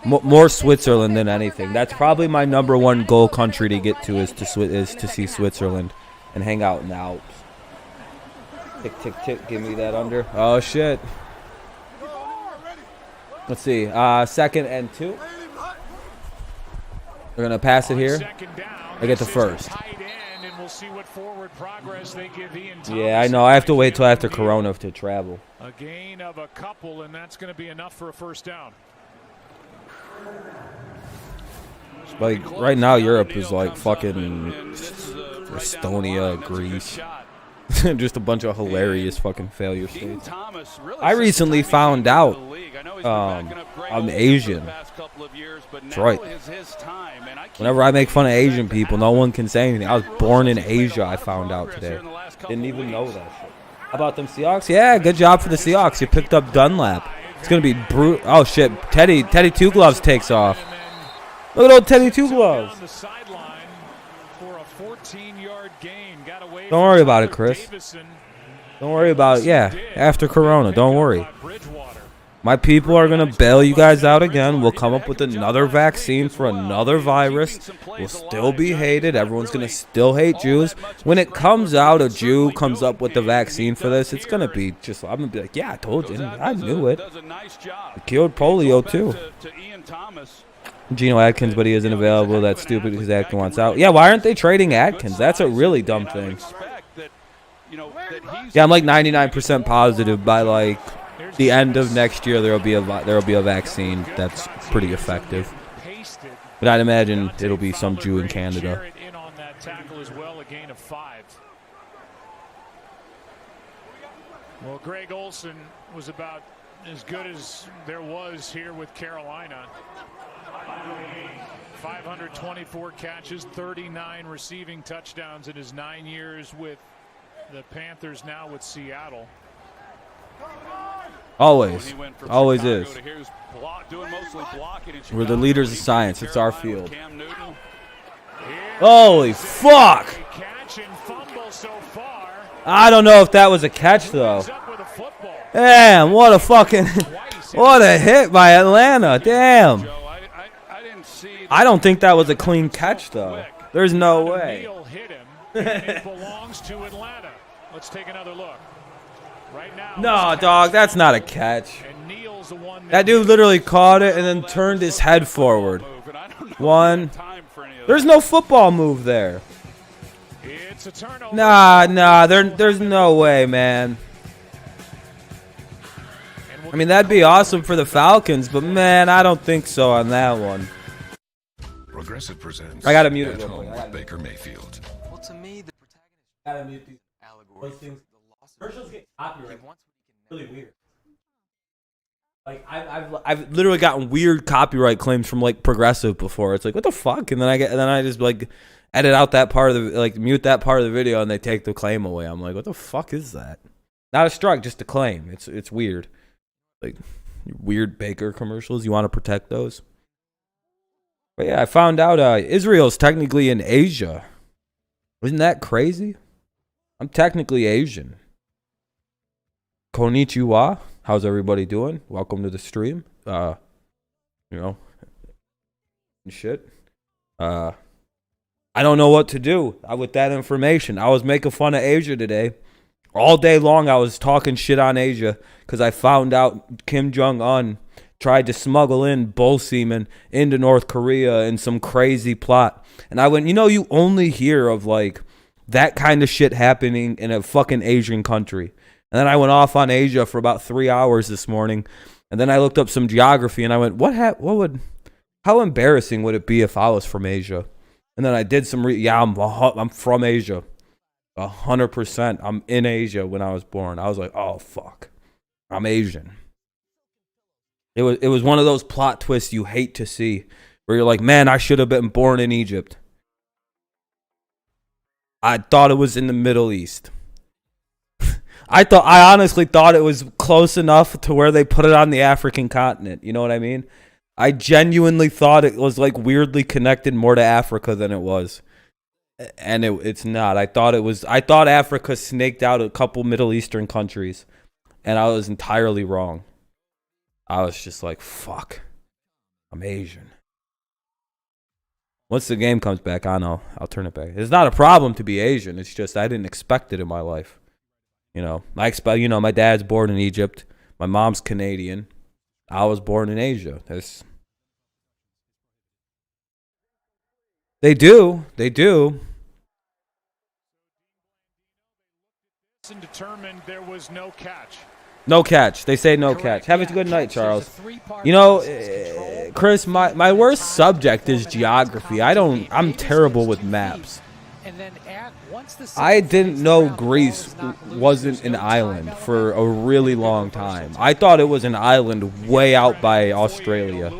More Switzerland than anything. That's probably my #1 goal country to get to is to see Switzerland and hang out in the Alps. Tick, tick, tick. Give me that under. Oh, shit. Let's see. 2nd and 2. They're going to pass it here. I get the first. Yeah, I know. I have to wait till after Corona to travel. A gain of a couple, and that's going to be enough for a first down. Like, right now, Europe is like fucking Estonia, Greece. Just a bunch of hilarious fucking failure states. I recently found out I'm Asian. That's right. Whenever I make fun of Asian people, no one can say anything. I was born in Asia, I found out today. Didn't even know that shit. How about them Seahawks? Yeah, good job for the Seahawks. You picked up Dunlap. It's gonna be brutal. Oh shit! Teddy Two Gloves takes off. Look at old Teddy Two Gloves. Don't worry about it, Chris. Don't worry about it. Yeah, after Corona, don't worry. My people are going to bail you guys out again. We'll come up with another vaccine for another virus. We'll still be hated. Everyone's going to still hate Jews. When it comes out, a Jew comes up with the vaccine for this, it's going to be just, I'm going to be like, yeah, I told you. I knew it. It killed polio, too. Geno Atkins, but he isn't available. That's stupid because Atkins wants out. Yeah, why aren't they trading Atkins? That's a really dumb thing. Yeah, I'm like 99% positive by like the end of next year there will be a vaccine that's pretty effective. But I'd imagine it'll be some Jew in Canada. Well, Greg Olsen was about as good as there was here with Carolina. 524 catches, 39 receiving touchdowns in his 9 years with the Panthers, now with Seattle. Always is. We're the leaders of science. It's our field. Holy fuck! I don't know if that was a catch though. Damn, what a fucking what a hit by Atlanta. Damn. I don't think that was a clean catch though. There's no way. It belongs to Atlanta. Let's take another look. Right now, no, dog, that's not a catch. That dude literally caught it and then turned his head forward. One. There's no football move there. Nah, there's no way, man. I mean, that'd be awesome for the Falcons, but man, I don't think so on that one. Progressive presents. I gotta mute it. Baker Mayfield. Well, to me, the protagonist gotta mute these allegory. Commercials get copyright. Really weird. Like I've literally gotten weird copyright claims from like Progressive before. It's like, what the fuck? And then I just like edit out that part of the, like, mute that part of the video, and they take the claim away. I'm like, what the fuck is that? Not a strike, just a claim. It's weird. Like weird Baker commercials. You want to protect those? But yeah, I found out Israel's technically in Asia. Isn't that crazy? I'm technically Asian. Konnichiwa. How's everybody doing? Welcome to the stream. You know, shit. I don't know what to do with that information. I was making fun of Asia today. All day long I was talking shit on Asia because I found out Kim Jong-un tried to smuggle in bull semen into North Korea in some crazy plot. And I went, you know, you only hear of like that kind of shit happening in a fucking Asian country. And then I went off on Asia for about 3 hours this morning. And then I looked up some geography and I went, how embarrassing would it be if I was from Asia? And then I did some, I'm from Asia. 100%. I'm in Asia when I was born. I was like, oh, fuck. I'm Asian. It was one of those plot twists you hate to see, where you're like, man, I should have been born in Egypt. I thought it was in the Middle East. I honestly thought it was close enough to where they put it on the African continent. You know what I mean? I genuinely thought it was like weirdly connected more to Africa than it was. And it's not. I thought Africa snaked out a couple Middle Eastern countries, and I was entirely wrong. I was just like, fuck. I'm Asian. Once the game comes back, I'll turn it back. It's not a problem to be Asian. It's just I didn't expect it in my life. You know, my dad's born in Egypt. My mom's Canadian. I was born in Asia. They do. Determined there was no catch. No catch. They say no catch. Have a good night, Charles. You know, Chris, my worst subject is geography. I'm terrible with maps. I didn't know Greece wasn't an island for a really long time. I thought it was an island way out by Australia.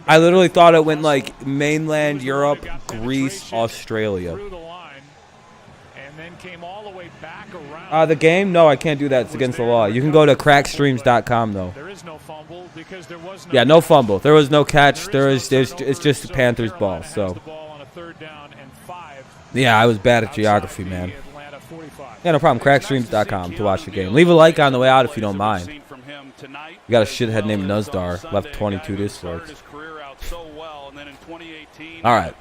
I literally thought it went like mainland Europe, Greece, Australia. And then came all the way back around. down. The game? No, I can't do that. It's against the law. You can go to crackstreams.com though. There is no fumble because there was no yeah, no fumble. There was no catch. It's just the Panthers ball. So yeah, I was bad at geography, man. Yeah, no problem. Crackstreams.com to watch the game. Leave a like on the way out if you don't mind. You got a shithead named Nuzdar. Left 22 dislikes. All right.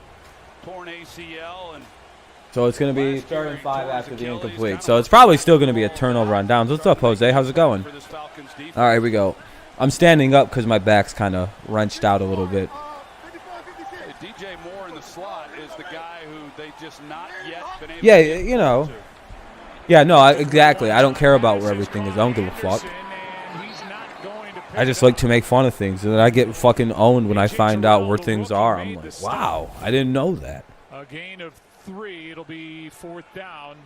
So it's going to be 3rd and 5 after the incomplete. So it's probably still going to be a turnover on downs. What's up, Jose? How's it going? All right, here we go. I'm standing up because my back's kind of wrenched out a little bit. DJ Moore in the slot is the guy who they just not yet been able yeah, you know. Yeah, no, exactly. I don't care about where everything is. I don't give a fuck. I just like to make fun of things, and then I get fucking owned when I find out where things are. I'm like, wow, I didn't know that. A gain of 3. It'll be 4th down.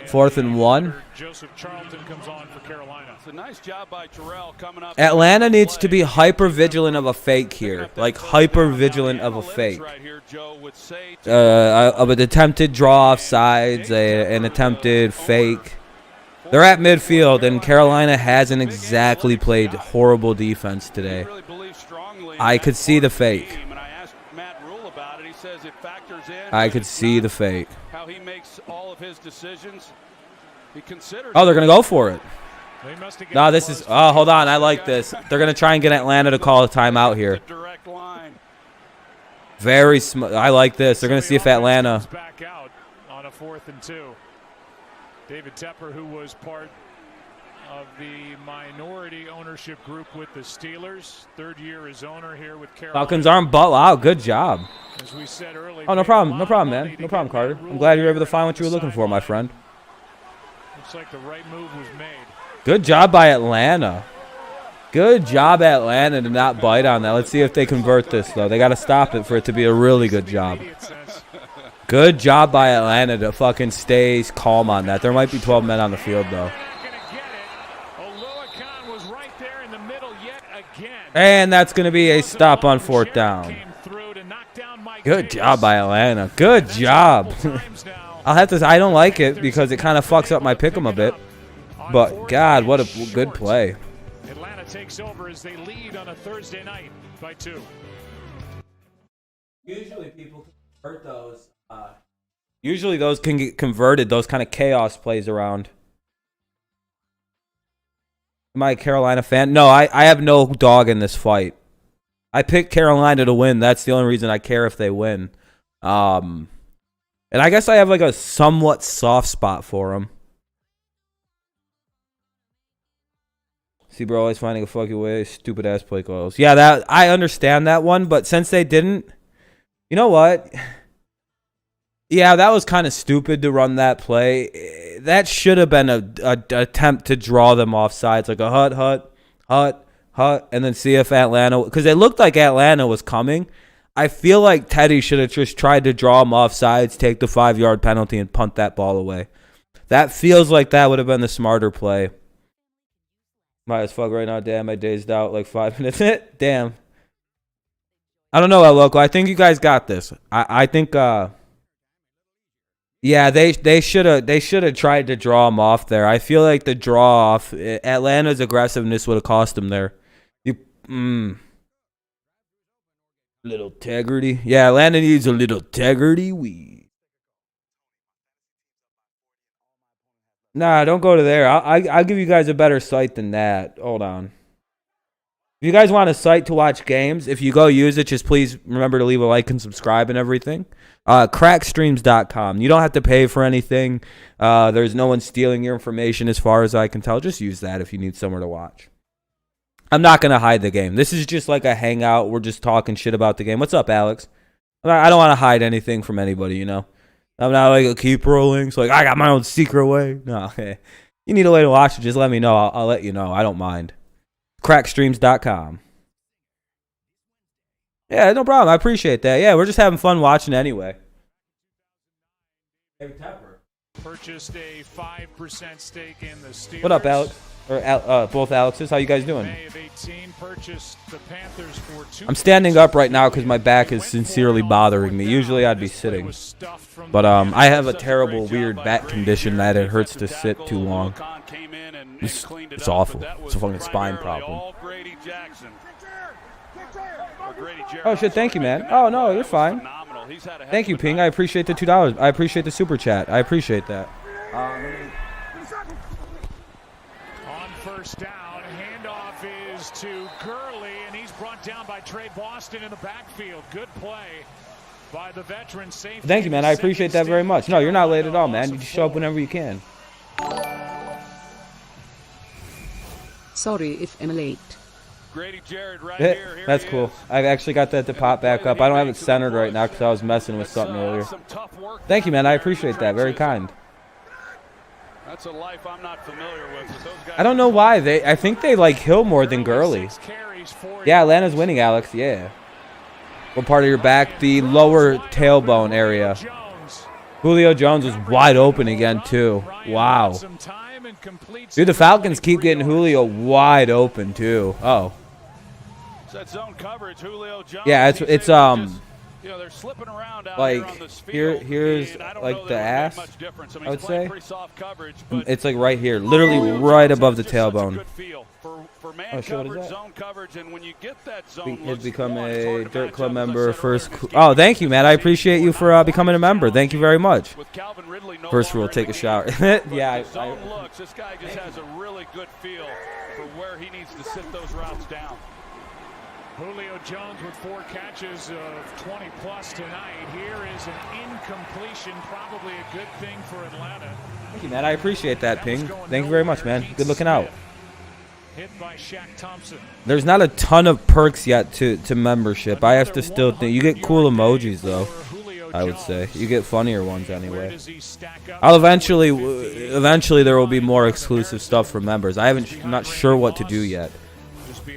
4th and 1. Joseph Charlton comes on for Carolina. It's a nice job by Terrell coming up. Atlanta needs to be hyper vigilant of a fake here, like hyper vigilant of a fake. Of an attempted draw off sides, an attempted fake. They're at midfield, and Carolina hasn't exactly played horrible defense today. I could see the fake. I could see the fake. How he makes all of his decisions. Oh, they're going to go for it. No, this is... Oh, hold on. I like this. They're going to try and get Atlanta to call a timeout here. Very smart. I like this. They're going to see if Atlanta... Back out on a 4th and 2. David Tepper, who was part of the minority ownership group with the Steelers, 3rd year as owner here with Carolina. Falcons arm butt. Wow, good job. As we said earlier, oh, no problem. No problem, man. No problem, Carter. I'm glad you were able to find what you were looking for, my friend. Looks like the right move was made. Good job by Atlanta. Good job, Atlanta, to not bite on that. Let's see if they convert this, though. They got to stop it for it to be a really good job. Good job by Atlanta to fucking stay calm on that. There might be 12 men on the field, though. And that's going to be a stop on 4th down. Good job by Atlanta. Good job. I'll have to. I don't like it because it kind of fucks up my pick'em a bit. But God, what a good play. Atlanta takes over as they lead on a Thursday night by 2. Usually people convert those. Usually those can get converted. Those kind of chaos plays around. Am I a Carolina fan? No, I have no dog in this fight. I picked Carolina to win. That's the only reason I care if they win. And I guess I have like a somewhat soft spot for them. See, bro, always finding a fucking way. Stupid ass play calls. Yeah, that I understand that one, but since they didn't, you know what? Yeah, that was kind of stupid to run that play. That should have been a attempt to draw them off sides, like a hut, and then see if Atlanta, because it looked like Atlanta was coming. I feel like Teddy should have just tried to draw them off sides, take the 5-yard penalty, and punt that ball away. That feels like that would have been the smarter play. Might as fuck right now. Damn, I dazed out like 5 minutes. Damn. I don't know, El Loco. I think you guys got this. I think. Yeah, they should have tried to draw him off there. I feel like the draw off, Atlanta's aggressiveness would have cost them there. Little integrity. Yeah, Atlanta needs a little integrity. Nah, don't go to there. I'll give you guys a better site than that. Hold on. If you guys want a site to watch games, if you go use it, just please remember to leave a like and subscribe and everything. Crackstreams.com. You don't have to pay for anything. There's no one stealing your information as far as I can tell. Just use that if you need somewhere to watch. I'm not going to hide the game. This is just like a hangout. We're just talking shit about the game. What's up, Alex? I don't want to hide anything from anybody, you know. I'm not like a keep rolling. So like, I got my own secret way. No, okay. You need a way to watch it, just let me know. I'll let you know. I don't mind. Crackstreams.com. Yeah, no problem. I appreciate that. Yeah, we're just having fun watching anyway. Purchased a 5% stake in the Steelers. What up, Alex? Or both Alexes. How you guys doing? May of 18 purchased the Panthers for I'm standing up right now because my back is sincerely bothering me. Usually I'd be sitting. But I have a terrible, weird back condition that it hurts to sit too long. It's awful. It's a fucking spine problem. Oh, shit. Thank you, man. Oh, no, you're fine. Thank you, Ping. I appreciate the $2. I appreciate the super chat. I appreciate that. On first down, handoff is to Gurley, and he's brought down by Trey Boston in the backfield. Good play by the veteran safety. Thank you, man. I appreciate that very much. No, you're not late at all, man. You just show up whenever you can. Sorry if I'm late. Grady Jarrett right here. That's cool. I've actually got that to pop back up. I don't have it centered right now because I was messing with something earlier. Thank you, man. I appreciate that. Very kind. That's a life I'm not familiar with. Those guys I don't know why. I think they like Hill more than Gurley. Yeah, Atlanta's winning, Alex. Yeah. What part of your back? The lower tailbone area. Julio Jones was wide open again, too. Wow. Dude, the Falcons keep getting Julio wide open, too. Oh. Yeah, it's you know, they're slipping around out like here on this field, here's like the ass, I, I would say. Coverage, it's like right here, literally right above the tailbone. For man oh, shit, what is coverage, that? zone coverage, and when you get that zone He's become a Dirt Club member first. Oh, thank you, man. I appreciate you for becoming a member. Thank you very much. First rule, take a shower. Yeah. This guy just has a really good feel for where he needs to sit those routes down. Julio Jones with 4 catches of 20-plus tonight. Here is an incompletion, probably a good thing for Atlanta. Thank you, man. I appreciate that, Ping. Thank you very much, man. Good looking out. Hit by Shaq Thompson. There's not a ton of perks yet to membership. I have to still think. You get cool emojis, though, I would say. You get funnier ones anyway. I'll eventually there will be more exclusive stuff for members. I'm not sure what to do yet.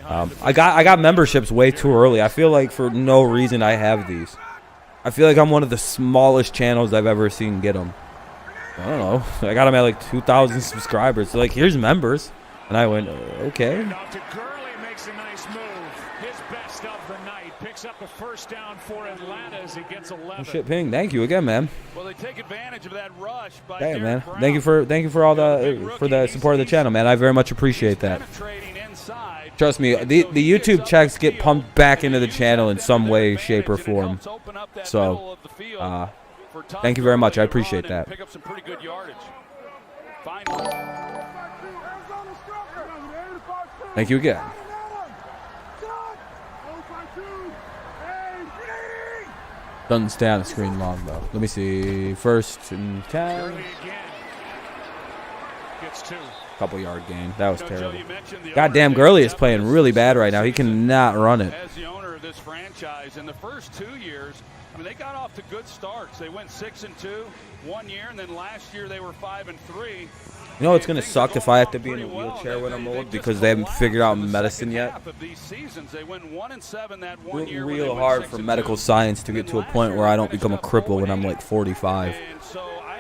I got memberships way too early. I feel like for no reason I have these. I feel like I'm one of the smallest channels I've ever seen get them. I don't know. I got them at like 2,000 subscribers. So like, here's members. And I went, okay. Makes a nice move. His best of the night. Picks up a first down for Atlanta as he gets 11. Oh, shit, Ping. Thank you again, man. Well, they take advantage of that rush by Damn, man. Thank you for all the support of the channel, man. I very much appreciate that. Trust me, the YouTube checks get pumped back into the channel in some way, shape, or form. So, thank you very much. I appreciate that. Pick up some pretty good yardage. Thank you again. Doesn't stay on the screen long, though. Let me see. 1st and 10. Couple yard gain. That was terrible. Goddamn, Gurley is playing really bad right now. He cannot run it. As the owner of this franchise, in the first 2 years, I mean, they got off to good starts. They went 6-2 1 year, and then last year they were 5-3. You know it's going to suck if I have to be in a wheelchair when I'm old because they haven't figured out medicine yet. Real hard for medical science to get to a point where I don't become a cripple when I'm like 45.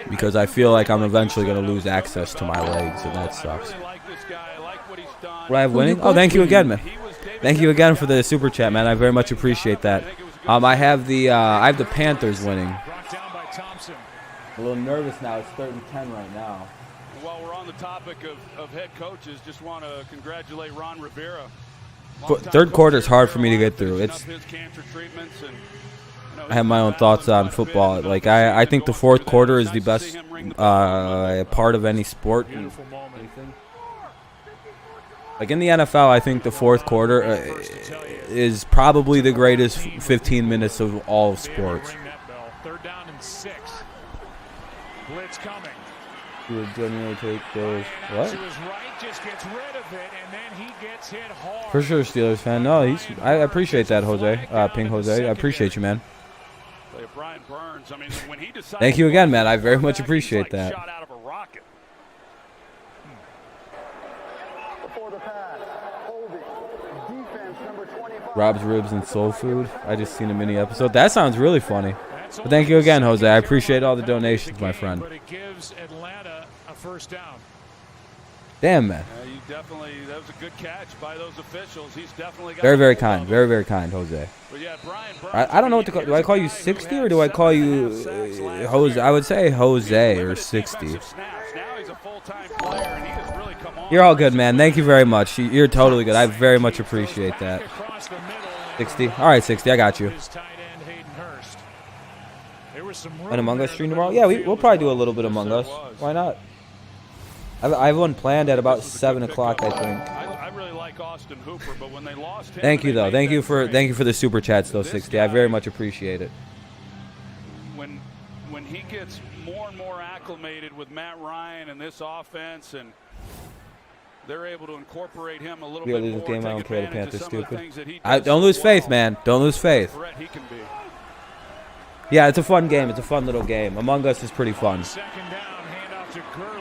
Because I feel like I'm eventually going to lose access to my legs, and that sucks. What I have winning? Oh, thank you again, man. Thank you again for the super chat, man. I very much appreciate that. I have the Panthers winning. A little nervous now. It's 3rd and 10 right now. While we're on the topic of head coaches, just want to congratulate Ron Rivera. Third quarter is hard for me to get through. I have my own thoughts on football. Like I think the 4th quarter is the best part of any sport. Like in the NFL, I think the 4th quarter is probably the greatest 15 minutes of all sports. 3rd down and 6. Blitz coming. You would genuinely take those. What? To his right, just gets rid of it, and then he gets hit hard. For sure, Steelers fan. No, I appreciate that, Jose. Ping Jose. I appreciate you, man. Thank you again, man. I very much appreciate that. Rob's Ribs and Soul Food. I just seen a mini episode. That sounds really funny. But thank you again, Jose. I appreciate all the donations, my friend. But it gives Atlanta a first down. Damn, man. You definitely, that was a good catch by those officials. He's definitely got Very, very kind. Very, very kind, Jose. But yeah, Brian, I don't know what to call. Do I call you 60 or do I call you Jose? I would say Jose or 60. You're all good, man. Thank you very much. You're totally good. I very much appreciate that. 60. All right, 60. I got you. An Among Us stream tomorrow? Yeah, we'll probably do a little bit Among Us. Why not? I have one planned at about 7 o'clock, I think. I really like Austin Hooper, but when they lost him, thank you, though. Thank you for the super chats, though, 60. I very much appreciate it. When he gets more and more acclimated with Matt Ryan and this offense, and they're able to incorporate him a little bit more. This game, I don't care. The Panthers stupid. Don't lose faith, man. Don't lose faith. Yeah, it's a fun game. It's a fun little game. Among Us is pretty fun. Second down, handoff to Gurley.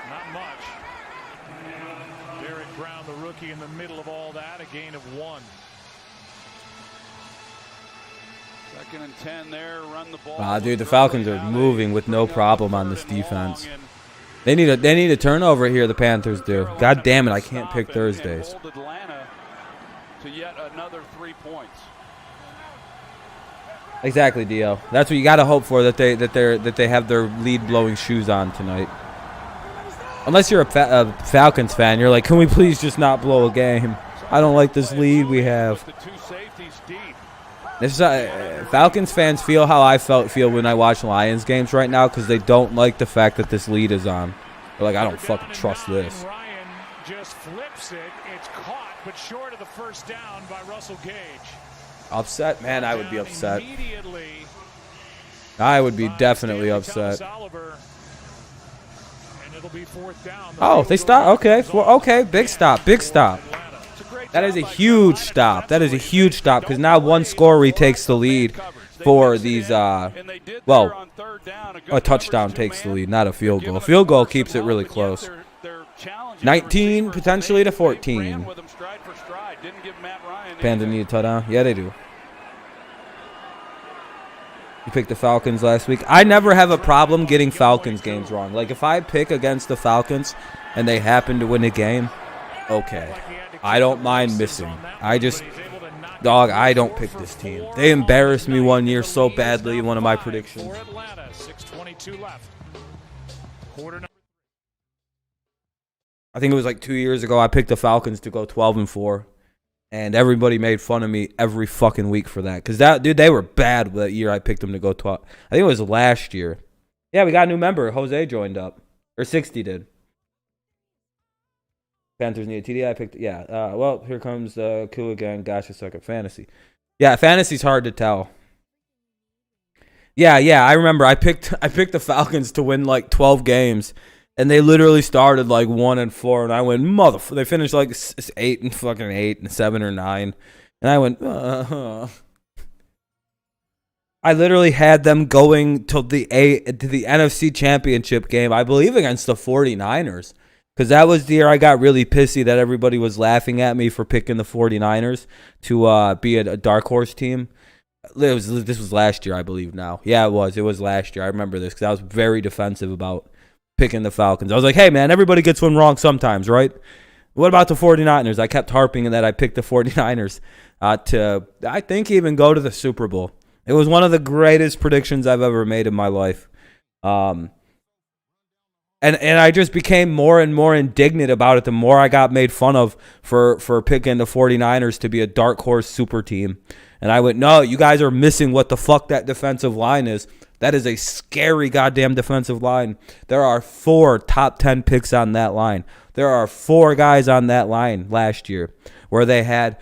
Not much. Derek Brown, the rookie, in the middle of all that, a gain of 1. 2nd and 10 there, run the ball. Ah, dude, the Falcons are moving with no problem on this defense. They need a turnover here, the Panthers do. God damn it, I can't pick Thursdays. To yet another 3 points. Exactly, Dio. That's what you got to hope for, that they have their lead blowing shoes on tonight. Unless you're a Falcons fan, you're like, can we please just not blow a game? I don't like this lead we have. This Falcons fans feel how I feel when I watch Lions games right now, because they don't like the fact that this lead is on. They're like, I don't fucking trust this. Ryan just flips it. It's caught, but short of the first down by Russell Gage. Upset? Man, I would be upset. I would be definitely upset. Oh, they stop. Okay. Okay. Big stop. Big stop. That is a huge stop. That is a huge stop, because now one score retakes the lead for these, well, a touchdown takes the lead, not a field goal. A field goal keeps it really close. 19 potentially to 14. Panda need a touchdown? Yeah, they do. You picked the Falcons last week. I never have a problem getting Falcons games wrong. Like, if I pick against the Falcons and they happen to win a game, okay. I don't mind missing. I don't pick this team. They embarrassed me one year so badly in one of my predictions. I think it was like 2 years ago. I picked the Falcons to go 12-4. And everybody made fun of me every fucking week for that. Because, dude, they were bad that year I picked them to go 12. I think it was last year. Yeah, we got a new member. Jose joined up. Or 60 did. Panthers need a TD. I picked, yeah. Well, here comes Cool again. Gosh, I suck at fantasy. Yeah, fantasy's hard to tell. Yeah. I remember I picked the Falcons to win like 12 games. And they literally started like 1-4, and I went, motherfucker. They finished like 8 and 7 or 9, and I went, I literally had them going to the NFC Championship game, I believe, against the 49ers, because that was the year I got really pissy that everybody was laughing at me for picking the 49ers to be a dark horse team. This was last year, I believe. Now, yeah, it was last year. I remember this because I was very defensive about picking the Falcons. I was like, hey, man, everybody gets one wrong sometimes, right? What about the 49ers? I kept harping that I picked the 49ers to, I think, even go to the Super Bowl. It was one of the greatest predictions I've ever made in my life. And I just became more and more indignant about it the more I got made fun of for picking the 49ers to be a dark horse super team. And I went, no, you guys are missing what the fuck that defensive line is. That is a scary goddamn defensive line. There are 4 top 10 picks on that line. There are 4 guys on that line last year where they had,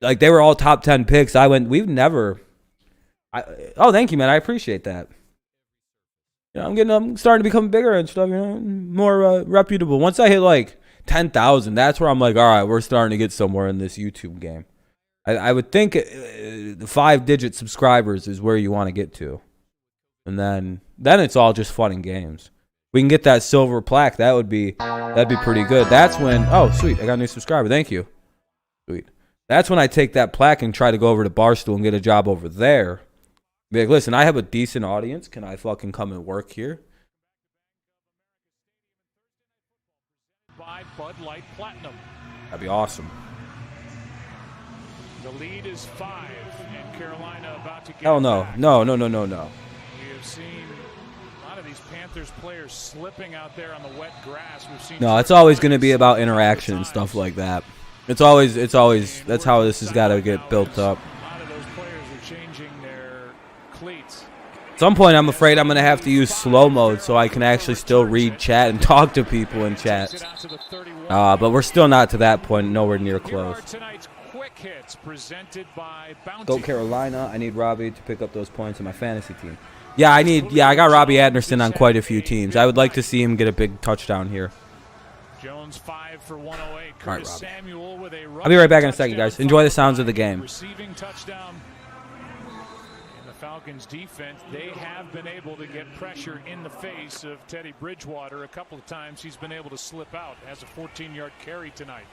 like, they were all top 10 picks. I went, oh, thank you, man. I appreciate that. You know, I'm starting to become bigger and stuff, you know, more reputable. Once I hit like 10,000, that's where I'm like, all right, we're starting to get somewhere in this YouTube game. I would think the 5-digit subscribers is where you want to get to. And then it's all just fun and games. We can get that silver plaque. That'd be pretty good. That's when, oh, sweet, I got a new subscriber. Thank you. Sweet. That's when I take that plaque and try to go over to Barstool and get a job over there. Be like, listen, I have a decent audience. Can I fucking come and work here? by Bud Light Platinum. That'd be awesome. The lead is 5, and Carolina about to get Hell no. back. No. We have seen a lot of these Panthers players slipping out there on the wet grass. We've seen No, it's always going to be about interaction and stuff like that. It's always, that's how this has got to get built up. A lot of those players are changing their cleats. At some point, I'm afraid I'm going to have to use slow mode so I can actually still read chat and talk to people in chat. But we're still not to that point, nowhere near close. Hits presented by Bounty. Go Carolina. I need Robbie to pick up those points in my fantasy team. Yeah, I got Robbie Anderson on quite a few teams. I would like to see him get a big touchdown here. Jones 5 for 108. All right, Samuel with a I'll be right back in a second, guys. Enjoy the sounds of the game. Receiving touchdown. In the Falcons defense, they have been able to get pressure in the face of Teddy Bridgewater. A couple of times he's been able to slip out. Has a 14-yard carry tonight.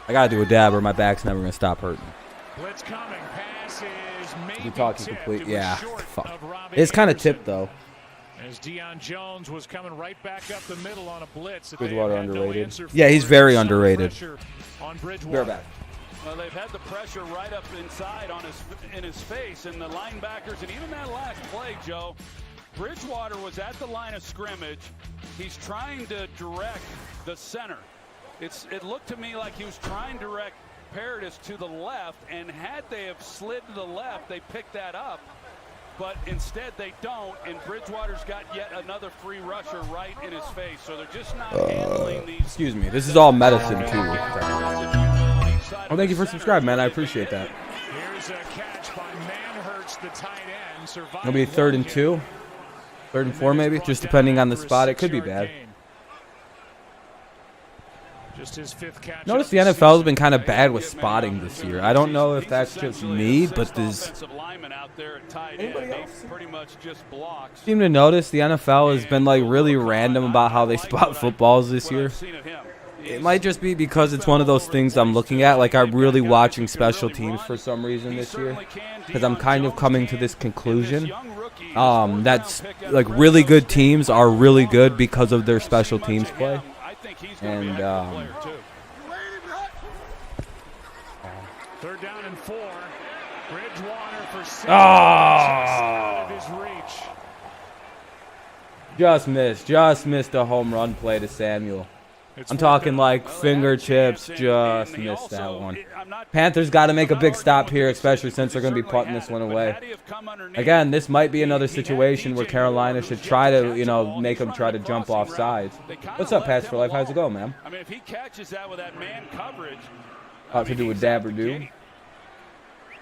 I gotta do a dab or my back's never gonna stop hurting. Blitz coming. Pass is maybe You talking tipped. complete? It Yeah. was Fuck. short of Robbie It's kind of Anderson. tipped though. As Deion Jones was coming right back up the middle on a blitz. Bridgewater underrated. Yeah, he's very underrated. On Bear Bridgewater. back. Well, they've had the pressure right up inside in his face, and the linebackers, and even that last play, Joe. Bridgewater was at the line of scrimmage. He's trying to direct the center. It looked to me like he was trying to direct Paradis to the left, and had they have slid to the left, they picked that up. But instead they don't, and Bridgewater's got yet another free rusher right in his face. So they're just not handling these. Excuse me. This is all medicine too. Well, thank you for subscribing, man. I appreciate that. Here's a catch by Manhurts, the tight end. It'll be 3rd and 2. 3rd and 4 maybe, just depending on the spot. It could be bad. Just his 5th catch. Notice the NFL has been kind of bad with spotting this year. I don't know if that's just me, but there's seem to notice the NFL has been like really random about how they spot footballs this year. It might just be because it's one of those things I'm looking at. Like, I'm really watching special teams for some reason this year, because I'm kind of coming to this conclusion. That's like really good teams are really good because of their special teams play. And 3rd down and 4. Bridgewater for 6. Oh! Just out of his reach. Just missed a home run play to Samuel. I'm talking like fingertips, just missed that one. Panthers got to make a big stop here, especially since they're going to be putting this one away. Again, this might be another situation where Carolina should try to, make them try to jump off sides. What's up, Patch for Life? How's it going, man? I mean, if he catches that with that man coverage. About to do a dab or do.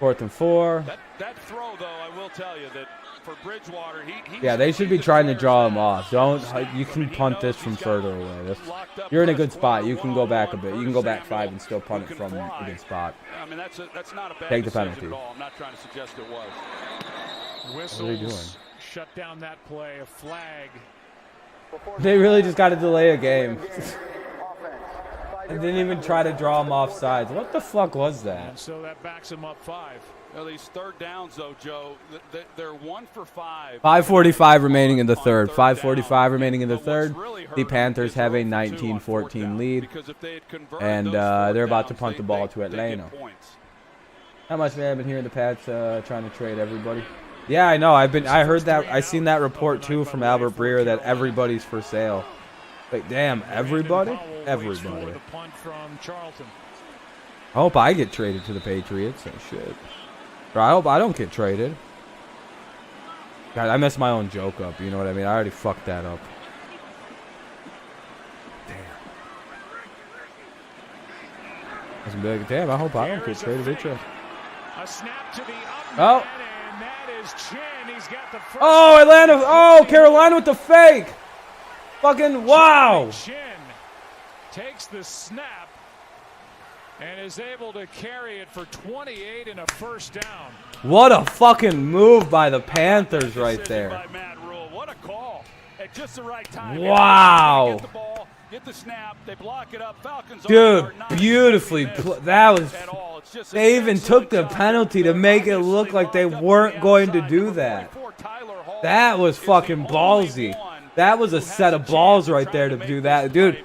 4th and 4. That throw, though, I will tell you that for Bridgewater, yeah, they should be trying to draw him off. You can punt this from further away. You're in a good spot. You can go back a bit. You can go back 5 and still punt it from a good spot. I mean, that's not a bad Take the penalty. at all. I'm not trying to suggest it was. Whistles what are they doing? Shut down that play. A flag. They really just got to delay a game. And didn't even try to draw him off sides. What the fuck was that? And so that backs him up 5. Well, these 3rd downs, though, Joe, they're 1 for 5. 5:45 remaining in the 3rd. 5:45 remaining in the 3rd. The Panthers have a 19-14 lead, and they're about to punt the ball to Atlanta. How much, man? I've been hearing the Pats trying to trade everybody. Yeah, I know. I heard that. I seen that report too from Albert Breer that everybody's for sale. Like, damn, everybody? Everybody. I hope I get traded to the Patriots and shit. Or I hope I don't get traded. God, I messed my own joke up, you know what I mean? I already fucked that up. Damn. Damn, I hope I don't get traded. A snap to the Oh. and that is Chin. He's got the first. Oh, Atlanta. Oh, Carolina with the fake. Fucking wow. Chin takes the snap and is able to carry it for 28 and a 1st down. What a fucking move by the Panthers right there. What a call at just the right time. Wow. Get the snap. They block it up. Falcons. Dude, beautifully. That was. They even took the penalty to make it look like they weren't going to do that. That was fucking ballsy. That was a set of balls right there to do that, dude.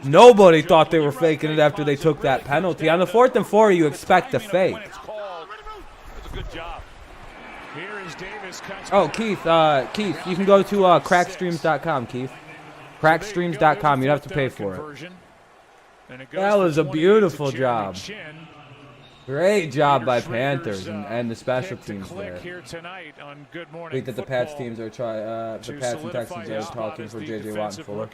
Nobody thought they were faking it after they took that penalty. On the 4th and 4, you expect a fake. Oh, Keith, you can go to crackstreams.com, Keith. Crackstreams.com. You'd have to pay for it. That was a beautiful job. Great job by Panthers and the special teams there. Wait, that the Pats teams are the Pats and Texans are talking for J.J. Watt and Fuller.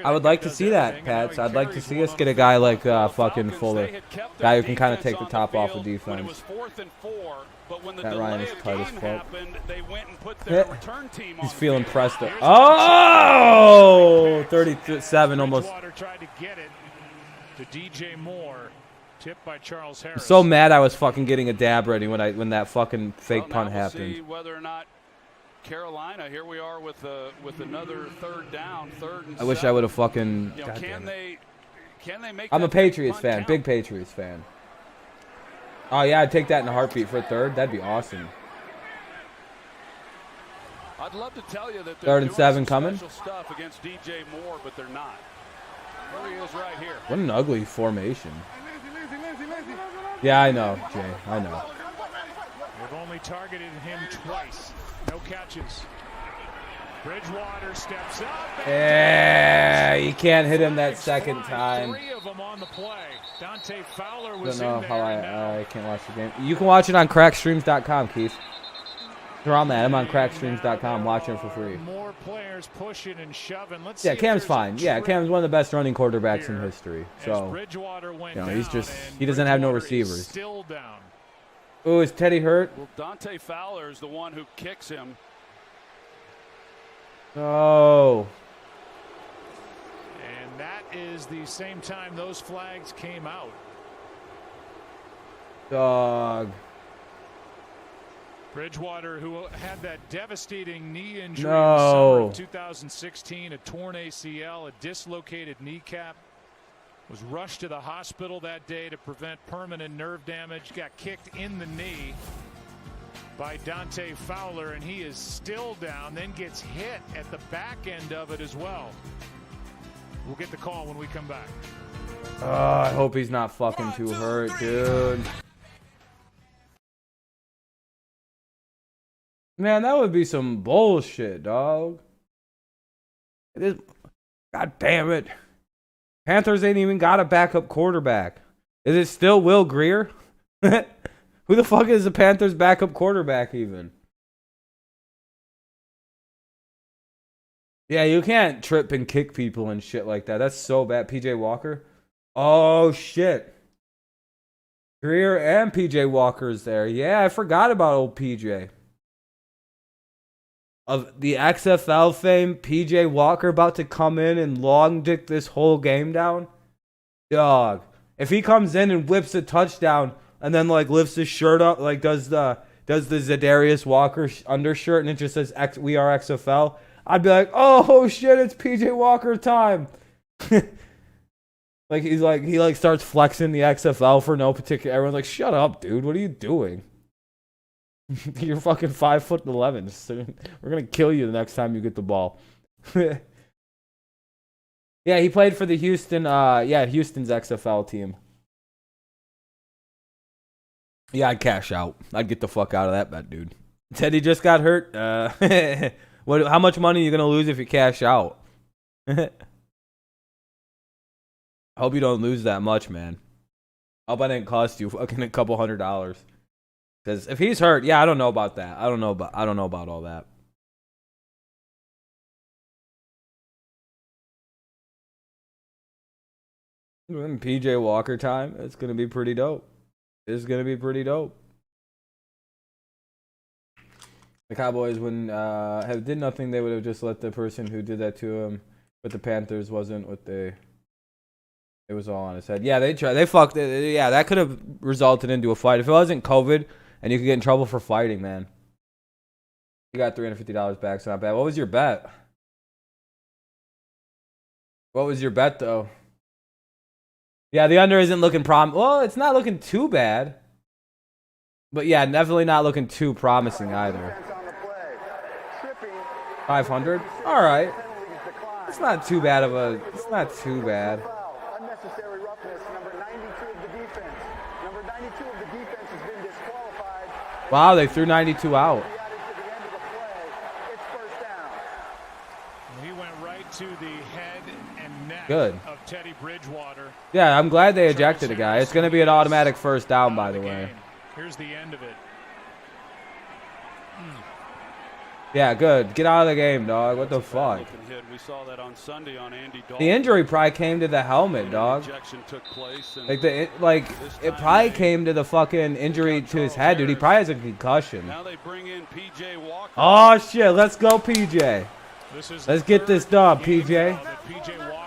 I would like to see that, Pats. I'd like to see us get a guy like fucking Fuller, guy who can kind of take the top off of defense. That Ryan is tight as fuck. He's feeling pressed up. Oh, 37 almost. Tipped by Charles Harris. I'm so mad I was fucking getting a dab ready when that fucking fake punt happened. See whether or not Carolina. Here we are with another third down, 3rd and 7. I wish I would have fucking. You know, can they make? I'm a Patriots fan, big Patriots fan. Oh yeah, I'd take that in a heartbeat for a third. That'd be awesome. I'd love to tell you that 3rd and 7 coming. Stuff against DJ Moore, but they're not. There he is right here. What an ugly formation. Yeah, I know, Jay. I know. They've only targeted him twice. No catches. Bridgewater steps up. Yeah, you can't hit him that second time. 3 of them on the play. Dante Fowler I was don't know how I can't watch the game. You can watch it on crackstreams.com, Keith. Where I'm at. I'm on crackstreams.com watching it for free. More players pushing and shoving. Let's yeah, Cam's fine. Yeah, Cam's one of the best running quarterbacks in history. So, he doesn't have no receivers. Still down. Oh, is Teddy hurt? Well, Dante Fowler is the one who kicks him. Oh. And that is the same time those flags came out. Dog. Bridgewater, who had that devastating knee injury in the summer of 2016, a torn ACL, a dislocated kneecap, was rushed to the hospital that day to prevent permanent nerve damage, got kicked in the knee by Dante Fowler, and he is still down, then gets hit at the back end of it as well. We'll get the call when we come back. I hope he's not fucking too hurt, dude. Man, that would be some bullshit, dog. God damn it. Panthers ain't even got a backup quarterback. Is it still Will Grier? Who the fuck is the Panthers' backup quarterback even? Yeah, you can't trip and kick people and shit like that. That's so bad. PJ Walker? Oh, shit. Grier and PJ Walker's there. Yeah, I forgot about old PJ. Of the XFL fame, PJ Walker about to come in and long dick this whole game down. Dog. If he comes in and whips a touchdown and then like lifts his shirt up, like does the Zadarius Walker undershirt and it just says we are XFL, I'd be like, oh shit, it's PJ Walker time. Like he starts flexing the XFL for no particular. Everyone's like, shut up, dude. What are you doing? You're fucking 5'11". So we're gonna kill you the next time you get the ball. Yeah, he played for the Houston's XFL team. Yeah, I'd cash out. I'd get the fuck out of that bet, dude. Teddy just got hurt. How much money are you gonna lose if you cash out? I hope you don't lose that much, man. I hope I didn't cost you fucking a couple $100. Because if he's hurt, yeah, I don't know about that. I don't know about all that. PJ Walker time. It's gonna be pretty dope. It's gonna be pretty dope. The Cowboys wouldn't did nothing. They would have just let the person who did that to him. But the Panthers wasn't what they. It was all on his head. Yeah, they tried. They fucked it. Yeah, that could have resulted into a fight if it wasn't COVID. And you could get in trouble for fighting, man. You got $350 back, so not bad. What was your bet? What was your bet, though? Yeah, the under isn't looking well, it's not looking too bad. But yeah, definitely not looking too promising either. 500? All right. It's not too bad of a... It's not too bad. Unnecessary roughness. Number 92 of the defense. Number 92 of the defense has been disqualified. Wow, they threw 92 out. He went right to the head and neck Good. of Teddy Bridgewater. Yeah, I'm glad they ejected a guy. It's going to be an automatic first down, by the way. Here's the end of it. Yeah, good. Get out of the game, dog. What the fuck? We saw that on Sunday on Andy Dalton. The injury probably came to the helmet, dog. Like it probably came to the fucking injury to his head, dude. He probably has a concussion. Now they bring in PJ Walker. Oh shit, let's go, PJ. Let's get this done, PJ.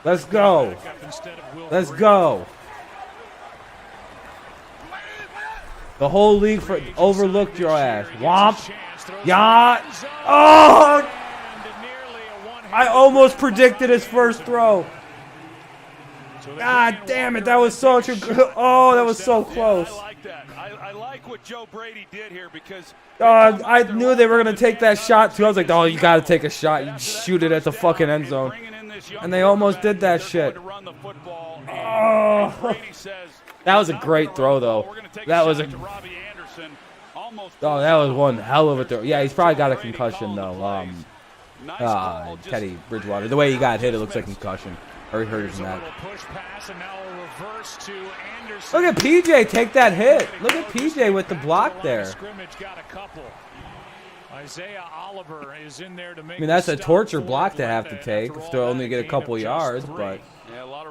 Let's go. Let's go. The whole league overlooked your ass. Womp. Yeah. Oh! I almost predicted his first throw. God damn it. That was such a good. Oh, that was so close. I like that. I like what Joe Brady did here because. I knew they were going to take that shot too. I was like, oh, you got to take a shot. You shoot it at the fucking end zone. And they almost did that shit. Oh. That was a great throw, though. That was a. Oh, that was one hell of a throw. Yeah, he's probably got a concussion, though. Teddy Bridgewater. The way he got hit, it looks like concussion. Or he hurt his neck. Look at PJ take that hit. Look at PJ with the block there. I mean, that's a torture block to have to take to only get a couple yards, but,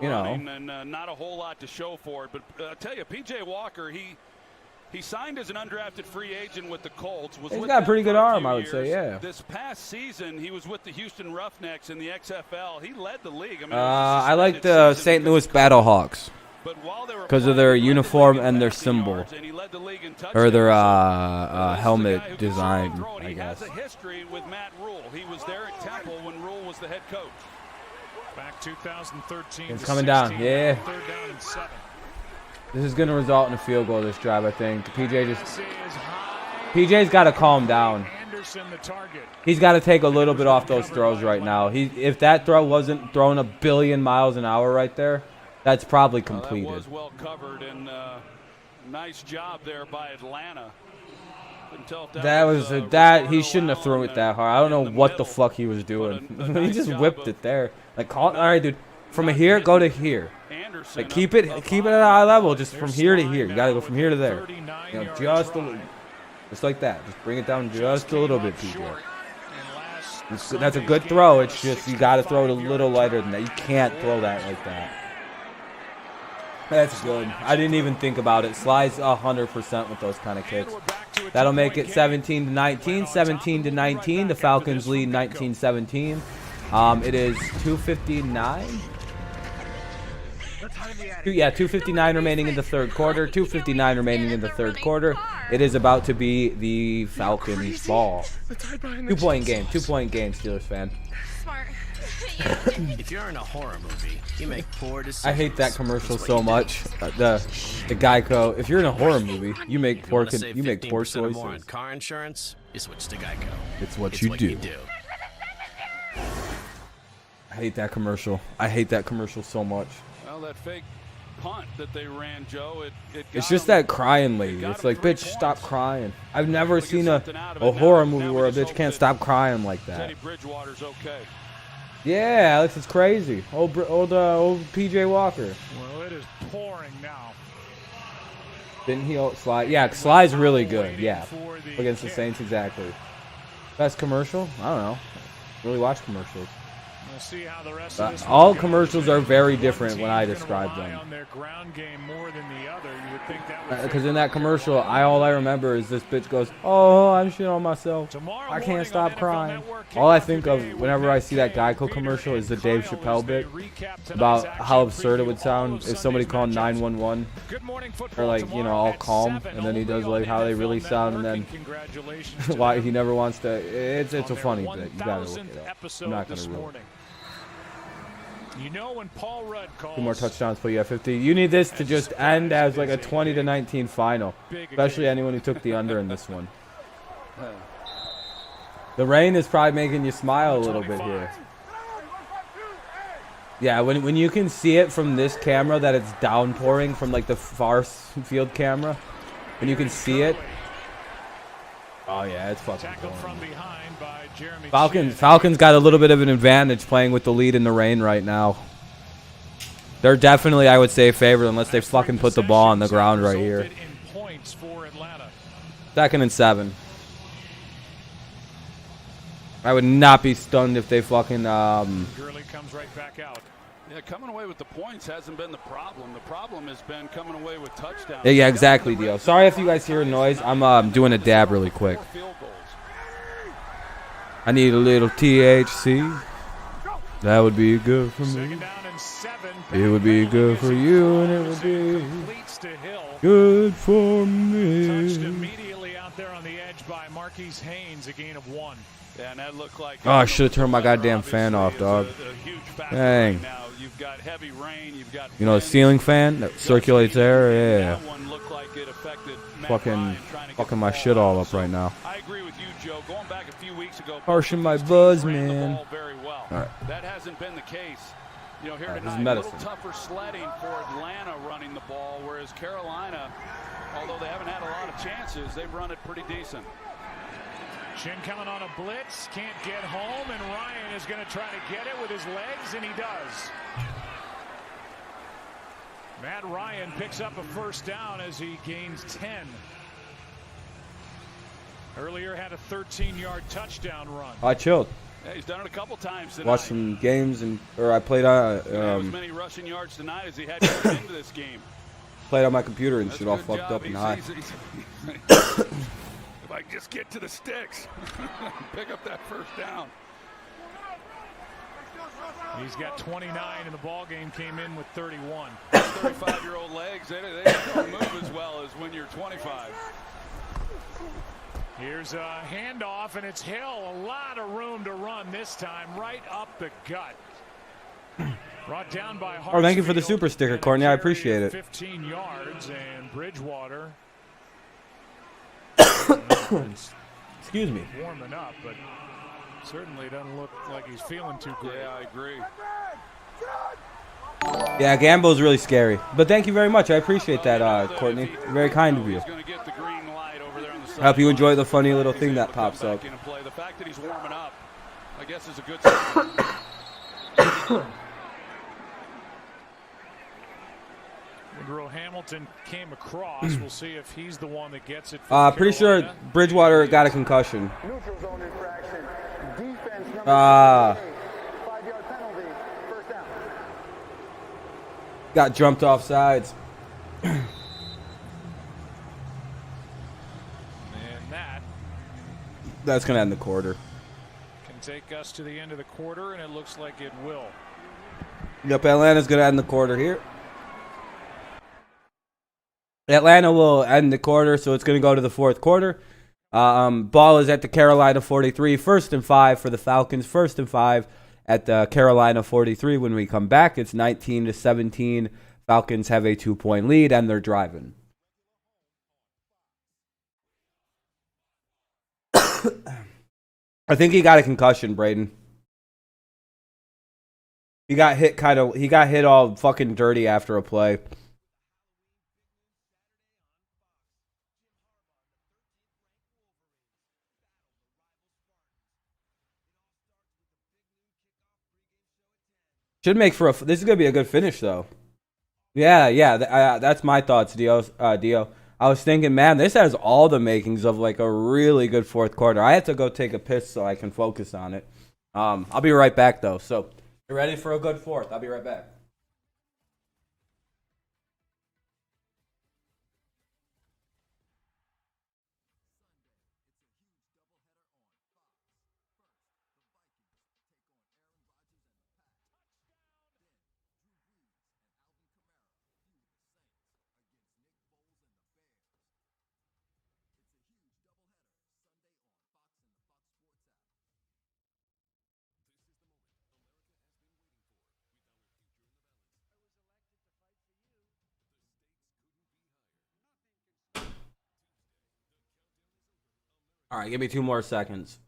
you know. And not a whole lot to show for it. But I tell you, PJ Walker, he signed as an undrafted free agent with the Colts. He's got a pretty good arm, I would say, yeah. This past season, he was with the Houston Roughnecks in the XFL. He led the league. I mean, I like the St. Louis Battlehawks because of their uniform and their symbol, or their helmet design, I guess. He has a history with Matt Rule. He was there at Temple when Rule was the head coach. Back 2013. It's coming down, yeah. 3rd down and 7. This is going to result in a field goal this drive, I think. PJ's got to calm down. He's got to take a little bit off those throws right now. If that throw wasn't thrown a billion miles an hour right there, that's probably completed. That was well covered, and nice job there by Atlanta. He shouldn't have thrown it that hard. I don't know what the fuck he was doing. He just whipped it there. Like, all right, dude. From here, go to here. Like, keep it at a high level, just from here to here. You gotta go from here to there. You know, just like that. Just bring it down just a little bit, PJ. That's a good throw. It's just you gotta throw it a little lighter than that. You can't throw that like that. That's good. I didn't even think about it. Slides 100% with those kind of kicks. That'll make it 17-19. 17-19. The Falcons lead 19-17. It is 2:59. Yeah, 2:59 remaining in the third quarter. 2:59 remaining in the third quarter. It is about to be the Falcons' ball. 2-point game. 2-point game, Steelers fan. Smart. If you're in a horror movie, you make poor decisions. I hate that commercial so much. The Geico. If you're in a horror movie, you make poor choices. More on car insurance, you switch to Geico. It's what you do. I hate that commercial. I hate that commercial so much. Well, that fake punt that they ran, Joe, it's just that crying lady. It's like, bitch, stop crying. I've never seen a horror movie where a bitch can't stop crying like that. Teddy Bridgewater's okay. Yeah, Alex, it's crazy. Old PJ Walker. Well, it is pouring now. Didn't he slide? Yeah, slide's really good. Yeah, against the Saints, exactly. Best commercial? I don't know. Really watch commercials. We'll see how the rest of this all commercials are very different when I describe them. Because in that commercial, all I remember is this bitch goes, "Oh, I'm shit on myself. I can't stop crying." All I think of whenever I see that Geico commercial is the Dave Chappelle bit about how absurd it would sound if somebody called 911 or, like, you know, all calm, and then he does like how they really sound, and then why he never wants to. It's a funny bit. You gotta look it up. I'm not gonna ruin it. You know when Paul Rudd calls. 2 more touchdowns, put you at 50. You need this to just end as like a 20-19 final, especially anyone who took the under in this one. The rain is probably making you smile a little bit here. Yeah, when you can see it from this camera that it's downpouring from like the far field camera, and you can see it. Oh yeah, it's fucking pouring. Falcons got a little bit of an advantage playing with the lead in the rain right now. They're definitely, I would say, favored unless they fucking put the ball on the ground right here. 2nd and 7. I would not be stunned if they fucking Gurley comes right back out. Yeah, coming away with the points hasn't been the problem. The problem has been coming away with touchdowns. Yeah, exactly, Dio. Sorry if you guys hear a noise. I'm doing a dab really quick. I need a little THC. That would be good for me. It would be good for you, and it would be good for me. Touched immediately out there on the edge by Marquise Haynes, a gain of 1. Yeah, and that looked like. Oh, I should have turned my goddamn fan off, dog. Dang. You've got heavy rain, you've got you know, the ceiling fan that circulates air. Yeah. That one looked like it affected fucking my shit all up right now. I agree with you, Joe. Going back a few weeks ago, harshing my buzz, man. Very well. All right. That hasn't been the case. You know, here right, tonight, a little tougher sledding for Atlanta running the ball, whereas Carolina, although they haven't had a lot of chances, they've run it pretty decent. Shin coming on a blitz, can't get home, and Ryan is going to try to get it with his legs, and he does. Matt Ryan picks up a first down as he gains 10. Earlier had a 13-yard touchdown run. I chilled. Yeah, he's done it a couple times tonight. Watched some games or I played on. As many rushing yards tonight as he had going into this game. Played on my computer and shit all fucked up and high. If I just get to the sticks, pick up that first down. He's got 29, and the ball game came in with 31. 35-year-old legs, they don't move as well as when you're 25. Here's a handoff, and it's Hill. A lot of room to run this time, right up the gut. Brought down by Hartsfield. Oh, thank you for the super sticker, Courtney. I appreciate it. 15 yards, and Bridgewater. Excuse me. Warming up, but certainly doesn't look like he's feeling too great. Yeah, I agree. Yeah, Gambo's really scary. But thank you very much. I appreciate that, Courtney. Very kind of you. I hope you enjoy the funny little thing that pops up. The fact that he's warming up, I guess, is a good sign. Woodrow Hamilton came across. We'll see if he's the one that gets it. Pretty sure Bridgewater got a concussion. Neutral zone infraction. Defense number 5-yard penalty. First down. Got jumped off sides. And that's going to end the quarter. Can take us to the end of the quarter, and it looks like it will. Yep, Atlanta's going to end the quarter here. Atlanta will end the quarter, so it's going to go to the fourth quarter. Ball is at the Carolina 43. 1st and 5 for the Falcons. 1st and 5 at the Carolina 43. When we come back, it's 19-17. Falcons have a 2-point lead, and they're driving. I think he got a concussion, Braden. He got hit all fucking dirty after a play. Should make for this is gonna be a good finish though. Yeah, that's my thoughts, Dio. I was thinking, man, this has all the makings of like a really good fourth quarter. I had to go take a piss so I can focus on it. I'll be right back though. So you ready for a good fourth? I'll be right back. All right, give me 2 more seconds.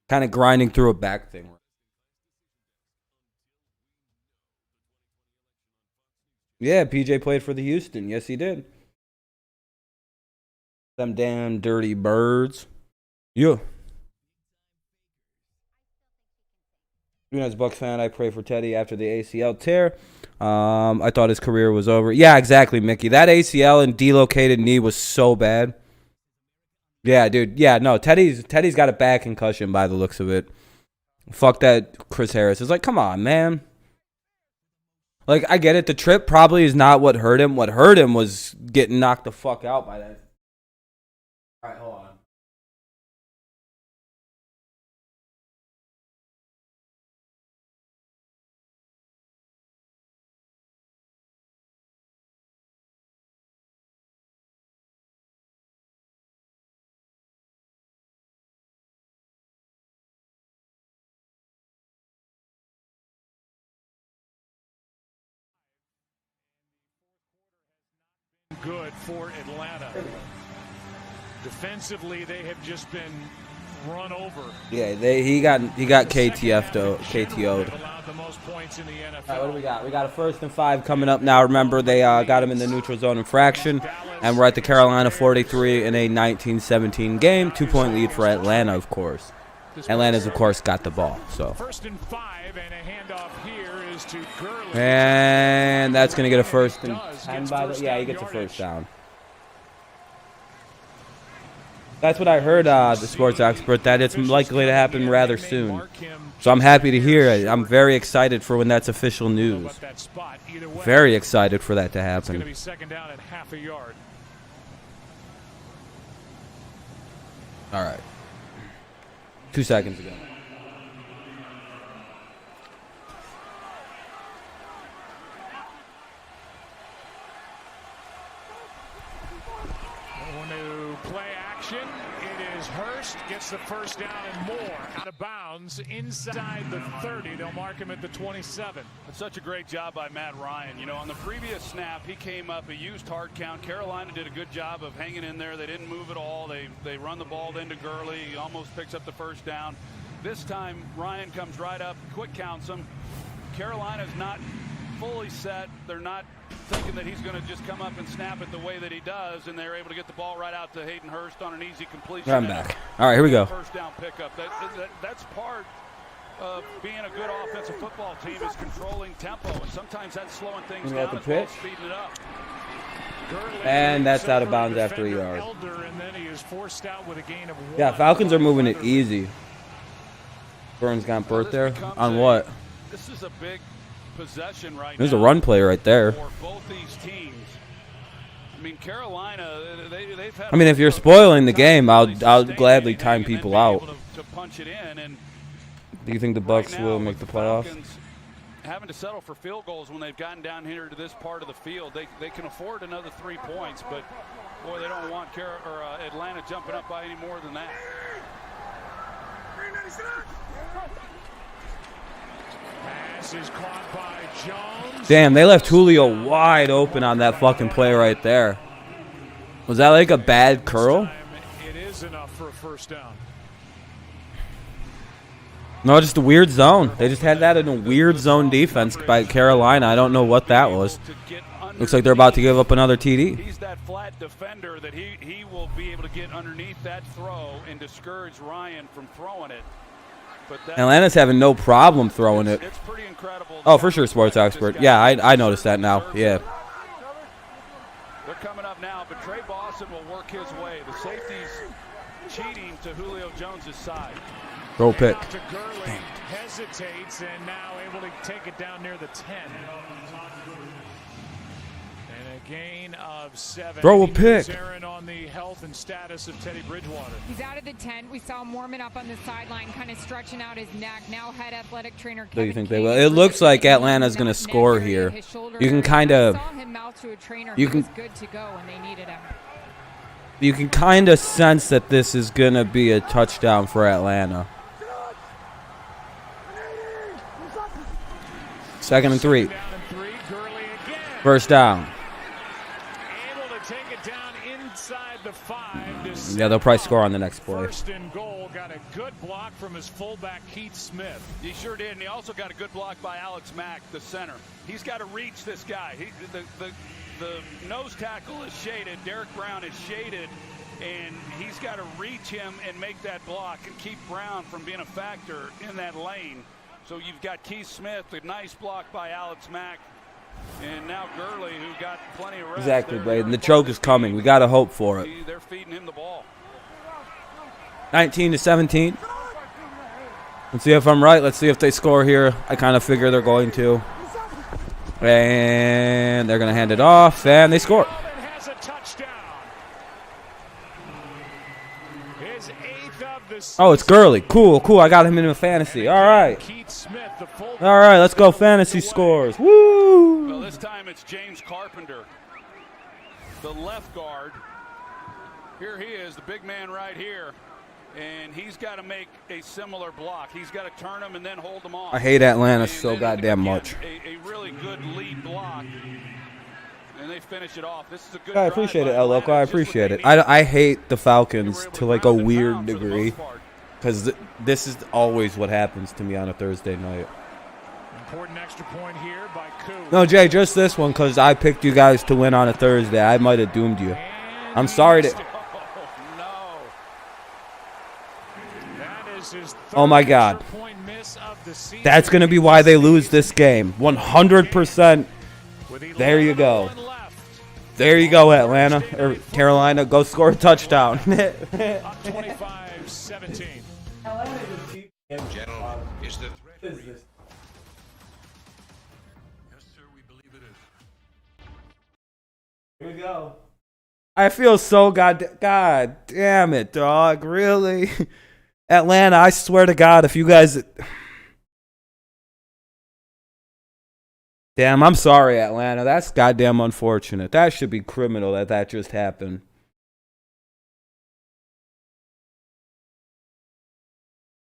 Kind of grinding through a back thing. Yeah, PJ played for the Houston. Yes, he did. Them damn dirty birds. Yeah. Even as a Bucs fan, I pray for Teddy after the ACL tear. I thought his career was over. Yeah, exactly, Mickey. That ACL and delocated knee was so bad. Yeah, dude. Yeah, no, Teddy's got a bad concussion by the looks of it. Fuck that Chris Harris. It's like, come on, man. Like, I get it. The trip probably is not what hurt him. What hurt him was getting knocked the fuck out by that. All right, hold on. Good for Atlanta. Defensively, they have just been run over. Yeah, he got KTF'd. KTO'd. All right, what do we got? We got a 1st and 5 coming up now. Remember, they got him in the neutral zone infraction, and we're at the Carolina 43 in a 19-17 game. 2-point lead for Atlanta, of course. Atlanta's, of course, got the ball. So. 1st and 5, and a handoff here is to Gurley. And that's going to get a 1st and 10 by the... Yeah, he gets a 1st down. That's what I heard, the sports expert, that it's likely to happen rather soon. So I'm happy to hear it. I'm very excited for when that's official news. Very excited for that to happen. It's going to be 2nd down and half a yard. All right. 2 seconds ago. New play action. It is Hurst gets the 1st down and more. Out of bounds inside the 30. They'll mark him at the 27. That's such a great job by Matt Ryan. You know, on the previous snap, he came up, he used hard count. Carolina did a good job of hanging in there. They didn't move at all. They run the ball into Gurley. He almost picks up the 1st down. This time, Ryan comes right up, quick counts him. Carolina's not fully set. They're not thinking that he's going to just come up and snap it the way that he does, and they're able to get the ball right out to Hayden Hurst on an easy completion. I'm back. All right, here we go. 1st down pickup. That's part of being a good offensive football team, is controlling tempo, and sometimes that's slowing things down as well as speeding it up. And that's out of bounds after a yard. Yeah, Falcons are moving it easy. Burns got burnt there. On what? This is a big possession right now. There's a run play right there. For both these teams. I mean, Carolina, they've had... I mean, if you're spoiling the game, I'll gladly time people out. To punch it in, and do you think the Bucs will make the playoffs? Having to settle for field goals when they've gotten down here to this part of the field. They can afford another 3 points, but boy, they don't want Atlanta jumping up by any more than that. Pass is caught by Jones. Damn, they left Julio wide open on that fucking play right there. Was that like a bad curl? It is enough for a 1st down. No, just a weird zone. They just had that in a weird zone defense by Carolina. I don't know what that was. Looks like they're about to give up another TD. He's that flat defender that he will be able to get underneath that throw and discourage Ryan from throwing it. Atlanta's having no problem throwing it. It's pretty incredible. Oh, for sure, sports expert. Yeah, I noticed that now. Yeah. They're coming up now, but Trey Boston will work his way. The safety's cheating to Julio Jones' side. Throw pick. Hesitates and now able to take it down near the 10. And a gain of 7. Throw a pick. Aaron on the health and status of Teddy Bridgewater. He's out of the tent. We saw him warming up on the sideline, kind of stretching out his neck. Now head athletic trainer Kevin. Do you think they will? It looks like Atlanta's going to score here. You can kind of. You can. Good to go when they needed him. You can kind of sense that this is going to be a touchdown for Atlanta. 2nd and 3. First down. Able to take it down inside the 5. Yeah, they'll probably score on the next play. First and goal. Got a good block from his fullback, Keith Smith. He sure did, and he also got a good block by Alex Mack, the center. He's got to reach this guy. The nose tackle is shaded. Derek Brown is shaded, and he's got to reach him and make that block and keep Brown from being a factor in that lane. So you've got Keith Smith, a nice block by Alex Mack, and now Gurley, who got plenty of reps. Exactly, Braden. The choke is coming. We got to hope for it. They're feeding him the ball. 19-17. Let's see if I'm right. Let's see if they score here. I kind of figure they're going to. And they're going to hand it off, and they score. Has a touchdown. His 8th of the season. Oh, it's Gurley. Cool, cool. I got him in a fantasy. All right. All right, let's go fantasy scores. Woo! Well, this time it's James Carpenter, the left guard. Here he is, the big man right here. And he's got to make a similar block. He's got to turn him and then hold them off. I hate Atlanta so goddamn much. A really good lead block. And they finish it off. This is a good I appreciate it, El Loco. I appreciate it. I hate the Falcons to like a weird degree. Because this is always what happens to me on a Thursday night. Important extra point here by Koo. No, Jay, just this one because I picked you guys to win on a Thursday. I might have doomed you. I'm sorry to... Oh, my God. That's going to be why they lose this game. 100%. There you go. There you go, Atlanta. Or Carolina, go score a touchdown. 25-17. Gentlemen, is the threat real? Yes, sir, we believe it is. Here we go. I feel so God damn it, dog. Really? Atlanta, I swear to God, if you guys... Damn, I'm sorry, Atlanta. That's goddamn unfortunate. That should be criminal that just happened.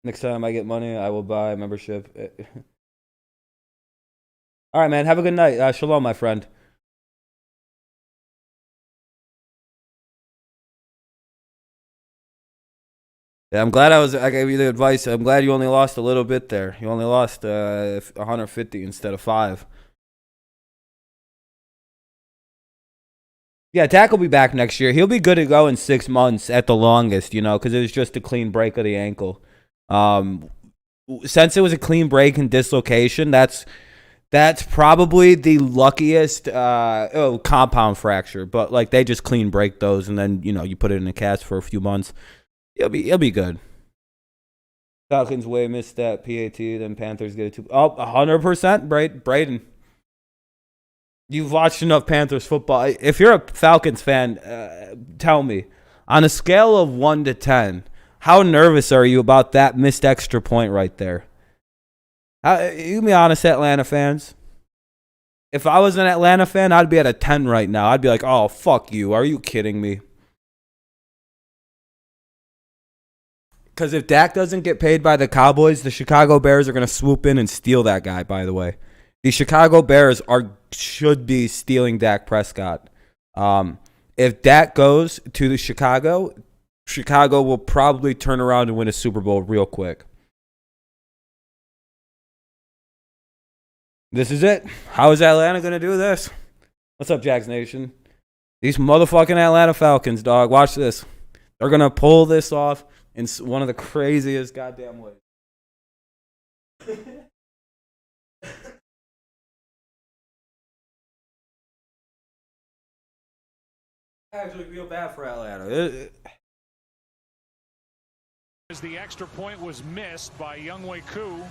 Next time I get money, I will buy a membership. All right, man. Have a good night. Shalom, my friend. Yeah, I'm glad I gave you the advice. I'm glad you only lost a little bit there. You only lost 150 instead of 5. Yeah, Dak will be back next year. He'll be good to go in 6 months at the longest, you know, because it was just a clean break of the ankle. Since it was a clean break and dislocation, that's probably the luckiest compound fracture. But like they just clean break those, and then you know you put it in a cast for a few months. He'll be good. Falcons way missed that PAT, then Panthers get it too. Oh, 100%, Braden. You've watched enough Panthers football. If you're a Falcons fan, tell me, on a scale of 1 to 10, how nervous are you about that missed extra point right there? You can be honest, Atlanta fans. If I was an Atlanta fan, I'd be at a 10 right now. I'd be like, oh, fuck you. Are you kidding me? Because if Dak doesn't get paid by the Cowboys, the Chicago Bears are going to swoop in and steal that guy, by the way. The Chicago Bears should be stealing Dak Prescott. If Dak goes to the Chicago will probably turn around and win a Super Bowl real quick. This is it. How is Atlanta going to do this? What's up, Jags Nation? These motherfucking Atlanta Falcons, dog. Watch this. They're going to pull this off in one of the craziest goddamn ways. I actually feel bad for Atlanta. As the extra point was missed by Younghoe Koo.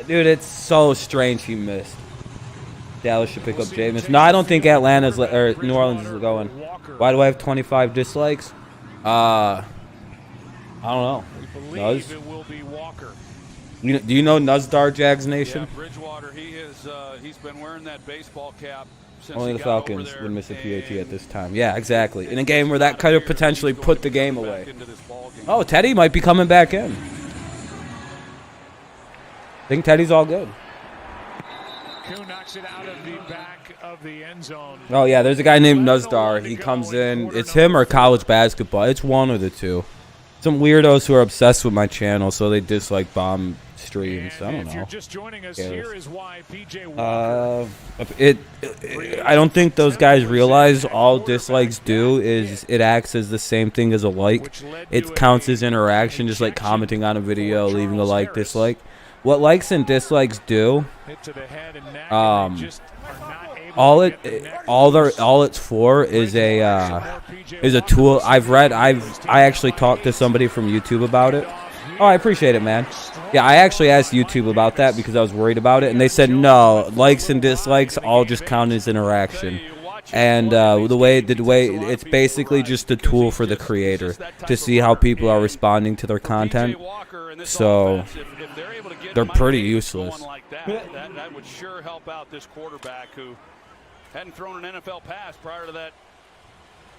Dude, it's so strange he missed. Dallas should pick up Jameis. No, I don't think Atlanta's or New Orleans is going. Why do I have 25 dislikes? I don't know. Nuz? It will be Walker. Do you know Nuzdar, Jags Nation? Yeah, Bridgewater, he's been wearing that baseball cap since Only he the got Falcons over there, would miss a PAT at this time. Yeah, exactly. In a game where that could have potentially put the game away. Oh, Teddy might be coming back in. I think Teddy's all good. Okun knocks it out of the back of the end zone. Oh, yeah, there's a guy named Nuzdar. He comes in. It's him or college basketball. It's one of the two. Some weirdos who are obsessed with my channel, so they dislike bomb streams. I don't know. If you're just joining us, here is why PJ I don't think those guys realize all dislikes do is it acts as the same thing as a like. It counts as interaction, just like commenting on a video, leaving a like, dislike. What likes and dislikes do, all it's for is a tool. I actually talked to somebody from YouTube about it. Oh, I appreciate it, man. Yeah, I actually asked YouTube about that because I was worried about it, and they said no, likes and dislikes all just count as interaction. And the way it's basically just a tool for the creator to see how people are responding to their content. So they're pretty useless. That would sure help out this quarterback who hadn't thrown an NFL pass prior to that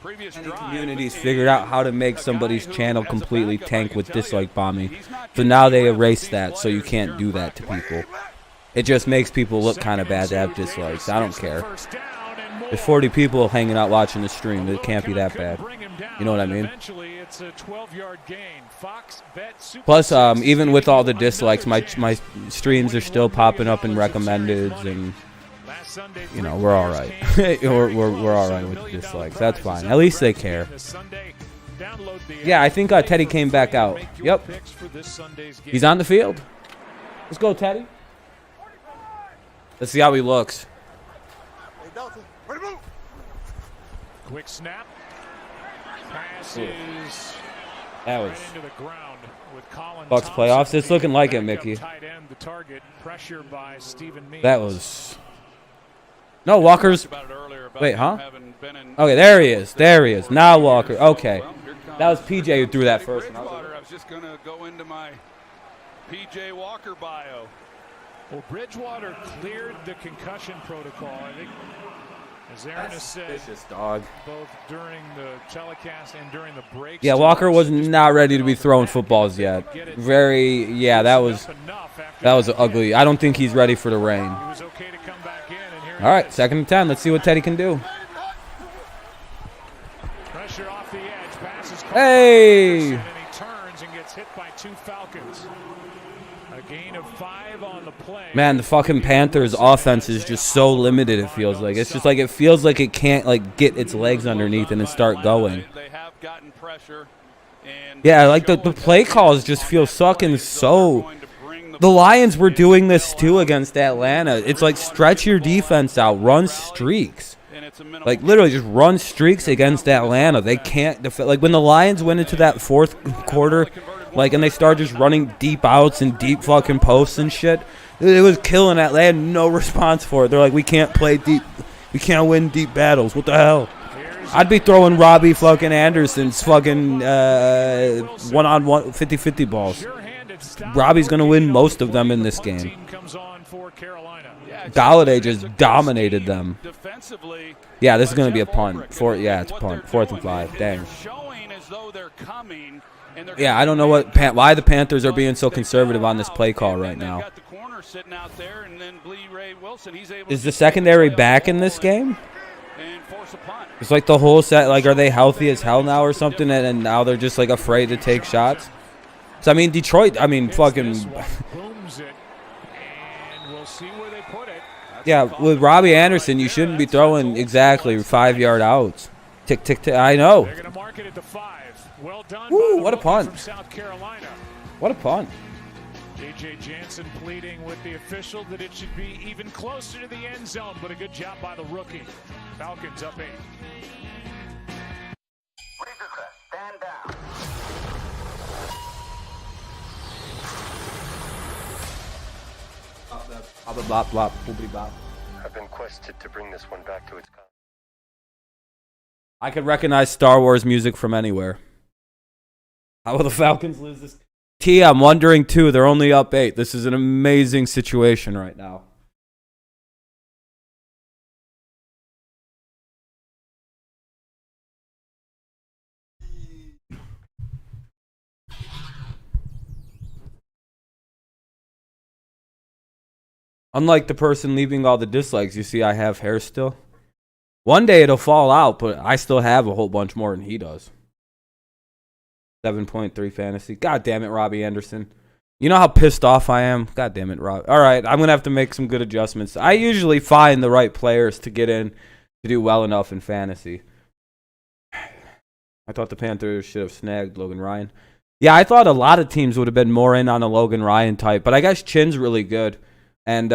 previous drive. Communities figured out how to make somebody's channel completely tank with dislike bombing. So now they erase that, so you can't do that to people. It just makes people look kind of bad to have dislikes. I don't care. There's 40 people hanging out watching the stream. It can't be that bad. You know what I mean? Plus, even with all the dislikes, my streams are still popping up in recommendeds, and you know, we're all right. we're all right with the dislikes. That's fine. At least they care. Yeah, I think Teddy came back out. Yep. He's on the field. Let's go, Teddy. Let's see how he looks. Quick snap. Passes. That was into the ground with Colin Bucks playoffs. It's looking like it, Mickey. Tight end, the target. Pressure by Stephen Means. That was. No, Walker's. Wait, huh? Okay, there he is. There he is. Now Walker. Okay. That was PJ who threw that first one. I was just going to go into my PJ Walker bio. Well, Bridgewater cleared the concussion protocol, I think. As Aaron has said, dog. Both during the telecast and during the break. Yeah, Walker was not ready to be throwing footballs yet. Yeah, that was ugly. I don't think he's ready for the rain. All right, 2nd and 10. Let's see what Teddy can do. Pressure off the edge, passes. Hey! And he turns and gets hit by 2 Falcons. A gain of 5 on the play. Man, the fucking Panthers offense is just so limited, it feels like. It's just like it feels like it can't like get its legs underneath and then start going. Yeah, like the play calls just feel sucking so. The Lions were doing this too against Atlanta. It's like stretch your defense out, run streaks. Like literally just run streaks against Atlanta. They can't defend. Like when the Lions went into that 4th quarter, like, and they started just running deep outs and deep fucking posts and shit. It was killing that. They had no response for it. They're like, we can't play deep. We can't win deep battles. What the hell? I'd be throwing Robbie fucking Anderson's fucking one-on-one 50-50 balls. Robbie's going to win most of them in this game. Galladay just dominated them. Yeah, this is going to be a punt. Yeah, it's a punt. 4th and 5. Dang. Yeah, I don't know why the Panthers are being so conservative on this play call right now. Is the secondary back in this game? It's like the whole set. Like, are they healthy as hell now or something? And now they're just like afraid to take shots. So I mean, Detroit. I mean, fucking. Yeah, with Robbie Anderson, you shouldn't be throwing exactly 5-yard outs. Tick, tick, tick. I know. Woo, what a punt. What a punt. AJ Jansen pleading with the official that it should be even closer to the end zone, but a good job by the rookie. Falcons up 8. Stand down. Bop, bop, boopity bop. I've been quested to bring this one back to its. I could recognize Star Wars music from anywhere. How will the Falcons lose this? T, I'm wondering too. They're only up 8. This is an amazing situation right now. Unlike the person leaving all the dislikes, you see I have hair still. One day it'll fall out, but I still have a whole bunch more than he does. 7.3 fantasy. God damn it, Robbie Anderson. You know how pissed off I am? God damn it, Rob. All right, I'm going to have to make some good adjustments. I usually find the right players to get in to do well enough in fantasy. I thought the Panthers should have snagged Logan Ryan. Yeah, I thought a lot of teams would have been more in on a Logan Ryan type, but I guess Chin's really good. And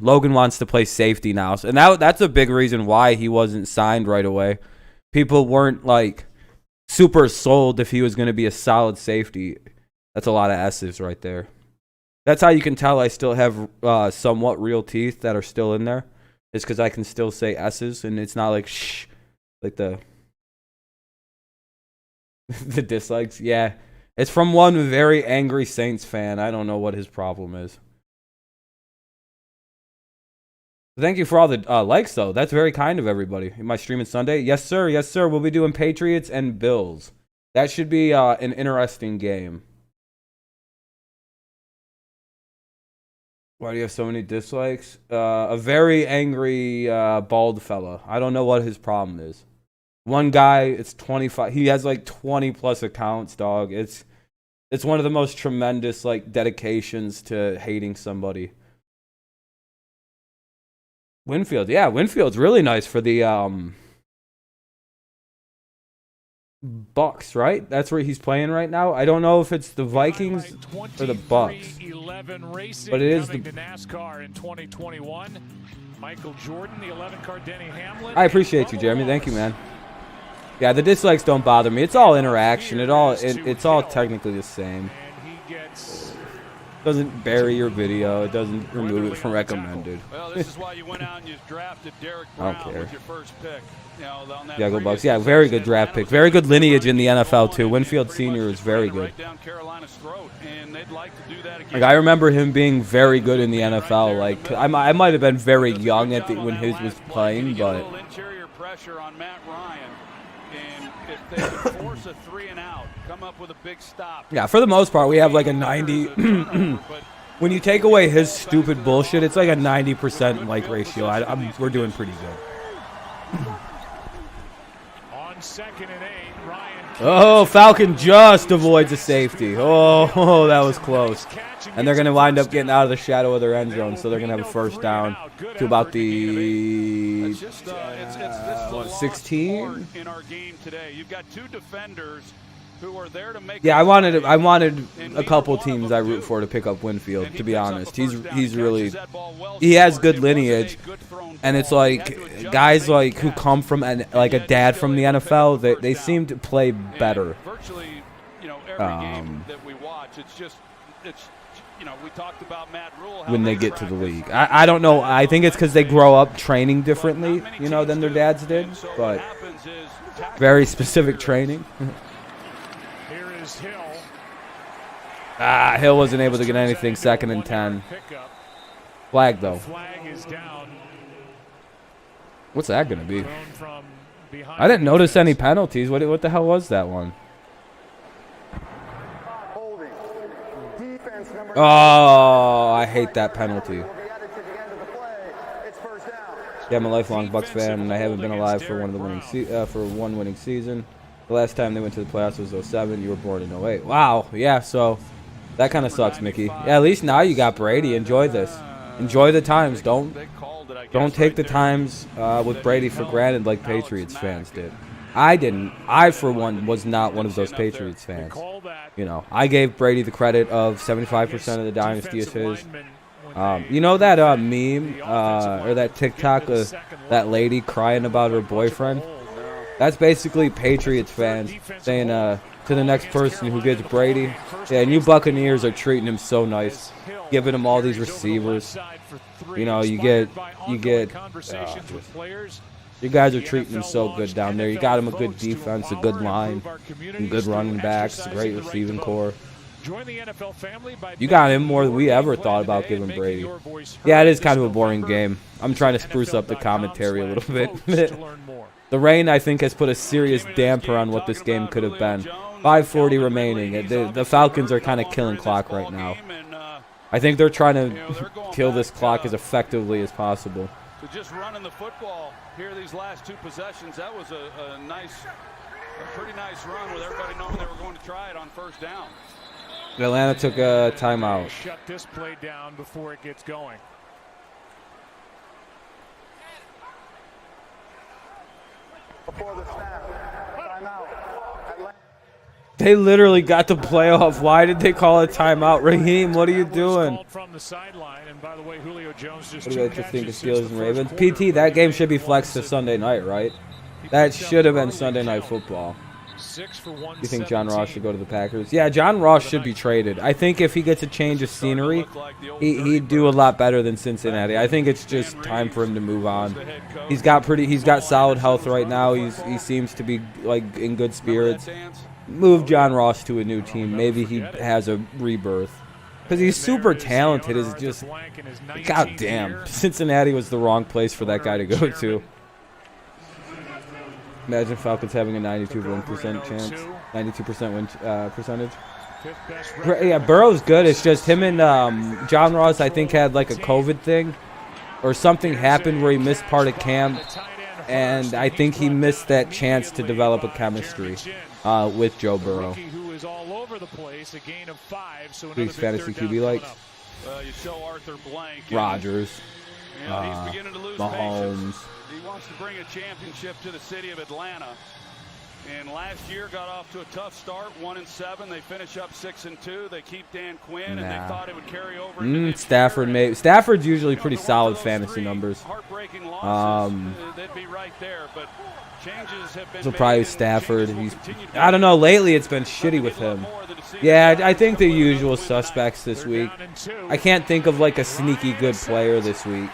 Logan wants to play safety now. And that's a big reason why he wasn't signed right away. People weren't, like, super sold if he was going to be a solid safety. That's a lot of S's right there. That's how you can tell I still have somewhat real teeth that are still in there. It's because I can still say S's, and it's not like shh, like the the dislikes. Yeah, it's from one very angry Saints fan. I don't know what his problem is. Thank you for all the likes, though. That's very kind of everybody. Am I streaming Sunday? Yes, sir. Yes, sir. We'll be doing Patriots and Bills. That should be an interesting game. Why do you have so many dislikes? A very angry bald fella. I don't know what his problem is. One guy, it's 25. He has like 20 plus accounts, dog. It's one of the most tremendous like dedications to hating somebody. Winfield, yeah, Winfield's really nice for the Bucks, right? That's where he's playing right now. I don't know if it's the Vikings or the Bucks, but it is the NASCAR in 2021. Michael Jordan, the 11 car Denny Hamlin. I appreciate you, Jeremy. Thank you, man. Yeah, the dislikes don't bother me. It's all interaction. It's all technically the same. Doesn't bury your video. It doesn't remove it from recommended. Well, this is why you went out and you drafted Derek Brown with your first pick. Yeah, go Bucks. Yeah, very good draft pick. Very good lineage in the NFL, too. Winfield Sr. is very good. Like, I remember him being very good in the NFL. Like, I might have been very young when his was playing, but... Interior pressure on Matt Ryan. And if they could force a 3-and-out, come up with a big stop. Yeah, for the most part, we have like a 90. When you take away his stupid bullshit, it's like a 90% like ratio. We're doing pretty good. On 2nd and 8, Ryan. Oh, Falcon just avoids a safety. Oh, that was close. And they're going to wind up getting out of the shadow of their end zone, so they're going to have a first down to about the 16. In our game today, you've got two defenders who are there to make. Yeah, I wanted a couple teams I root for to pick up Winfield. To be honest, he's really he has good lineage, and it's like guys like who come from like a dad from the NFL. They seem to play better. Virtually, every game that we watch, it's we talked about Matt Rule when they get to the league. I don't know. I think it's because they grow up training differently, than their dads did. But very specific training. Here is Hill. Hill wasn't able to get anything. 2nd and 10. Flag though. Flag is down. What's that gonna be? I didn't notice any penalties. What the hell was that one? Oh, I hate that penalty. Yeah, I'm a lifelong Bucks fan, and I haven't been alive for one winning season. The last time they went to the playoffs was 07. You were born in 08. Wow. Yeah. So that kind of sucks, Mickey. Yeah. At least now you got Brady. Enjoy this. Enjoy the times. Don't take the times with Brady for granted like Patriots fans did. I didn't. I, for one, was not one of those Patriots fans. I gave Brady the credit of 75% of the dynasty is his. You know that meme or that TikTok of that lady crying about her boyfriend? That's basically Patriots fans saying to the next person who gets Brady, yeah, and you Buccaneers are treating him so nice, giving him all these receivers. You get. You guys are treating him so good down there. You got him a good defense, a good line, and good running backs, a great receiving core. You got him more than we ever thought about giving Brady. Yeah, it is kind of a boring game. I'm trying to spruce up the commentary a little bit. The rain, I think, has put a serious damper on what this game could have been. 5:40 remaining. The Falcons are kind of killing clock right now. I think they're trying to kill this clock as effectively as possible. So just running the football here these last 2 possessions, that was a pretty nice run with everybody knowing they were going to try it on first down. Atlanta took a timeout. Shut this play down before it gets going. Before the snap, timeout. They literally got the play off. Why did they call a timeout? Raheem, what are you doing? From the sideline, and by the way, Julio Jones just what do you guys think of Steelers and Ravens? PT, that game should be flexed to Sunday night, right? That should have been Sunday Night Football. You think John Ross should go to the Packers? Yeah, John Ross should be traded. I think if he gets a change of scenery, he'd do a lot better than Cincinnati. I think it's just time for him to move on. He's got solid health right now. He seems to be like in good spirits. Move John Ross to a new team. Maybe he has a rebirth. Because he's super talented. It's just, goddamn, Cincinnati was the wrong place for that guy to go to. Imagine Falcons having a 92% chance, 92% win percentage. Yeah, Burrow's good. It's just him and John Ross, I think, had like a COVID thing, or something happened where he missed part of camp, and I think he missed that chance to develop a chemistry with Joe Burrow. Who's fantasy QB likes? Rodgers, Mahomes. He wants to bring a championship to the city of Atlanta. And last year got off to a tough start, 1-7. They finish up 6-2. They keep Dan Quinn, and they thought it would carry over. Stafford Stafford's usually pretty solid fantasy numbers. Heartbreaking losses, they'd be right there, but changes have been so probably Stafford. I don't know. Lately, it's been shitty with him. Yeah, I think the usual suspects this week. I can't think of like a sneaky good player this week.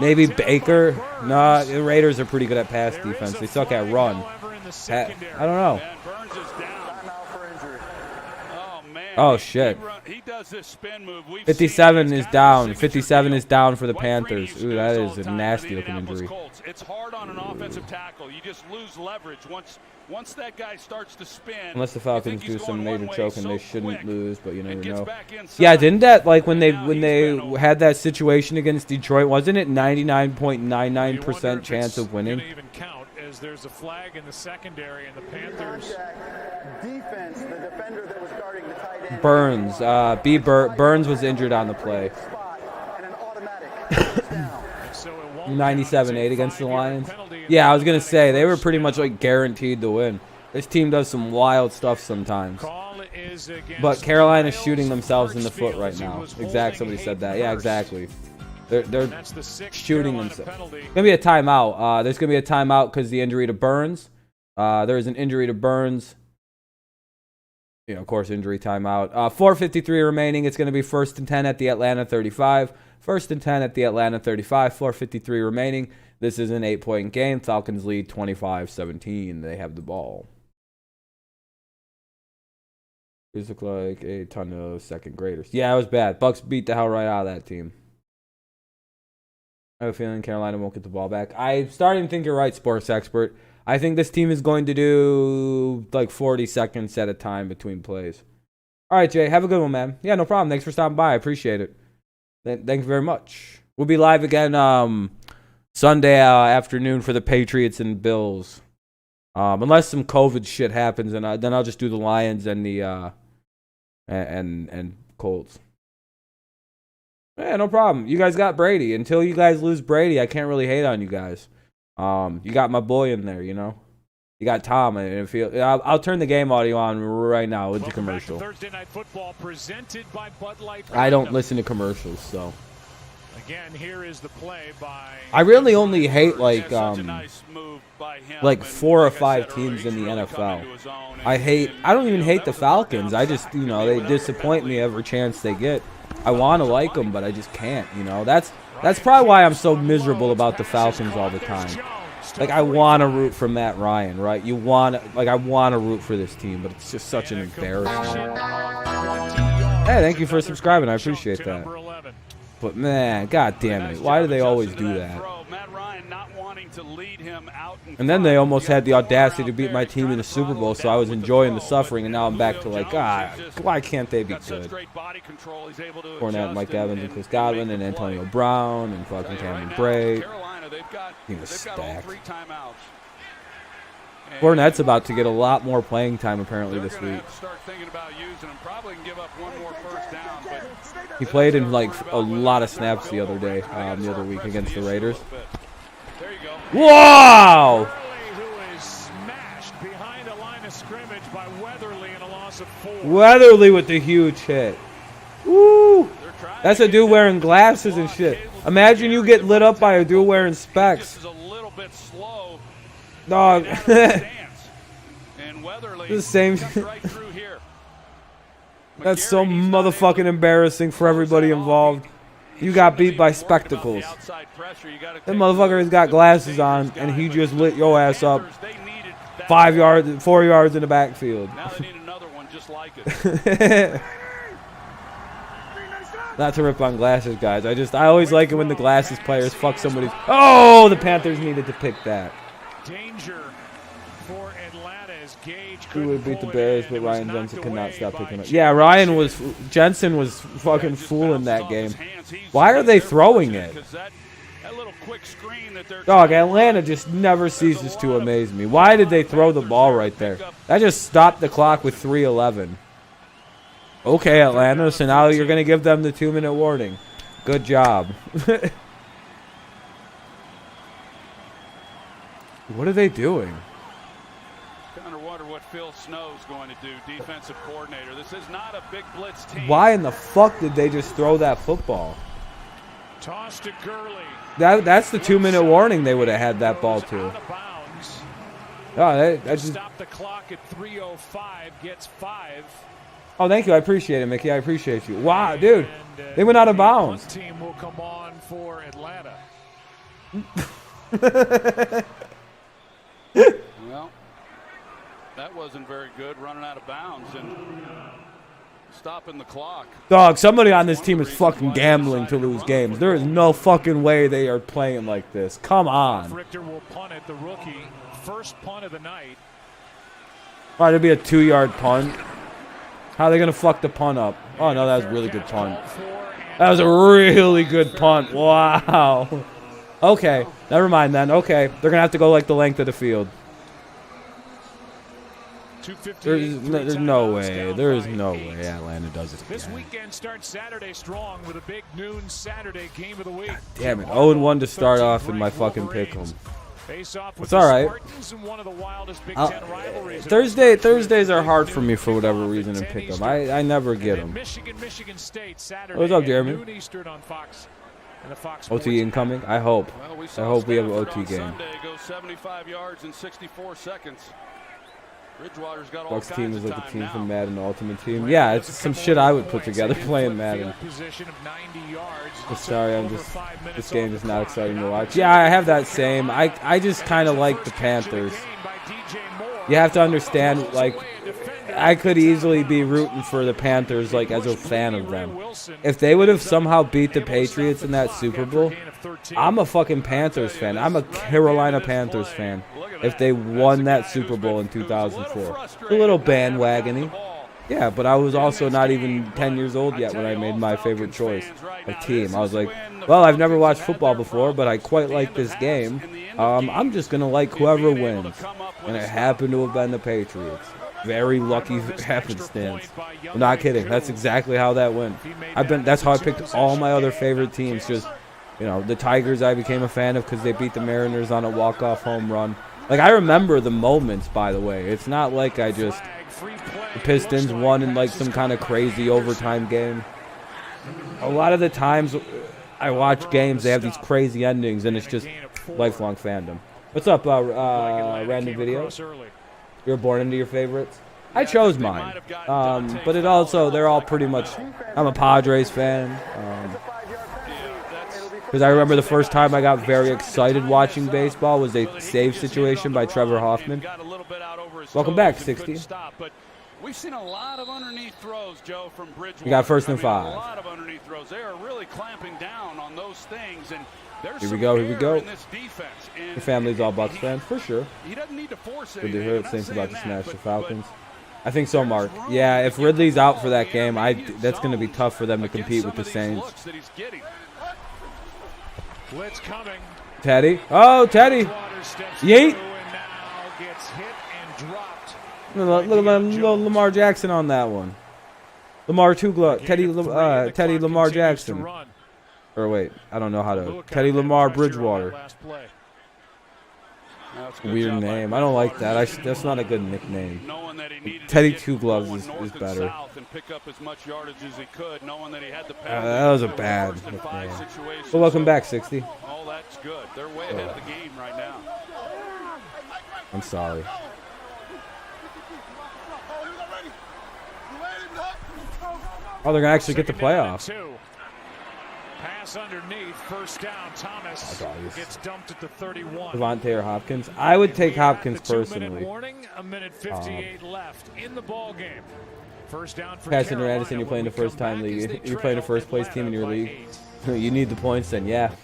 Maybe Baker. No, the Raiders are pretty good at pass defense. They suck at run. I don't know. Oh, shit. 57 is down. 57 is down for the Panthers. Ooh, that is a nasty-looking injury. It's hard on an offensive tackle. You just lose leverage once that guy starts to spin. Unless the Falcons do some major choking, they shouldn't lose, but you never know. Yeah, didn't that, like, when they had that situation against Detroit, wasn't it 99.99% chance of winning? There's a flag in the secondary, and the Panthers defense, the defender that was guarding the tight end. Burns, Burns was injured on the play. 97-8 against the Lions. Yeah, I was gonna say they were pretty much like guaranteed to win. This team does some wild stuff sometimes. But Carolina's shooting themselves in the foot right now. Exactly, somebody said that. Yeah, exactly. They're shooting themselves. Gonna be a timeout. There's gonna be a timeout because the injury to Burns. There's an injury to Burns. You know, of course, injury timeout. 4:53 remaining. It's gonna be 1st and 10 at the Atlanta 35. 1st and 10 at the Atlanta 35. 4:53 remaining. This is an 8-point game. Falcons lead 25-17. They have the ball. These look like a ton of second graders. Yeah, it was bad. Bucks beat the hell right out of that team. I have a feeling Carolina won't get the ball back. I'm starting to think you're right, sports expert. I think this team is going to do like 40 seconds at a time between plays. All right, Jay, have a good one, man. Yeah, no problem. Thanks for stopping by. I appreciate it. Thank you very much. We'll be live again Sunday afternoon for the Patriots and Bills. Unless some COVID shit happens, and then I'll just do the Lions and the and Colts. Yeah, no problem. You guys got Brady. Until you guys lose Brady, I can't really hate on you guys. You got my boy in there, you know. You got Tom, and I'll turn the game audio on right now with the commercial. Thursday Night Football presented by Bud Light. I don't listen to commercials, so. Again, here is the play by. I really only hate like 4 or 5 teams in the NFL. I don't even hate the Falcons. I just, you know, they disappoint me every chance they get. I want to like them, but I just can't, you know. That's probably why I'm so miserable about the Falcons all the time. Like, I want to root for Matt Ryan, right? I want to root for this team, but it's just such an embarrassment. Hey, thank you for subscribing. I appreciate that. But, man, god damn it. Why do they always do that? trying to lead him out. And then they almost had the audacity to beat my team in the Super Bowl, so I was enjoying the suffering, and now I'm back to like, why can't they be good? Fournette, Mike Evans, and Chris Godwin, and Antonio Brown, and fucking Cameron Brate. He was stacked. Fournette's about to get a lot more playing time apparently this week. He played in like a lot of snaps the other day, the other week against the Raiders. Wow! Weatherly with the huge hit. Woo! That's a dude wearing glasses and shit. Imagine you get lit up by a dude wearing specs. Dog. The same. That's so motherfucking embarrassing for everybody involved. You got beat by spectacles. That motherfucker's got glasses on, and he just lit your ass up 4 yards in the backfield. Not to rip on glasses, guys. I always like it when the glasses players fuck somebody's. Oh, the Panthers needed to pick that. Danger for Atlanta as Gage Who would beat the Bears, but Ryan Jensen could not stop picking up. Yeah, Jensen was fucking fooling that game. Why are they throwing it? Dog, Atlanta just never ceases to amaze me. Why did they throw the ball right there? That just stopped the clock with 3:11. Okay, Atlanta, so now you're going to give them the 2-minute warning. Good job. What are they doing? Kind of wonder what Phil Snow's going to do, defensive coordinator. This is not a big blitz team. Why in the fuck did they just throw that football? Toss to Gurley. That's the 2-minute warning they would have had that ball to. Oh, that just stop the clock at 3:05. Gets 5. Oh, thank you. I appreciate it, Mickey. I appreciate you. Wow, dude, they went out of bounds. Team will come on for Atlanta. Well, that wasn't very good, running out of bounds and stopping the clock. Dog, somebody on this team is fucking gambling to lose games. There is no fucking way they are playing like this. Come on. Richter will punt it, the rookie. First punt of the night. All right, it'll be a 2-yard punt. How are they going to fuck the punt up? Oh, no, that was a really good punt. That was a really good punt. Wow. Okay, never mind then. Okay, they're going to have to go like the length of the field. There's no way. There is no way Atlanta does it again. This weekend starts Saturday strong with a big noon Saturday game of the week. Damn it, 0-1 to start off in my fucking pick'em. It's all right. Thursdays are hard for me for whatever reason in pick'em. I never get them. What's up, Jeremy? OT incoming? I hope. I hope we have an OT game. Goes 75 yards in 64 seconds. Bridgewater's got all Bucks team is like the team now. from Madden Ultimate Team. Yeah, it's some shit I would put together playing Madden. Sorry, this game is not exciting to watch. Yeah, I have that same. I just kind of like the Panthers. You have to understand, like, I could easily be rooting for the Panthers, like, as a fan of them. If they would have somehow beat the Patriots in that Super Bowl, I'm a fucking Panthers fan. I'm a Carolina Panthers fan. If they won that Super Bowl in 2004. A little bandwagony. Yeah, but I was also not even 10 years old yet when I made my favorite choice of team. I was like, well, I've never watched football before, but I quite like this game. I'm just going to like whoever wins. And it happened to have been the Patriots. Very lucky happenstance. I'm not kidding. That's exactly how that went. That's how I picked all my other favorite teams. Just, you know, the Tigers I became a fan of because they beat the Mariners on a walk-off home run. Like, I remember the moments, by the way. It's not like the Pistons won in, like, some kind of crazy overtime game. A lot of the times I watch games, they have these crazy endings, and it's just lifelong fandom. What's up, random video? You were born into your favorites? I chose mine. But they're all pretty much, I'm a Padres fan. Because I remember the first time I got very excited watching baseball was a save situation by Trevor Hoffman. Welcome back, 60. We've seen a lot of underneath throws, Joe, from Bridgewater. You got first and 5. A lot of underneath throws. They are really clamping down on those things, and there's Here we go. in this defense. And Your family's all Bucks fans, for sure. He doesn't need to force it. Did you hear what things about to smash the Falcons? I think so, Mark. Yeah, if Ridley's out for that game, that's going to be tough for them to compete with the Saints. Blitz coming. Teddy. Oh, Teddy. Yeet. Look at little Lamar Jackson on that one. Lamar Teddy Lamar Jackson. Or wait, I don't know how to. Teddy Lamar Bridgewater. Weird name. I don't like that. That's not a good nickname. Teddy Two Gloves is better. That was a bad nickname. Well, welcome back, 60. Oh, that's good. They're way ahead of the game right now. I'm sorry. Oh, they're going to actually get the playoffs. Pass underneath, first down. Thomas gets dumped at the 31. Devontae or Hopkins? I would take Hopkins personally. Warning, a minute 58 left in the ball game. First down for Pastor Anderson, you're playing the first time league. You're playing the first place team in your league. You need the points then, yeah.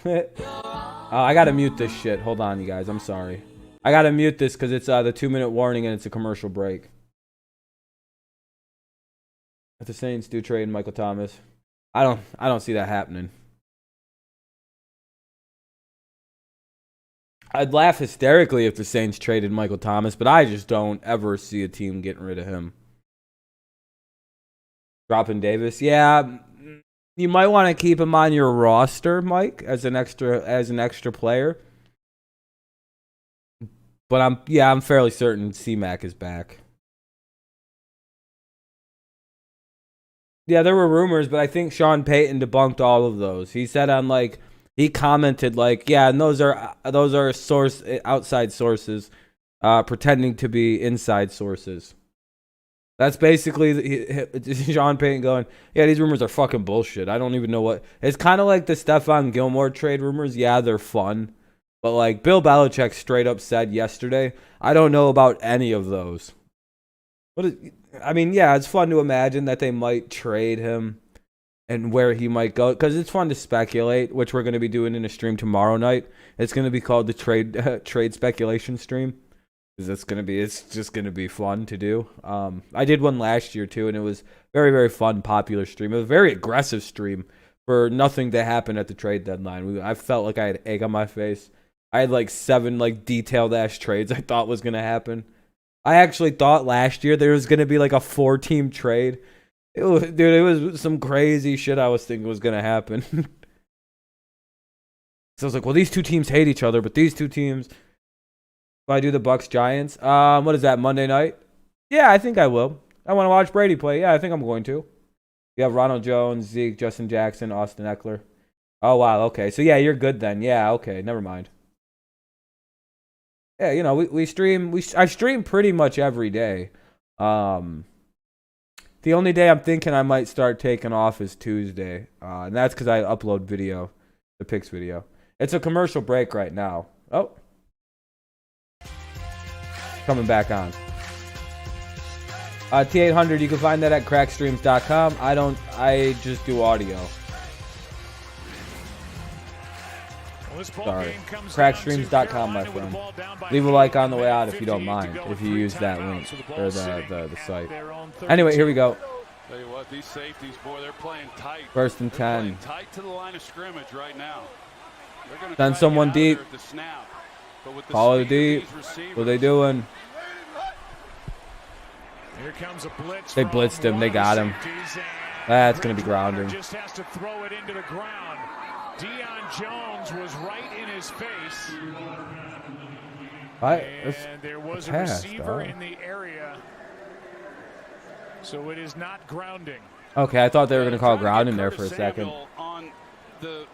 I got to mute this shit. Hold on, you guys. I'm sorry. I got to mute this because it's the 2-minute warning and it's a commercial break. If the Saints do trade Michael Thomas, I don't see that happening. I'd laugh hysterically if the Saints traded Michael Thomas, but I just don't ever see a team getting rid of him. Dropping Davis, yeah, you might want to keep him on your roster, Mike, as an extra player. But I'm fairly certain C-Mac is back. Yeah, there were rumors, but I think Sean Payton debunked all of those. He said he commented yeah, and those are outside sources pretending to be inside sources. That's basically Sean Payton going, yeah, these rumors are fucking bullshit. I don't even know what. It's kind of like the Stephon Gilmore trade rumors. Yeah, they're fun. But Bill Belichick straight up said yesterday, I don't know about any of those. Yeah, it's fun to imagine that they might trade him and where he might go, because it's fun to speculate, which we're going to be doing in a stream tomorrow night. It's going to be called the trade speculation stream, because it's just going to be fun to do. I did one last year too, and it was very, very fun, popular stream. It was a very aggressive stream for nothing to happen at the trade deadline. I felt like I had egg on my face. I had 7 detailed ass trades I thought was going to happen. I actually thought last year there was going to be a 4-team trade. It was some crazy shit I was thinking was going to happen. So I was like, well, these two teams hate each other, but these two teams, if I do the Bucks Giants, what is that, Monday night? Yeah, I think I will. I want to watch Brady play. Yeah, I think I'm going to. You have Ronald Jones, Zeke, Justin Jackson, Austin Eckler. Oh, wow, okay. So, yeah, you're good then. Yeah, okay, never mind. Yeah, we stream. I stream pretty much every day. The only day I'm thinking I might start taking off is Tuesday, and that's because I upload video, the picks video. It's a commercial break right now. Oh, coming back on. T800, you can find that at crackstreams.com. I just do audio. Sorry. Crackstreams.com, my friend. Leave a like on the way out if you don't mind, if you use that link, or the site. Anyway, here we go. Tell you what, these safeties, boy, they're playing tight. First and 10. Tight to the line of scrimmage right now. Send someone deep. Follow deep. What are they doing? Here comes a blitz. They blitzed him. They got him. That's going to be grounding. Just has to throw it into the ground. Deion Jones was right in his face. And there was a receiver in the area. So it is not grounding. Okay, I thought they were going to call grounding there for a second. On the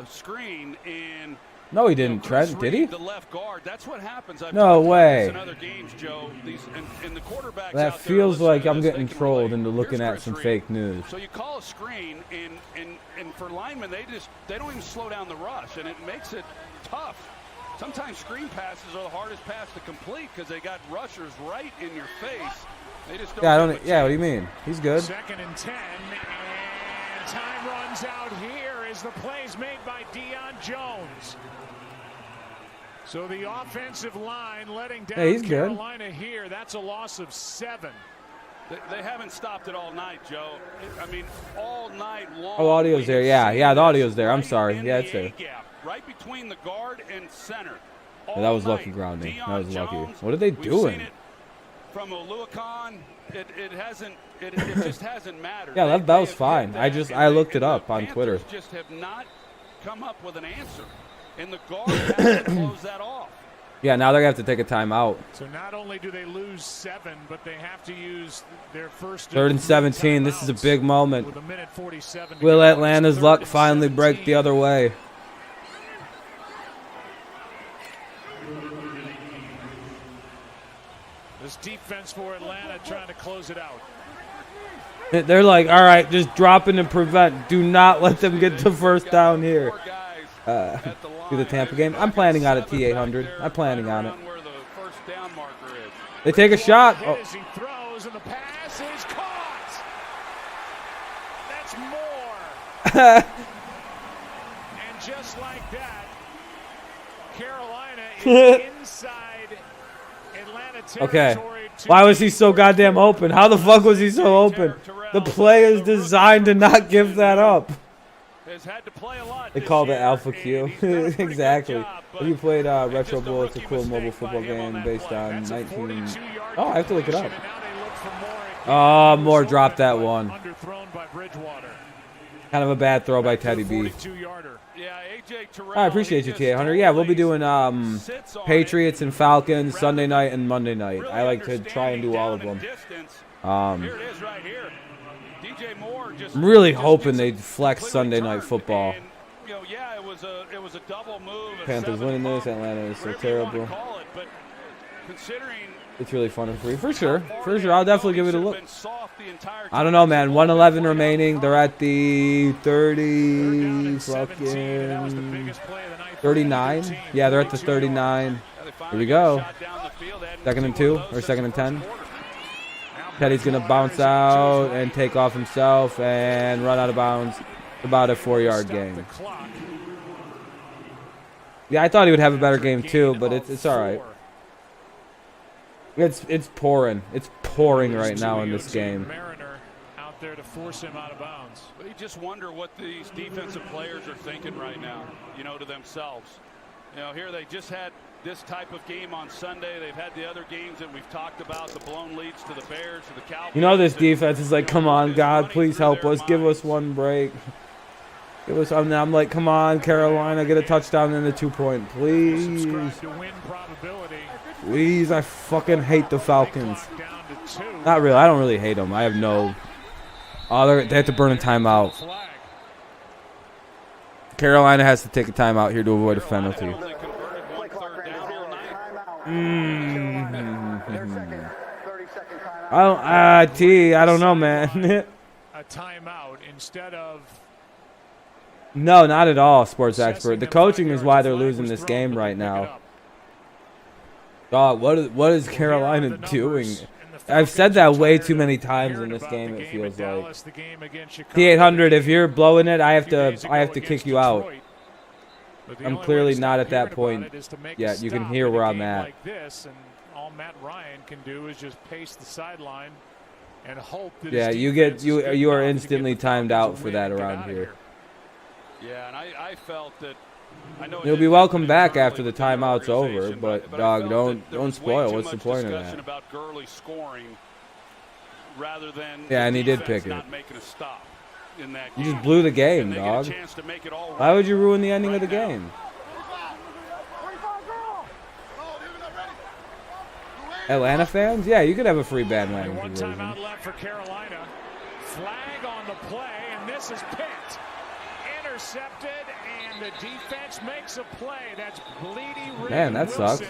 screen and no, he didn't. Trent, did he? The left guard. That's what happens. No way. In other games, Joe, and the quarterbacks that feels like I'm getting trolled into looking at some fake news. So you call a screen, and for linemen, they don't even slow down the rush, and it makes it tough. Sometimes screen passes are the hardest pass to complete because they got rushers right in your face. They just don't. Yeah, what do you mean? He's good. 2nd and 10, and time runs out here as the play's made by Deion Jones. So the offensive line letting down Hey, he's Carolina here. That's a loss of 7. They haven't stopped it all night, Joe. I mean, all night long. Oh, audio's there. Yeah, the audio's there. I'm sorry. Yeah, it's there. Right between the guard and center. Yeah, that was lucky grounding. That was lucky. What are they doing? From Oluokun, it just hasn't mattered. Yeah, that was fine. I looked it up on Twitter. Just have not come up with an answer, and the guard hasn't closed that off. Yeah, now they're gonna have to take a timeout. So not only do they lose 7, but they have to use their first 3rd and 17. This is a big moment. With a minute 47 Will Atlanta's luck finally break the other way? This defense for Atlanta trying to close it out. They're like, all right, just drop in and prevent. Do not let them get the first down here. Do the Tampa game. I'm planning on a T800. I'm planning on it. They take a shot. Oh. He throws and the pass is caught. That's more. And just like that, Carolina is inside Atlanta territory. Okay. Why was he so goddamn open? How the fuck was he so open? The play is designed to not give that up. They call it Alpha Q. Exactly. Have you played Retro Bowl? It's a cool mobile football game based on 19... Oh, I have to look it up. Oh, Moore dropped that one. Kind of a bad throw by Teddy B. I appreciate you, T800. Yeah, we'll be doing Patriots and Falcons Sunday night and Monday night. I like to try and do all of them. I'm really hoping they flex Sunday night football. Panthers winning this. Atlanta is so terrible. It's really fun and free. For sure. I'll definitely give it a look. I don't know, man. 111 remaining. They're at the 30 fucking 39. Yeah, they're at the 39. Here we go. 2nd and 2 or 2nd and 10. Teddy's going to bounce out and take off himself and run out of bounds. About a 4-yard gain. Yeah, I thought he would have a better game too, but it's all right. It's pouring. It's pouring right now in this game. Out there to force him out of bounds. But you just wonder what these defensive players are thinking right now, to themselves. Here they just had this type of game on Sunday. They've had the other games that we've talked about, the blown leads to the Bears, to the Cowboys. This defense is like, come on, God, please help us. Give us one break. Give us. I'm like, come on, Carolina, get a touchdown and a 2-point, please. Please, I fucking hate the Falcons. Not really. I don't really hate them. I have no. Oh, they have to burn a timeout. Carolina has to take a timeout here to avoid a penalty. I don't know, man. A timeout instead of. No, not at all, sports expert. The coaching is why they're losing this game right now. Dog, what is Carolina doing? I've said that way too many times in this game, it feels like. T800, if you're blowing it, I have to kick you out. I'm clearly not at that point yet. You can hear where I'm at. All Matt Ryan can do is just pace the sideline and hope that you are instantly timed out for that around here. Yeah, and I felt that. You'll be welcome back after the timeout's over, but dog, don't spoil. What's the point of that? About Gurley scoring rather than yeah, and he did pick it. In that you just blew the game, dog. Why would you ruin the ending of the game? Atlanta fans? Yeah, you could have a free bandwagon conversion. 1 timeout left for Carolina. Flag on the play, and this is picked. Intercepted, and the defense makes a play. That's Bleedy. Man, that sucks.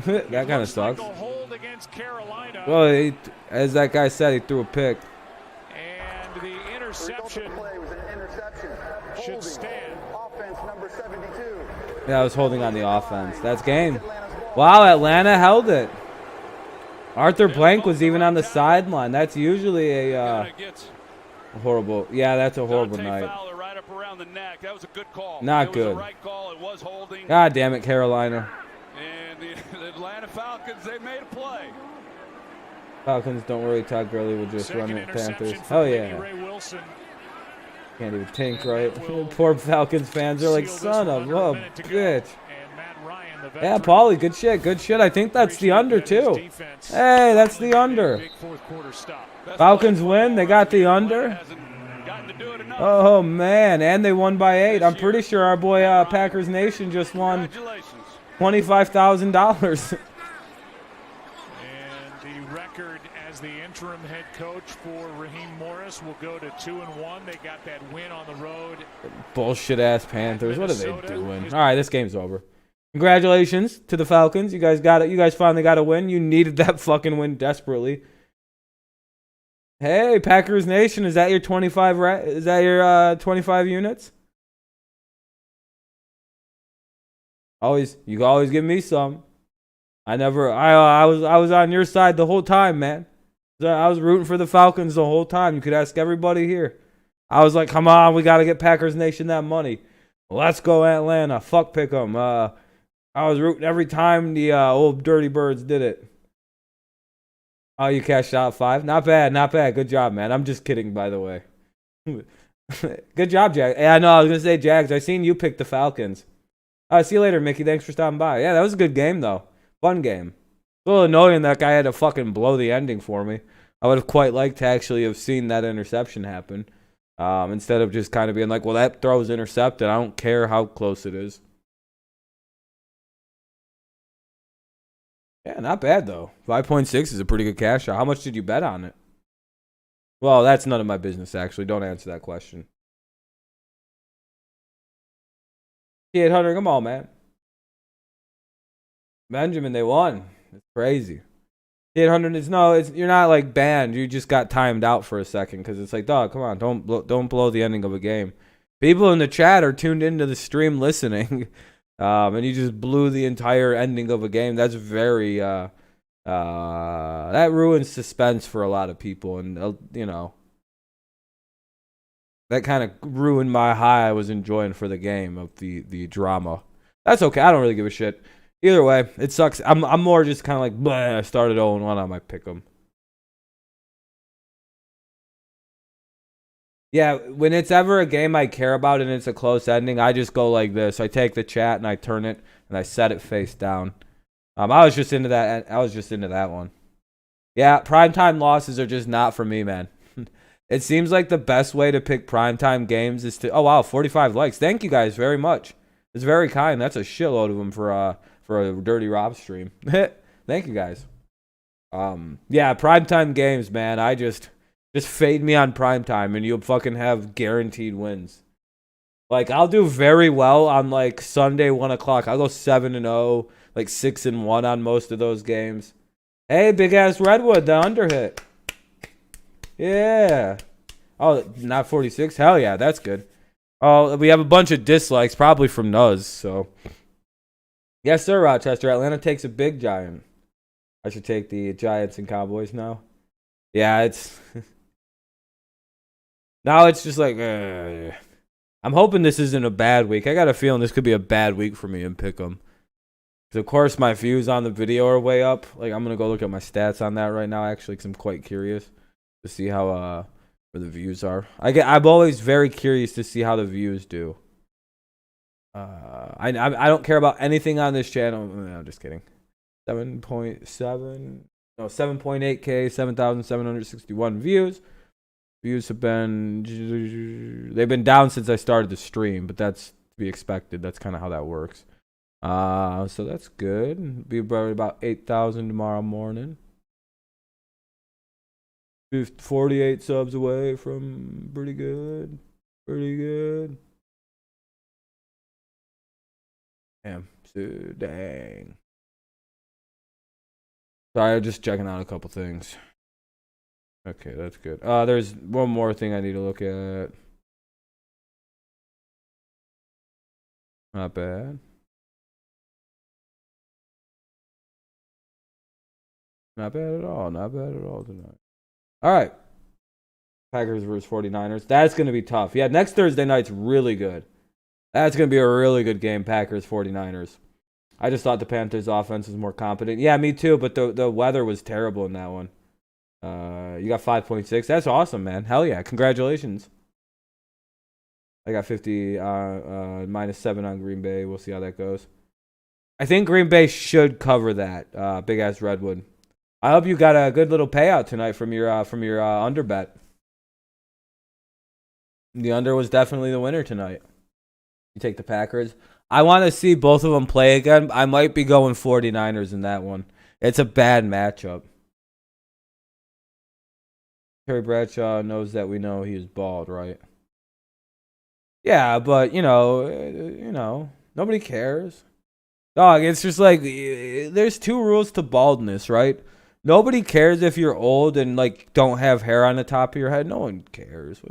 That kind of sucks. Hold against Carolina. Well, as that guy said, he threw a pick. And the interception should stand. Offense number 72. Yeah, I was holding on the offense. That's game. Wow, Atlanta held it. Arthur Blank was even on the sideline. That's usually a horrible. Yeah, that's a horrible night. Right up around the neck. That was a good call. Not good. Right call. It was holding. God damn it, Carolina. And the Atlanta Falcons, they made a play. Falcons, don't worry, Todd Gurley will just run the Panthers. Hell yeah. Can't even think right. Poor Falcons fans are like, son of a bitch. Yeah, Paulie, good shit, good shit. I think that's the under, too. Hey, that's the under. Falcons win, they got the under. Oh, man, and they won by 8. I'm pretty sure our boy Packers Nation just won $25,000. And the record as the interim head coach for Raheem Morris will go to 2-1. They got that win on the road. Bullshit ass Panthers. What are they doing? All right, this game's over. Congratulations to the Falcons. You guys got it. You guys finally got a win. You needed that fucking win desperately. Hey, Packers Nation, is that your 25? Is that your 25 units? You always give me some. I was on your side the whole time, man. I was rooting for the Falcons the whole time. You could ask everybody here. I was like, come on, we got to get Packers Nation that money. Let's go Atlanta. Fuck pick 'em. I was rooting every time the old Dirty Birds did it. Oh, you cashed out 5? Not bad, not bad. Good job, man. I'm just kidding, by the way. Good job, Jags. Yeah, I know. I was going to say, Jags, I seen you pick the Falcons. See you later, Mickey. Thanks for stopping by. Yeah, that was a good game, though. Fun game. A little annoying that guy had to fucking blow the ending for me. I would have quite liked to actually have seen that interception happen. Instead of just kind of being like, well, that throw is intercepted. I don't care how close it is. Yeah, not bad, though. 5.6 is a pretty good cash out. How much did you bet on it? Well, that's none of my business, actually. Don't answer that question. 800, come on, man. Benjamin, they won. It's crazy. 800 is you're not like banned. You just got timed out for a second because it's like, dog, come on, don't blow the ending of a game. People in the chat are tuned into the stream listening. And you just blew the entire ending of a game. That's very, that ruins suspense for a lot of people. And, that kind of ruined my high I was enjoying for the game of the drama. That's okay. I don't really give a shit. Either way, it sucks. I'm more just kind of like, bleh, I started 0-1 on my pick'em. Yeah, when it's ever a game I care about and it's a close ending, I just go like this. I take the chat and I turn it and I set it face down. I was just into that. I was just into that one. Yeah, primetime losses are just not for me, man. It seems like the best way to pick primetime games is to. Oh wow, 45 likes. Thank you guys very much. It's very kind. That's a shitload of them for a Dirty Rob stream. Thank you guys. Yeah, primetime games, man. I just fade me on primetime and you'll fucking have guaranteed wins. Like, I'll do very well on, like, Sunday, 1 o'clock. I'll go 7-0, like, 6-1 on most of those games. Hey, big-ass Redwood, the under hit. Yeah. Oh, not 46? Hell yeah, that's good. Oh, we have a bunch of dislikes, probably from Nuz, so. Yes, sir, Rochester. Atlanta takes a big giant. I should take the Giants and Cowboys now. Yeah, it's... Now it's just like, I'm hoping this isn't a bad week. I got a feeling this could be a bad week for me in Pick'em. Because, of course, my views on the video are way up. Like, I'm going to go look at my stats on that right now, actually, because I'm quite curious to see how where the views are. I'm always very curious to see how the views do. I don't care about anything on this channel. No, I'm just kidding. 7.8K, 7,761 views. Views have they've been down since I started the stream, but that's to be expected. That's kind of how that works. So that's good. Be about 8,000 tomorrow morning. 48 subs away from pretty good. Pretty good. Damn. So dang. Sorry, I'm just checking out a couple things. Okay, that's good. There's one more thing I need to look at. Not bad. Not bad at all. Not bad at all tonight. All right. Packers versus 49ers. That's going to be tough. Yeah, next Thursday night's really good. That's going to be a really good game, Packers 49ers. I just thought the Panthers' offense was more competent. Yeah, me too, but the weather was terrible in that one. You got 5.6. That's awesome, man. Hell yeah. Congratulations. I got 50, -7 on Green Bay. We'll see how that goes. I think Green Bay should cover that, big-ass Redwood. I hope you got a good little payout tonight from your under bet. The under was definitely the winner tonight. You take the Packers. I want to see both of them play again. I might be going 49ers in that one. It's a bad matchup. Terry Bradshaw knows that we know he's bald, right? Yeah, but, you know, nobody cares. Dog, it's just like, there's 2 rules to baldness, right? Nobody cares if you're old and, like, don't have hair on the top of your head. No one cares.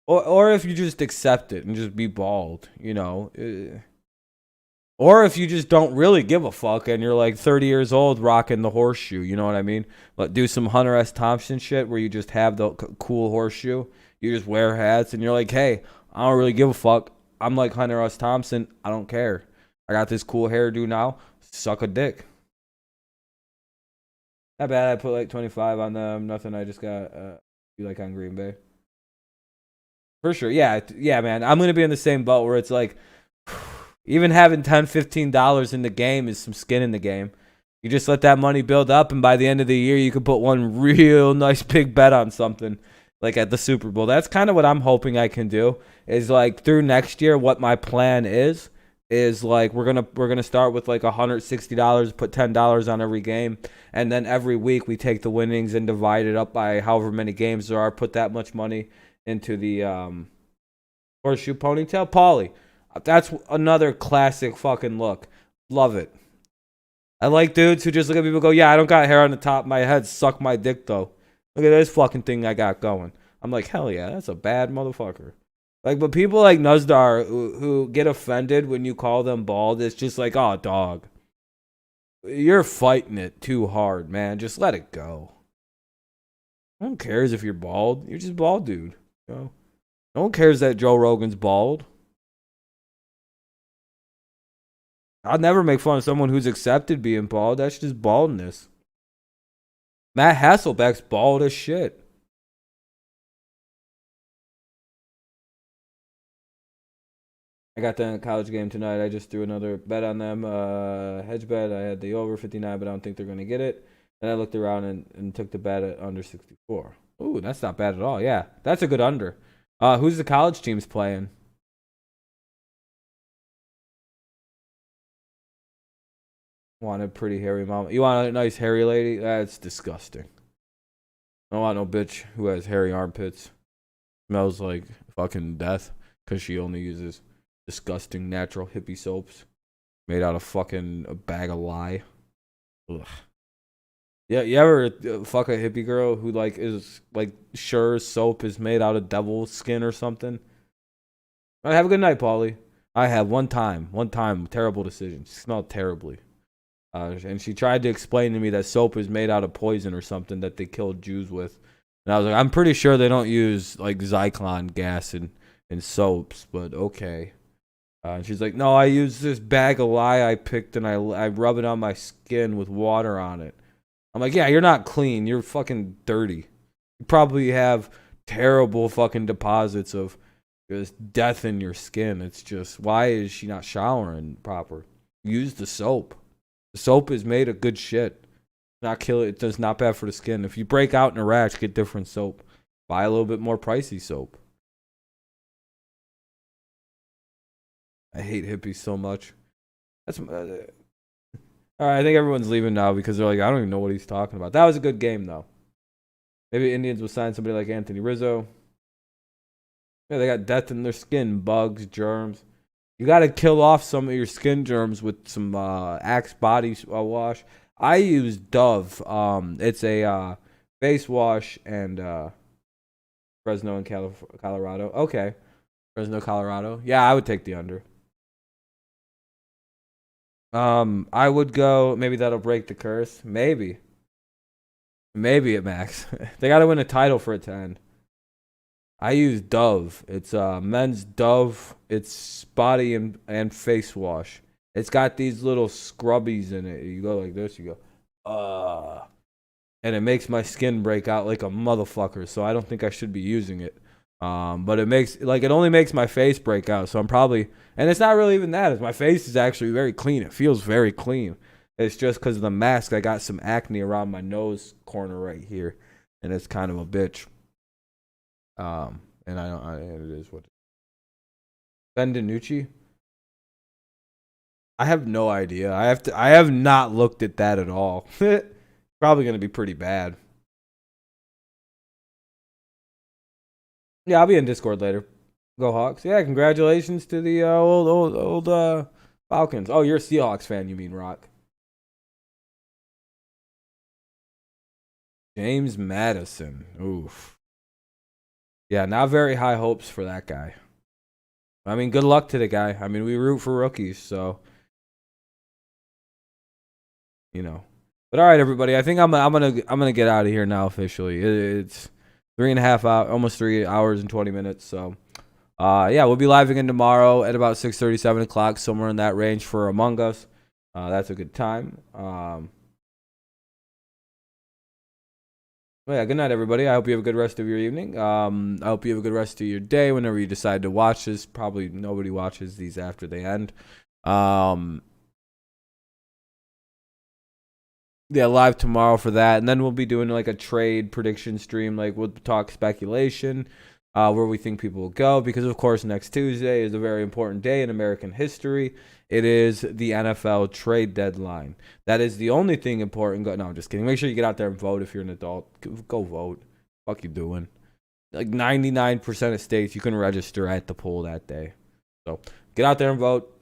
Or if you just accept it and just be bald, you know. Or if you just don't really give a fuck and you're like 30 years old rocking the horseshoe, you know what I mean? But do some Hunter S. Thompson shit where you just have the cool horseshoe. You just wear hats and you're like, hey, I don't really give a fuck. I'm like Hunter S. Thompson. I don't care. I got this cool hairdo now. Suck a dick. Not bad. I put like 25 on them. Nothing. I just got you like on Green Bay. For sure. Yeah, man. I'm going to be in the same boat where it's like, even having $10, $15 in the game is some skin in the game. You just let that money build up, and by the end of the year, you can put one real nice big bet on something, like at the Super Bowl. That's kind of what I'm hoping I can do, is like through next year, what my plan is like we're gonna start with like $160, put $10 on every game, and then every week we take the winnings and divide it up by however many games there are, put that much money into the horseshoe ponytail. Paulie, that's another classic fucking look. Love it. I like dudes who just look at people and go, yeah, I don't got hair on the top of my head. Suck my dick, though. Look at this fucking thing I got going. I'm like, hell yeah, that's a bad motherfucker. Like, but people like Nuzdar who get offended when you call them bald, it's just like, oh, dog. You're fighting it too hard, man. Just let it go. No one cares if you're bald. You're just bald, dude. You know? No one cares that Joe Rogan's bald. I'll never make fun of someone who's accepted being bald. That's just baldness. Matt Hasselbeck's bald as shit. I got the college game tonight. I just threw another bet on them. Hedge bet. I had the over 59, but I don't think they're going to get it. Then I looked around and took the bet at under 64. Ooh, that's not bad at all. Yeah, that's a good under. Who's the college teams playing? Want a pretty hairy mama? You want a nice hairy lady? That's disgusting. I don't want no bitch who has hairy armpits. Smells like fucking death because she only uses disgusting natural hippie soaps made out of fucking a bag of lye. Ugh. Yeah, you ever fuck a hippie girl who like is like sure soap is made out of devil skin or something? All right, have a good night, Paulie. I have one time, terrible decision. She smelled terribly. And she tried to explain to me that soap is made out of poison or something that they killed Jews with. And I was like, I'm pretty sure they don't use like Zyklon gas in soaps, but okay. And she's like, no, I use this bag of lye I picked and I rub it on my skin with water on it. I'm like, yeah, you're not clean. You're fucking dirty. You probably have terrible fucking deposits of just death in your skin. It's just, why is she not showering proper? Use the soap. The soap is made of good shit. Not kill it. It's not bad for the skin. If you break out in a rash, get different soap. Buy a little bit more pricey soap. I hate hippies so much. That's all right. I think everyone's leaving now because they're like, I don't even know what he's talking about. That was a good game though. Maybe Indians will sign somebody like Anthony Rizzo. Yeah, they got death in their skin, bugs, germs. You got to kill off some of your skin germs with some Axe body wash. I use Dove. It's a face wash and Fresno and Colorado. Okay. Fresno, Colorado. Yeah, I would take the under. I would go, maybe that'll break the curse. Maybe at max. They got to win a title for it to end. I use Dove. It's men's Dove. It's body and face wash. It's got these little scrubbies in it. You go like this, you go, and it makes my skin break out like a motherfucker. So I don't think I should be using it. But it only makes my face break out. So I'm probably, and it's not really even that. My face is actually very clean. It feels very clean. It's just because of the mask. I got some acne around my nose corner right here, and it's kind of a bitch. And it is what. Ben DiNucci? I have no idea. I have not looked at that at all. Probably going to be pretty bad. Yeah, I'll be in Discord later. Go Hawks. Yeah, congratulations to the old Falcons. Oh, you're a Seahawks fan, you mean, Rock. James Madison. Oof. Yeah, not very high hopes for that guy. I mean, good luck to the guy. I mean, we root for rookies, so you know. But all right, everybody. I think I'm gonna get out of here now officially. It's 3.5 hours, almost 3 hours and 20 minutes. So, yeah, we'll be live again tomorrow at about 6:30, 7 o'clock, somewhere in that range for Among Us. That's a good time. Well, yeah, good night, everybody. I hope you have a good rest of your evening. I hope you have a good rest of your day whenever you decide to watch this. Probably nobody watches these after they end. Yeah, live tomorrow for that. And then we'll be doing like a trade prediction stream. Like we'll talk speculation, where we think people will go. Because, of course, next Tuesday is a very important day in American history. It is the NFL trade deadline. That is the only thing important. No, I'm just kidding. Make sure you get out there and vote if you're an adult. Go vote. Fuck you doing? Like 99% of states, you can register at the poll that day. So get out there and vote.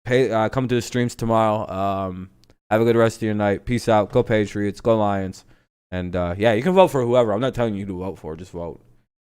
Come to the streams tomorrow. Have a good rest of your night. Peace out. Go Patriots. Go Lions. And, yeah, you can vote for whoever. I'm not telling you who to vote for. Just vote.